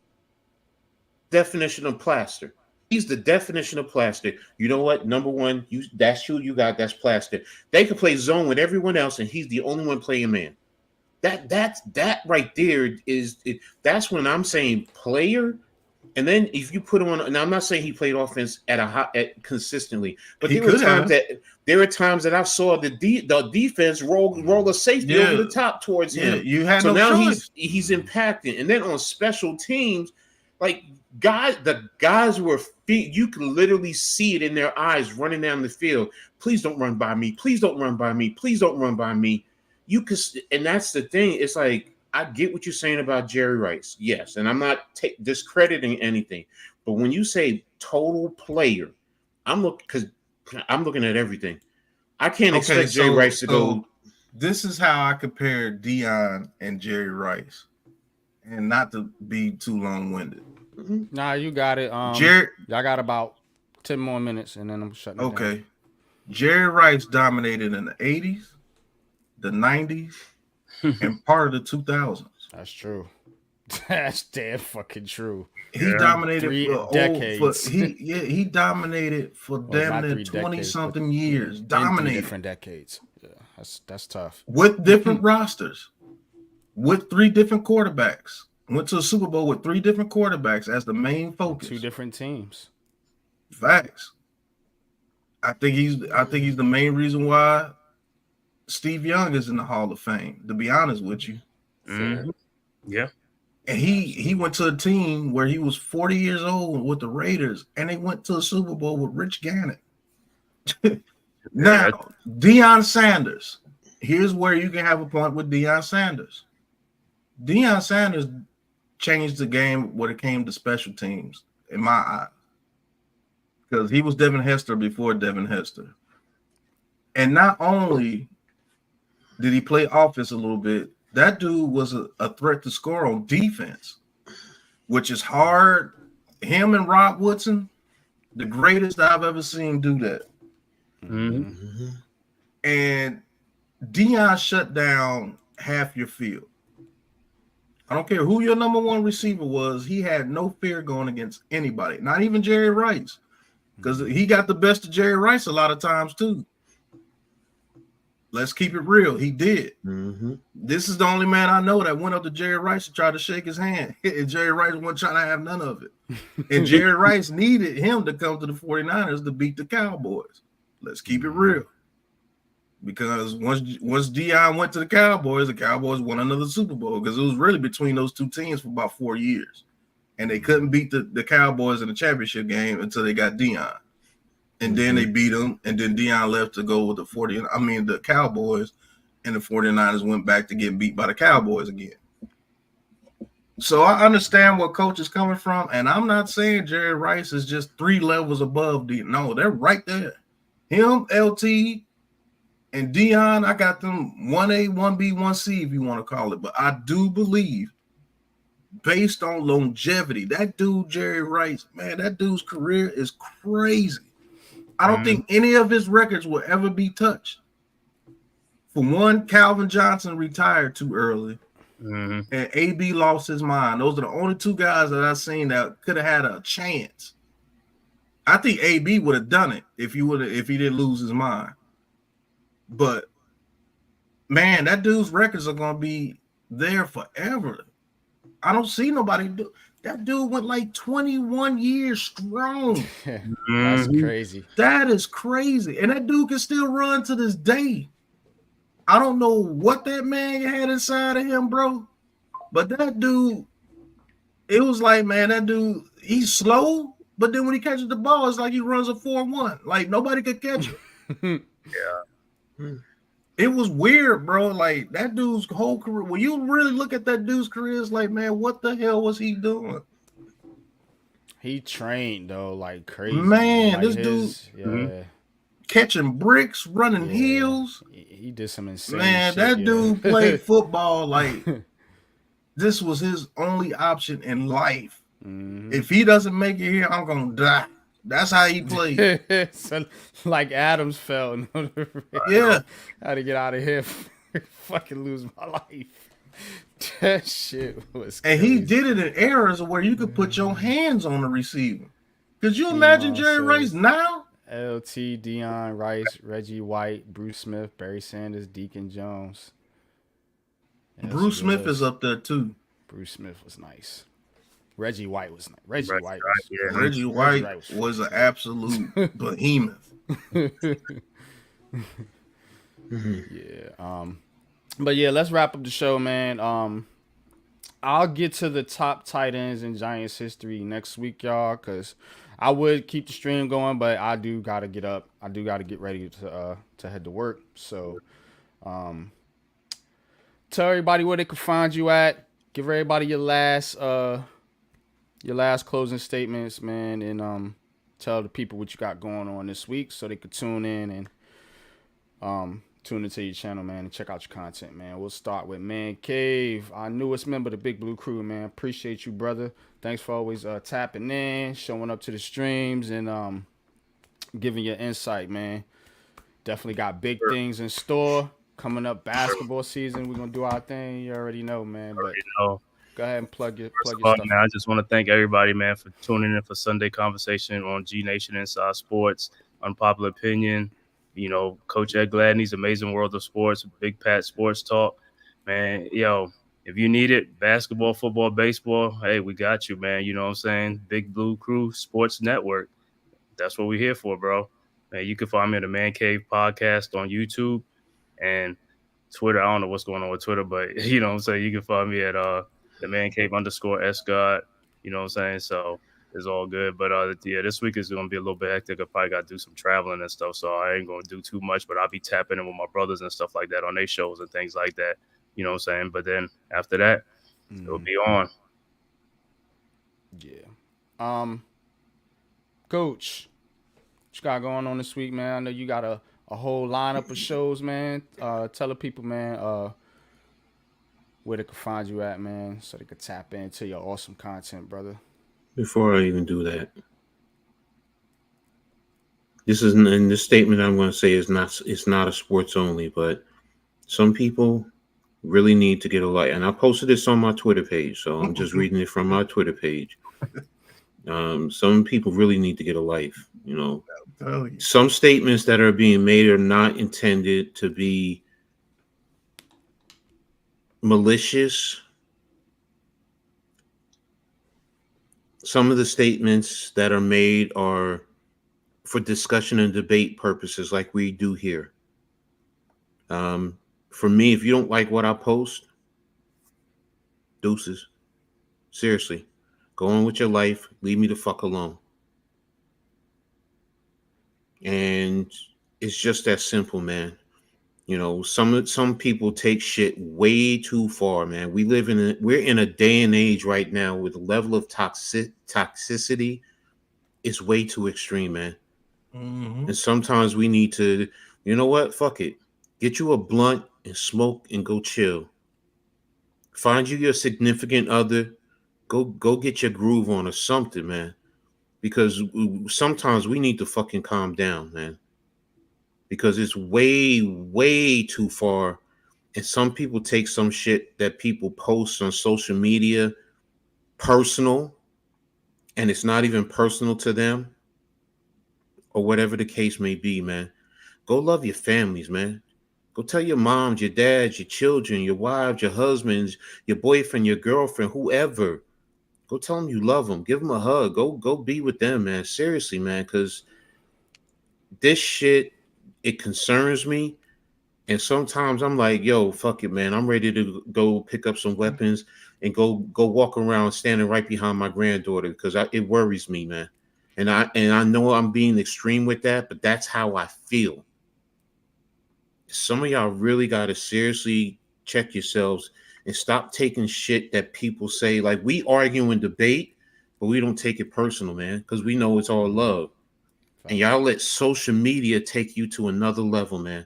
definition of plaster. He's the definition of plastic. You know what? Number one, that's who you got. That's plastic. They can play zone with everyone else, and he's the only one playing man. That right there is it. That's when I'm saying player. And then if you put him on, and I'm not saying he played offense at consistently, but there were times that I saw the defense roll a safety over the top towards him. You had so no now choice. he's impacting. And then on special teams, like the guys were you could literally see it in their eyes running down the field. Please don't run by me. Please don't run by me. Please don't run by me. You could, and that's the thing. It's like, I get what you're saying about Jerry Rice. Yes. And I'm not discrediting anything. But when you say total player, I'm looking at everything. I can't expect Jerry Rice to go. This is how I compare Deion and Jerry Rice. And not to be too long-winded. Mm-hmm. Nah, you got it. Y'all got about 10 more minutes, and then I'm shutting it down. Jerry Rice dominated in the 80s, the 90s, and part of the 2000s. That's true. That's damn fucking true. He dominated for decades. He dominated for damn near 20-something years. Dominated. Different decades. Yeah, that's tough. With different rosters. With 3 different quarterbacks. Went to a Super Bowl with 3 different quarterbacks as the main focus. 2 different teams. Facts. I think he's the main reason why Steve Young is in the Hall of Fame, to be honest with you. Mm-hmm. Yeah. And he went to a team where he was 40 years old with the Raiders, and they went to a Super Bowl with Rich Gannon. Now, Deion Sanders. Here's where you can have a point with Deion Sanders. Deion Sanders changed the game when it came to special teams, in my eyes. Because he was Devin Hester before Devin Hester. And not only did he play offense a little bit, that dude was a threat to score on defense, which is hard. Him and Rob Woodson, the greatest I've ever seen do that. Mm-hmm. And Deion shut down half your field. I don't care who your number one receiver was. He had no fear going against anybody, not even Jerry Rice, because he got the best of Jerry Rice a lot of times too. Let's keep it real. He did. Mm-hmm. This is the only man I know that went up to Jerry Rice and tried to shake his hand. And Jerry Rice wasn't trying to have none of it. And Jerry Rice needed him to come to the 49ers to beat the Cowboys. Let's keep it real. Because once Deion went to the Cowboys won another Super Bowl, because it was really between those 2 teams for about 4 years. And they couldn't beat the Cowboys in the championship game until they got Deion. And then they beat them, and then Deion left to go with the Cowboys, and the 49ers went back to get beat by the Cowboys again. So I understand where coach is coming from, and I'm not saying Jerry Rice is just 3 levels above Deion. No, they're right there. Him, LT, and Deion, I got them 1A, 1B, 1C, if you want to call it. But I do believe, based on longevity, that dude, Jerry Rice, man, that dude's career is crazy. I don't think any of his records will ever be touched. For one, Calvin Johnson retired too early, and AB lost his mind. Those are the only 2 guys that I've seen that could have had a chance. I think AB would have done it if he didn't lose his mind. But man, that dude's records are gonna be there forever. I don't see nobody do. That dude went like 21 years strong. That's crazy. That is crazy. And that dude can still run to this day. I don't know what that man had inside of him, bro. But that dude, it was like, man, that dude, he's slow, but then when he catches the ball, it's like he runs a 4-1. Like nobody could catch him. Yeah. It was weird, bro. Like that dude's whole career. When you really look at that dude's career, it's like, man, what the hell was he doing? He trained though, like crazy. Man, like this dude, catching bricks, running heels. He did some insane. Man, shit, that dude played football like this was his only option in life. If he doesn't make it here, I'm gonna die. That's how he played. So, like Adams felt. Yeah. How to get out of here. Fucking lose my life. That shit was crazy. And he did it in eras where you could put your hands on the receiver. Could you imagine Jerry Deion Rice says, now? LT, Deion Rice, Reggie White, Bruce Smith, Barry Sanders, Deacon Jones. Yeah, that's a Bruce good Smith is list. up there too. Bruce Smith was nice. Reggie White was nice. Right, yeah. Reggie White was an absolute behemoth. Yeah. But yeah, let's wrap up the show, man. I'll get to the top tight ends in Giants history next week, y'all, because I would keep the stream going, but I do gotta get up. I do gotta get ready to head to work. So, tell everybody where they can find you at. Give everybody your last closing statements, man, and tell the people what you got going on this week so they could tune in and tune into your channel, man, and check out your content, man. We'll start with Man-Cave, our newest member of the Big Blue Crew, man. Appreciate you, brother. Thanks for always tapping in, showing up to the streams, and giving your insight, man. Definitely got big things in store. Coming up basketball season, we're going to do our thing. You already know, man. But go ahead and plug your stuff. Man, I just want to thank everybody, man, for tuning in for Sunday Conversation on G Nation Inside Sports. Unpopular opinion. You know, Coach Ed Gladney's Amazing World of Sports, Big Pat Sports Talk. Man, yo, if you need it, basketball, football, baseball, hey, we got you, man. You know what I'm saying? Big Blue Crew Sports Network. That's what we're here for, bro. Man, you can find me at the Man-Cave Podcast on YouTube and Twitter. I don't know what's going on with Twitter, but you know what I'm saying? You can find me at the Man-Cave _SGod. You know what I'm saying? So it's all good. But yeah, this week is going to be a little bit hectic. I probably got to do some traveling and stuff, so I ain't going to do too much, but I'll be tapping in with my brothers and stuff like that on their shows and things like that. You know what I'm saying? But then after that, it'll be on. Yeah. Coach, what you got going on this week, man? I know you got a whole lineup of shows, man. Tell the people, man, where they can find you at, man, so they can tap into your awesome content, brother. Before I even do that, this statement I'm going to say is not a sports only, but some people really need to get a life. And I posted this on my Twitter page, so I'm just reading it from my Twitter page. Some people really need to get a life. You know, some statements that are being made are not intended to be malicious. Some of the statements that are made are for discussion and debate purposes, like we do here. For me, if you don't like what I post, deuces. Seriously, go on with your life. Leave me the fuck alone. And it's just that simple, man. You know, some people take shit way too far, man. We're in a day and age right now where the level of toxicity is way too extreme, man. Mm-hmm. And sometimes we need to, you know what? Fuck it. Get you a blunt and smoke and go chill. Find you your significant other. Go get your groove on or something, man. Because sometimes we need to fucking calm down, man. Because it's way, way too far. And some people take some shit that people post on social media personal, and it's not even personal to them, or whatever the case may be, man. Go love your families, man. Go tell your moms, your dads, your children, your wives, your husbands, your boyfriend, your girlfriend, whoever. Go tell them you love them. Give them a hug. Go be with them, man. Seriously, man, because this shit, it concerns me. And sometimes I'm like, yo, fuck it, man. I'm ready to go pick up some weapons and go walk around standing right behind my granddaughter because it worries me, man. And I know I'm being extreme with that, but that's how I feel. Some of y'all really got to seriously check yourselves and stop taking shit that people say. Like, we argue and debate, but we don't take it personal, man, because we know it's all love. And y'all let social media take you to another level, man.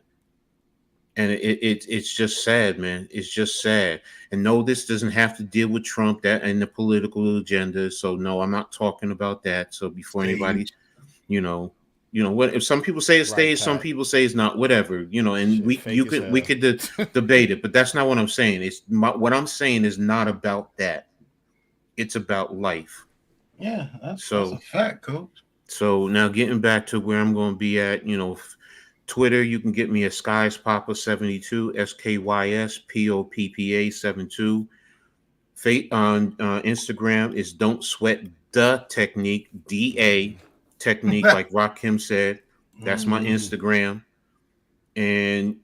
And it's just sad, man. It's just sad. And no, this doesn't have to deal with Trump and the political agenda. So no, I'm not talking about that. So before anybody, you know what? If some people say it's stage, some people say it's not. Whatever, and we could debate it, but that's not what I'm saying. What I'm saying is not about that. It's about life. Yeah, that's a fact, Coach. So now getting back to where I'm going to be at, Twitter, you can get me at SkyspOppa72, SKYSPOPPA 72. Fate on Instagram is Don't Sweat the Technique, DA Technique, like Rakim said. That's my Instagram. And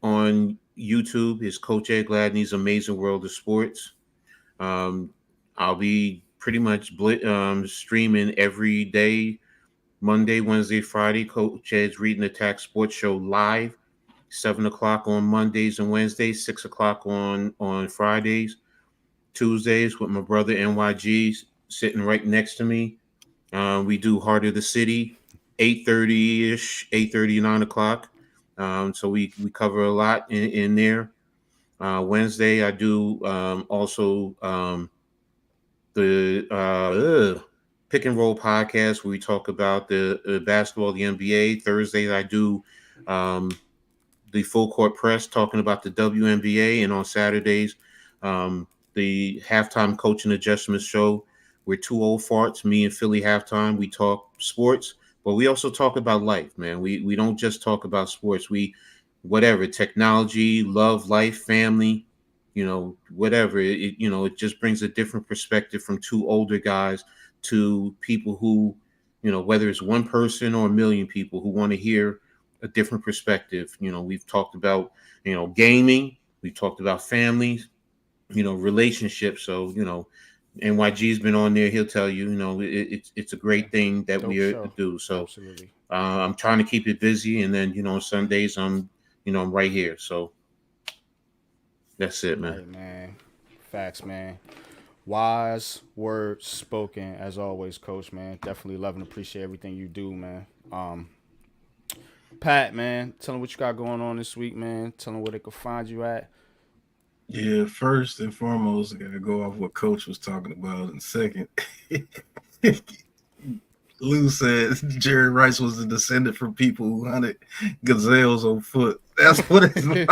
on YouTube is Coach Ed Gladney's Amazing World of Sports. I'll be pretty much streaming every day, Monday, Wednesday, Friday. Coach Ed's Reading Attack Sports Show live, 7 o'clock on Mondays and Wednesdays, 6 o'clock on Fridays. Tuesdays with my brother NYG sitting right next to me. We do Heart of the City, 8:30-ish, 8:30, 9 o'clock. So we cover a lot in there. Wednesday, I do also the Pick and Roll podcast where we talk about the basketball, the NBA. Thursdays, I do the Full Court Press talking about the WNBA. And on Saturdays, the Halftime Coaching Adjustment Show. We're two old farts, me and Philly Halftime. We talk sports, but we also talk about life, man. We don't just talk about sports. Whatever, technology, love, life, family, whatever. It just brings a different perspective from two older guys to people who, whether it's one person or a million people who want to hear a different perspective. We've talked about, gaming. We've talked about families, relationships. So, NYG's been on there. He'll tell you, it's a great thing that we are to do. So absolutely. I'm trying to keep it busy. And then, Sundays I'm right here. So that's it, man. Right, man. Facts, man. Wise words spoken as always, Coach, man. Definitely love and appreciate everything you do, man. Pat, man, tell them what you got going on this week, man. Tell them where they can find you at. Yeah, first and foremost, I gotta go off what Coach was talking about. And second, Lou said Jerry Rice was a descendant from people who hunted gazelles on foot. That's what it's like.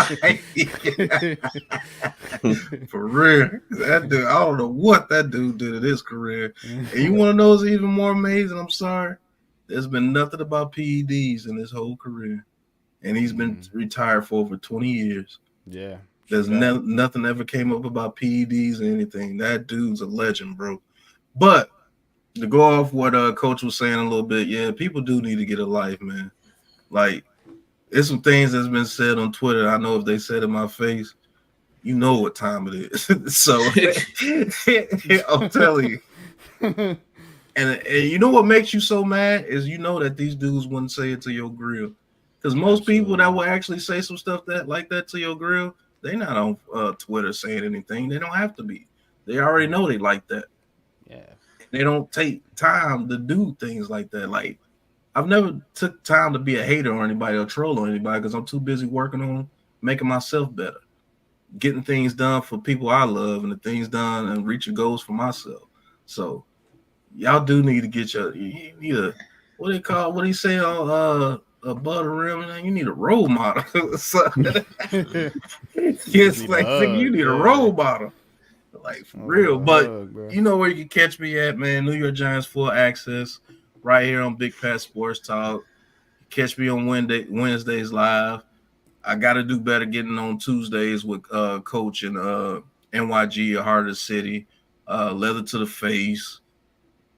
For real. That dude, I don't know what that dude did in his career. And you want to know what's even more amazing? I'm sorry. There's been nothing about PEDs in his whole career. And he's been retired for over 20 years. Yeah. There's nothing ever came up about PEDs or anything. That dude's a legend, bro. But to go off what Coach was saying a little bit, yeah, people do need to get a life, man. Like, there's some things that's been said on Twitter. I know if they said in my face, you know what time it is. So I'm telling you. And you know what makes you so mad is that these dudes wouldn't say it to your grill. Because most people that will actually say some stuff like that to your grill, they're not on Twitter saying anything. They don't have to be. They already know they like that. Yeah. They don't take time to do things like that. Like, I've never took time to be a hater on anybody or troll on anybody because I'm too busy working on making myself better, getting things done for people I love and the things done and reaching goals for myself. So y'all do need to get you need a, what do you say on above the rim? You need a role model. So, it's like you need a role model. Like, for real. But you know where you can catch me at, man. New York Giants Full Access right here on Big Pat Sports Talk. Catch me on Wednesdays live. I got to do better getting on Tuesdays with Coach and NYG, Heart of the City, Leather to the Face,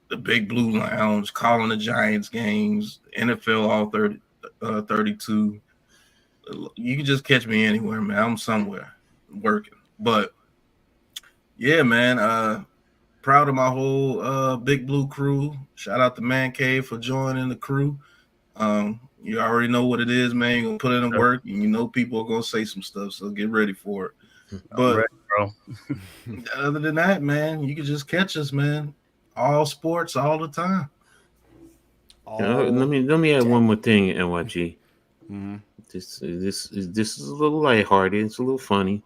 the Big Blue Lounge, calling the Giants games, NFL all 32. You can just catch me anywhere, man. I'm somewhere working. But yeah, man. Proud of my whole Big Blue crew. Shout out to Man-Cave for joining the crew. You already know what it is, man. You're gonna put in the work, and people are gonna say some stuff, so get ready for it. But ready, bro. Other than that, man, you can just catch us, man. All sports, all the time. Let me add one more thing, NYG. Mm-hmm. This is a little lighthearted. It's a little funny.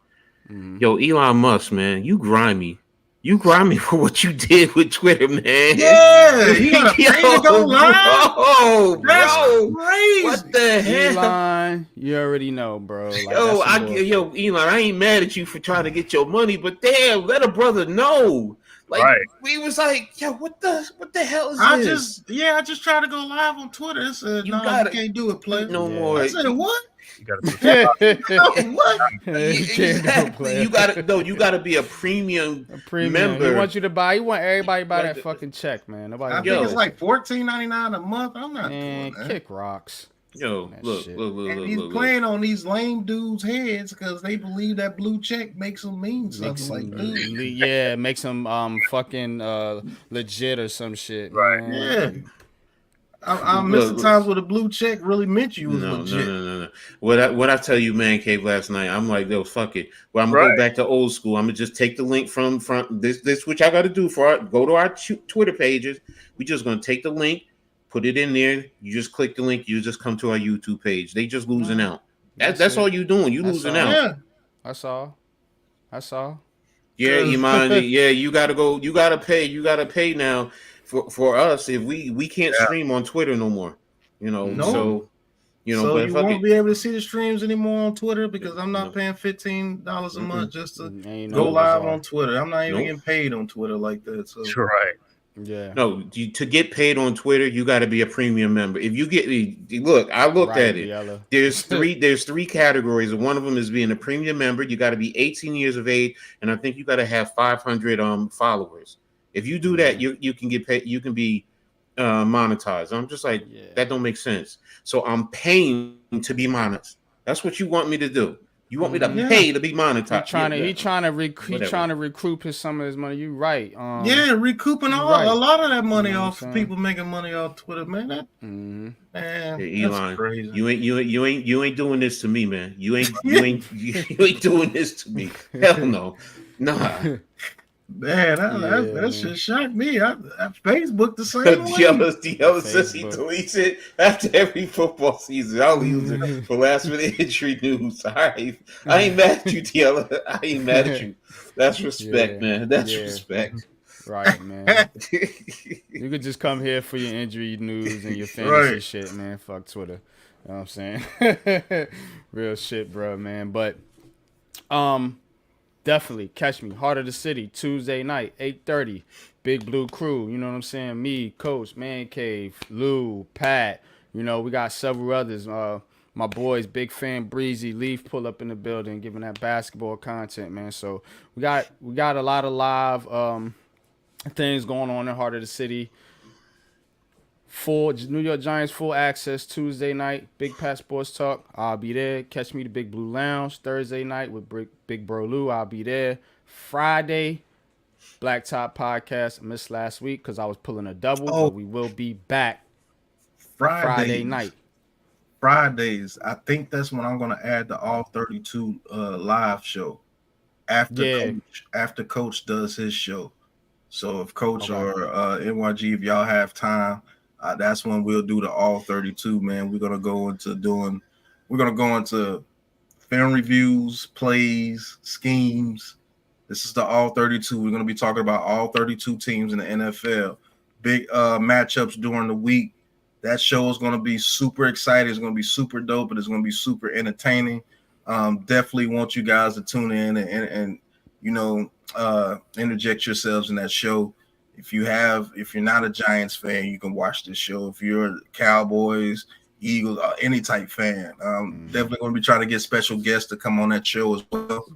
Mm-hmm. Yo, Elon Musk, man, you grimy. You grimy for what you did with Twitter, man. Yeah, you gotta pay to go live. That's crazy. What the hell? Elon, you already know, bro. Like, Elon, I ain't mad at you for trying to get your money, but damn, let a brother know. Like Right. we was like, yo, what the hell is I this? just tried to go live on Twitter. It said, You no, you gotta can't do it, player. no Yeah. more. I said, what? You got to subscribe. What? You can't do it, Exactly. player. You gotta be a premium A premium. member. He wants you to buy. He want everybody to buy Like that fucking check, man. Nobody. I wants think to it's do like that $14.99 a month. I'm not shit. Man, doing that. kick rocks. Yo, That look, shit. look, look, And look, he's look, playing on these lame dudes' heads because they believe that blue check makes them mean something. Like, dude, Yeah, makes him fucking legit or some shit. Right. Man. yeah. I miss the look. times where the blue check really meant you was No. legit. No. What I tell you, Man-Cave last night, I'm like, yo, fuck it. Well, I'm gonna Right. go back to old school. I'm gonna just take the link from this, which I got to do go to our Twitter pages. We just gonna take the link, put it in there. You just click the link. You just come to our YouTube page. They just losing out. That's all you doing. You That's losing all. out. Yeah. That's all. That's all. Yeah, Iman. Yeah, you gotta go. You gotta pay. You gotta pay now for us if we can't Yeah. stream on Twitter no more. You know, No. so So but you fuck won't it. be able to see the streams anymore on Twitter because I'm not No. paying $15 a month just to Ain't go no live bizarre. on Twitter. I'm not even Nope. getting paid on Twitter like that. So You're right. Yeah. No, to get paid on Twitter, you got to be a premium member. If you look, I looked Right, at it. Biella. There's three categories, and one of them is being a premium member. You got to be 18 years of age, and I think you got to have 500 followers. If you do that, you can get paid. You can be monetized. I'm just like, that don't make sense. So I'm paying to be monetized. That's what you want me to do. You want me to pay to be monetized. He trying to recoup some of his money. You right. yeah, recouping a lot of that money off people making money off Twitter, man. That man, Hey, Elon, that's crazy. You ain't doing this to me, man. You ain't doing this to me. Hell no, nah. Man, that shit shocked me. I Facebook the same way. Diallo says he deletes it after every football season. I'll use it for last minute injury news. All right, I ain't mad at you, Diallo. I ain't mad at you. That's respect, man. That's respect. Right, man. You could just come here for your injury news and your fantasy shit, man. Fuck Twitter. You know what I'm saying? Real shit, bro, man. But definitely catch me. Heart of the City, Tuesday night, 8:30. Big Blue Crew, you know what I'm saying? Me, Coach, Man-Cave, Lou, Pat. You know, we got several others. My boys, Big Fan Breezy, Leaf pull up in the building, giving that basketball content, man. So we got a lot of live things going on in Heart of the City. Full New York Giants full access Tuesday night. Big Pat Sports Talk. I'll be there. Catch me the Big Blue Lounge Thursday night with Big Bro Lou. I'll be there. Friday, Blacktop Podcast. I missed last week because I was pulling a double, but we will be back Friday night. Fridays. I think that's when I'm going to add the All 32 live show after Coach does his show. So if Coach or NYG, if y'all have time, that's when we'll do the All 32, man. We're gonna go into film reviews, plays, schemes. This is the All 32. We're gonna be talking about all 32 teams in the NFL. Big matchups during the week. That show is gonna be super exciting. It's gonna be super dope, but it's gonna be super entertaining. Definitely want you guys to tune in and interject yourselves in that show. If you're not a Giants fan, you can watch this show. If you're Cowboys, Eagles, any type fan, definitely going to be trying to get special guests to come on that show as well.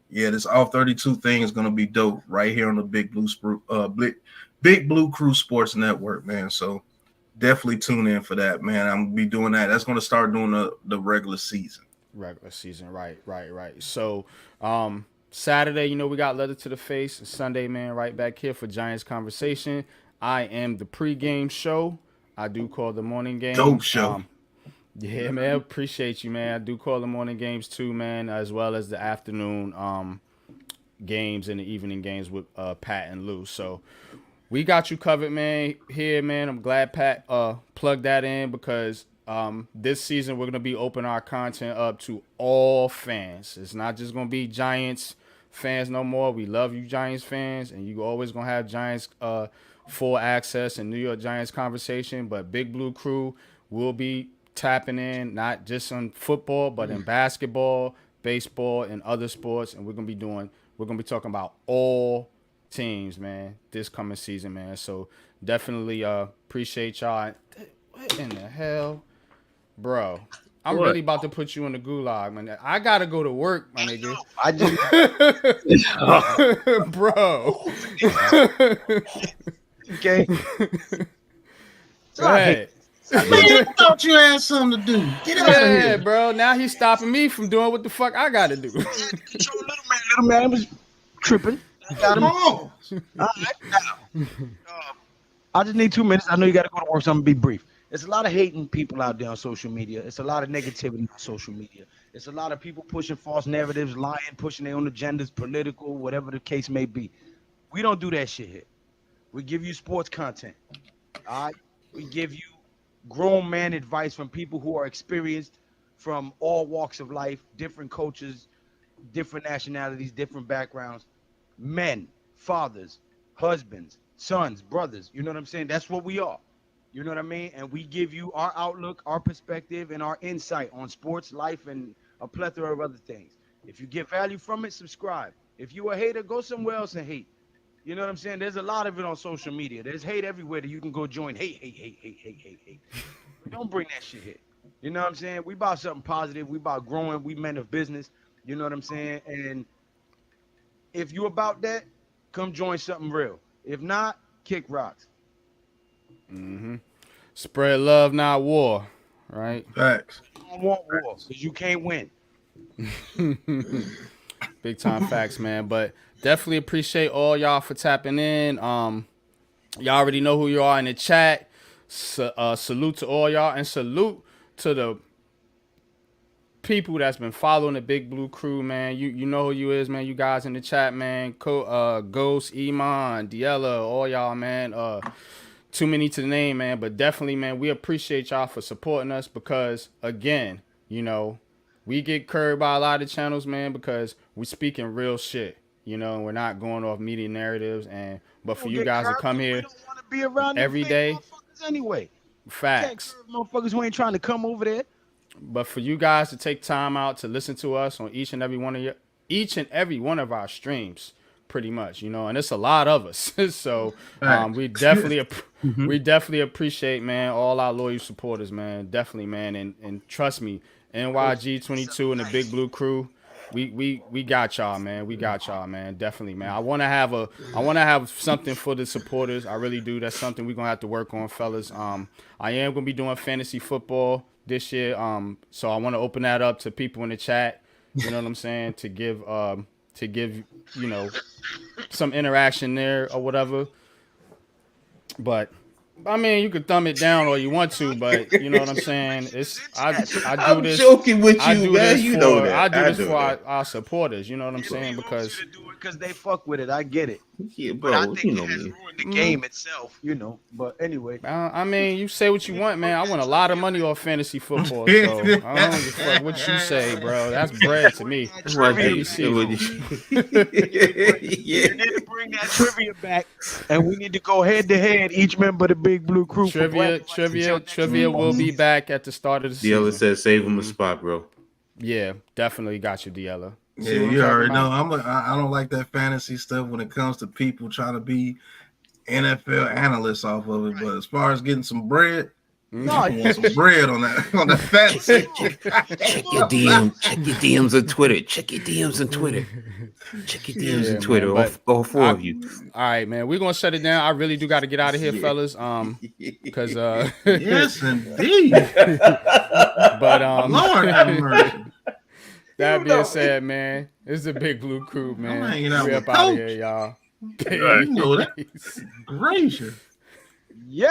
Yeah, this All 32 thing is going to be dope right here on the Big Blue Crew Sports Network, man. So definitely tune in for that, man. I'm gonna be doing that. That's going to start doing the regular season. Right. So, Saturday, we got Leather to the Face. Sunday, man, right back here for Giants Conversation. I am the pregame show. I do call the morning games. Dope show. Yeah, man, appreciate you, man. I do call the morning games too, man, as well as the afternoon games and the evening games with Pat and Lou. So we got you covered, man, here, man. I'm glad Pat plugged that in because this season we're going to be opening our content up to all fans. It's not just going to be Giants fans no more. We love you Giants fans, and you always going to have Giants full access and New York Giants conversation, but Big Blue Crew will be tapping in not just on football, but in basketball, baseball, and other sports, and we're going to be talking about all teams, man, this coming season, man. So definitely appreciate y'all. What in the hell, bro? I'm What? really about to put you in the gulag, man. I gotta go to work, my nigga. I just Bro. okay. Go ahead. Man, I thought you had something to do. Get out of Yeah, here. bro. Now he's stopping me from doing what the fuck I gotta do. Control little man was tripping. I got Come him. on. All right, now. I just need 2 minutes. I know you got to go to work, so I'm gonna be brief. There's a lot of hating people out there on social media. It's a lot of negativity on social media. It's a lot of people pushing false narratives, lying, pushing their own agendas, political, whatever the case may be. We don't do that shit here. We give you sports content. All right. We give you grown man advice from people who are experienced from all walks of life, different cultures, different nationalities, different backgrounds, men, fathers, husbands, sons, brothers. You know what I'm saying? That's what we are. You know what I mean? And we give you our outlook, our perspective, and our insight on sports, life, and a plethora of other things. If you get value from it, subscribe. If you a hater, go somewhere else and hate. You know what I'm saying? There's a lot of it on social media. There's hate everywhere that you can go join. Hate. But don't bring that shit here. You know what I'm saying? We about something positive. We about growing. We men of business. You know what I'm saying? And if you about that, come join something real. If not, kick rocks. Mm-hmm. Spread love, not war. Right? Facts. You don't want war because you can't win. Big time facts, man. But definitely appreciate all y'all for tapping in. Y'all already know who you are in the chat. Salute to all y'all, and salute to the people that's been following the Big Blue Crew, man. You know who you is, man. You guys in the chat, man. Ghost, Iman, Diella, all y'all, man. Too many to name, man. But definitely, man, we appreciate y'all for supporting us because, again, you know, we get curved by a lot of channels, man, because we speaking real shit. You know, we're not going off media narratives. But for you guys to come here be around every day, motherfuckers anyway. facts. Motherfuckers who ain't trying to come over there. But for you guys to take time out to listen to us on each and every one of our streams, pretty much, you know, and it's a lot of us. So we definitely appreciate, man, all our loyal supporters, man. Definitely, man, and trust me, NYG22 and the Big Blue Crew. We got y'all, man. We got y'all, man. Definitely, man. I want to have something for the supporters. I really do. That's something we're gonna have to work on, fellas. I am gonna be doing fantasy football this year. So I want to open that up to people in the chat. You know what I'm saying? To give you know, some interaction there or whatever. But I mean, you could thumb it down all you want to, but you know what I'm saying? I'm joking with you, man. You know that. I do this for our supporters. You know what I'm saying? Because they fuck with it. I get it. Yeah, But I bro, think you it know has me. ruined the game itself, you know. But anyway, I mean, you say what you want, man. I want a lot of money off fantasy football, so I don't give a fuck what you say, bro. That's bread to me. That's why I Every think season. you need to bring that trivia back, and we need to go head to head, each member of the Big Blue Crew. Trivia will be back at the start of the Diella season. says save him a spot, bro. Yeah, definitely got you, Diella. Yeah, you already know. I don't like that fantasy stuff when it comes to people trying to be NFL analysts off of it. But as far as getting some bread, I want some bread on that fantasy. Check your DMs on Twitter. Check your DMs on Twitter. Check your DMs on Twitter. Man, all four of you. All right, man. We're gonna shut it down. I really do got to get out of here, fellas. Because yes, indeed. But Lord have mercy. That being said, man, it's the Big Blue Crew, man. I'm hanging out We with up out of Coach. here, y'all. You know that. Gracious. Yeah.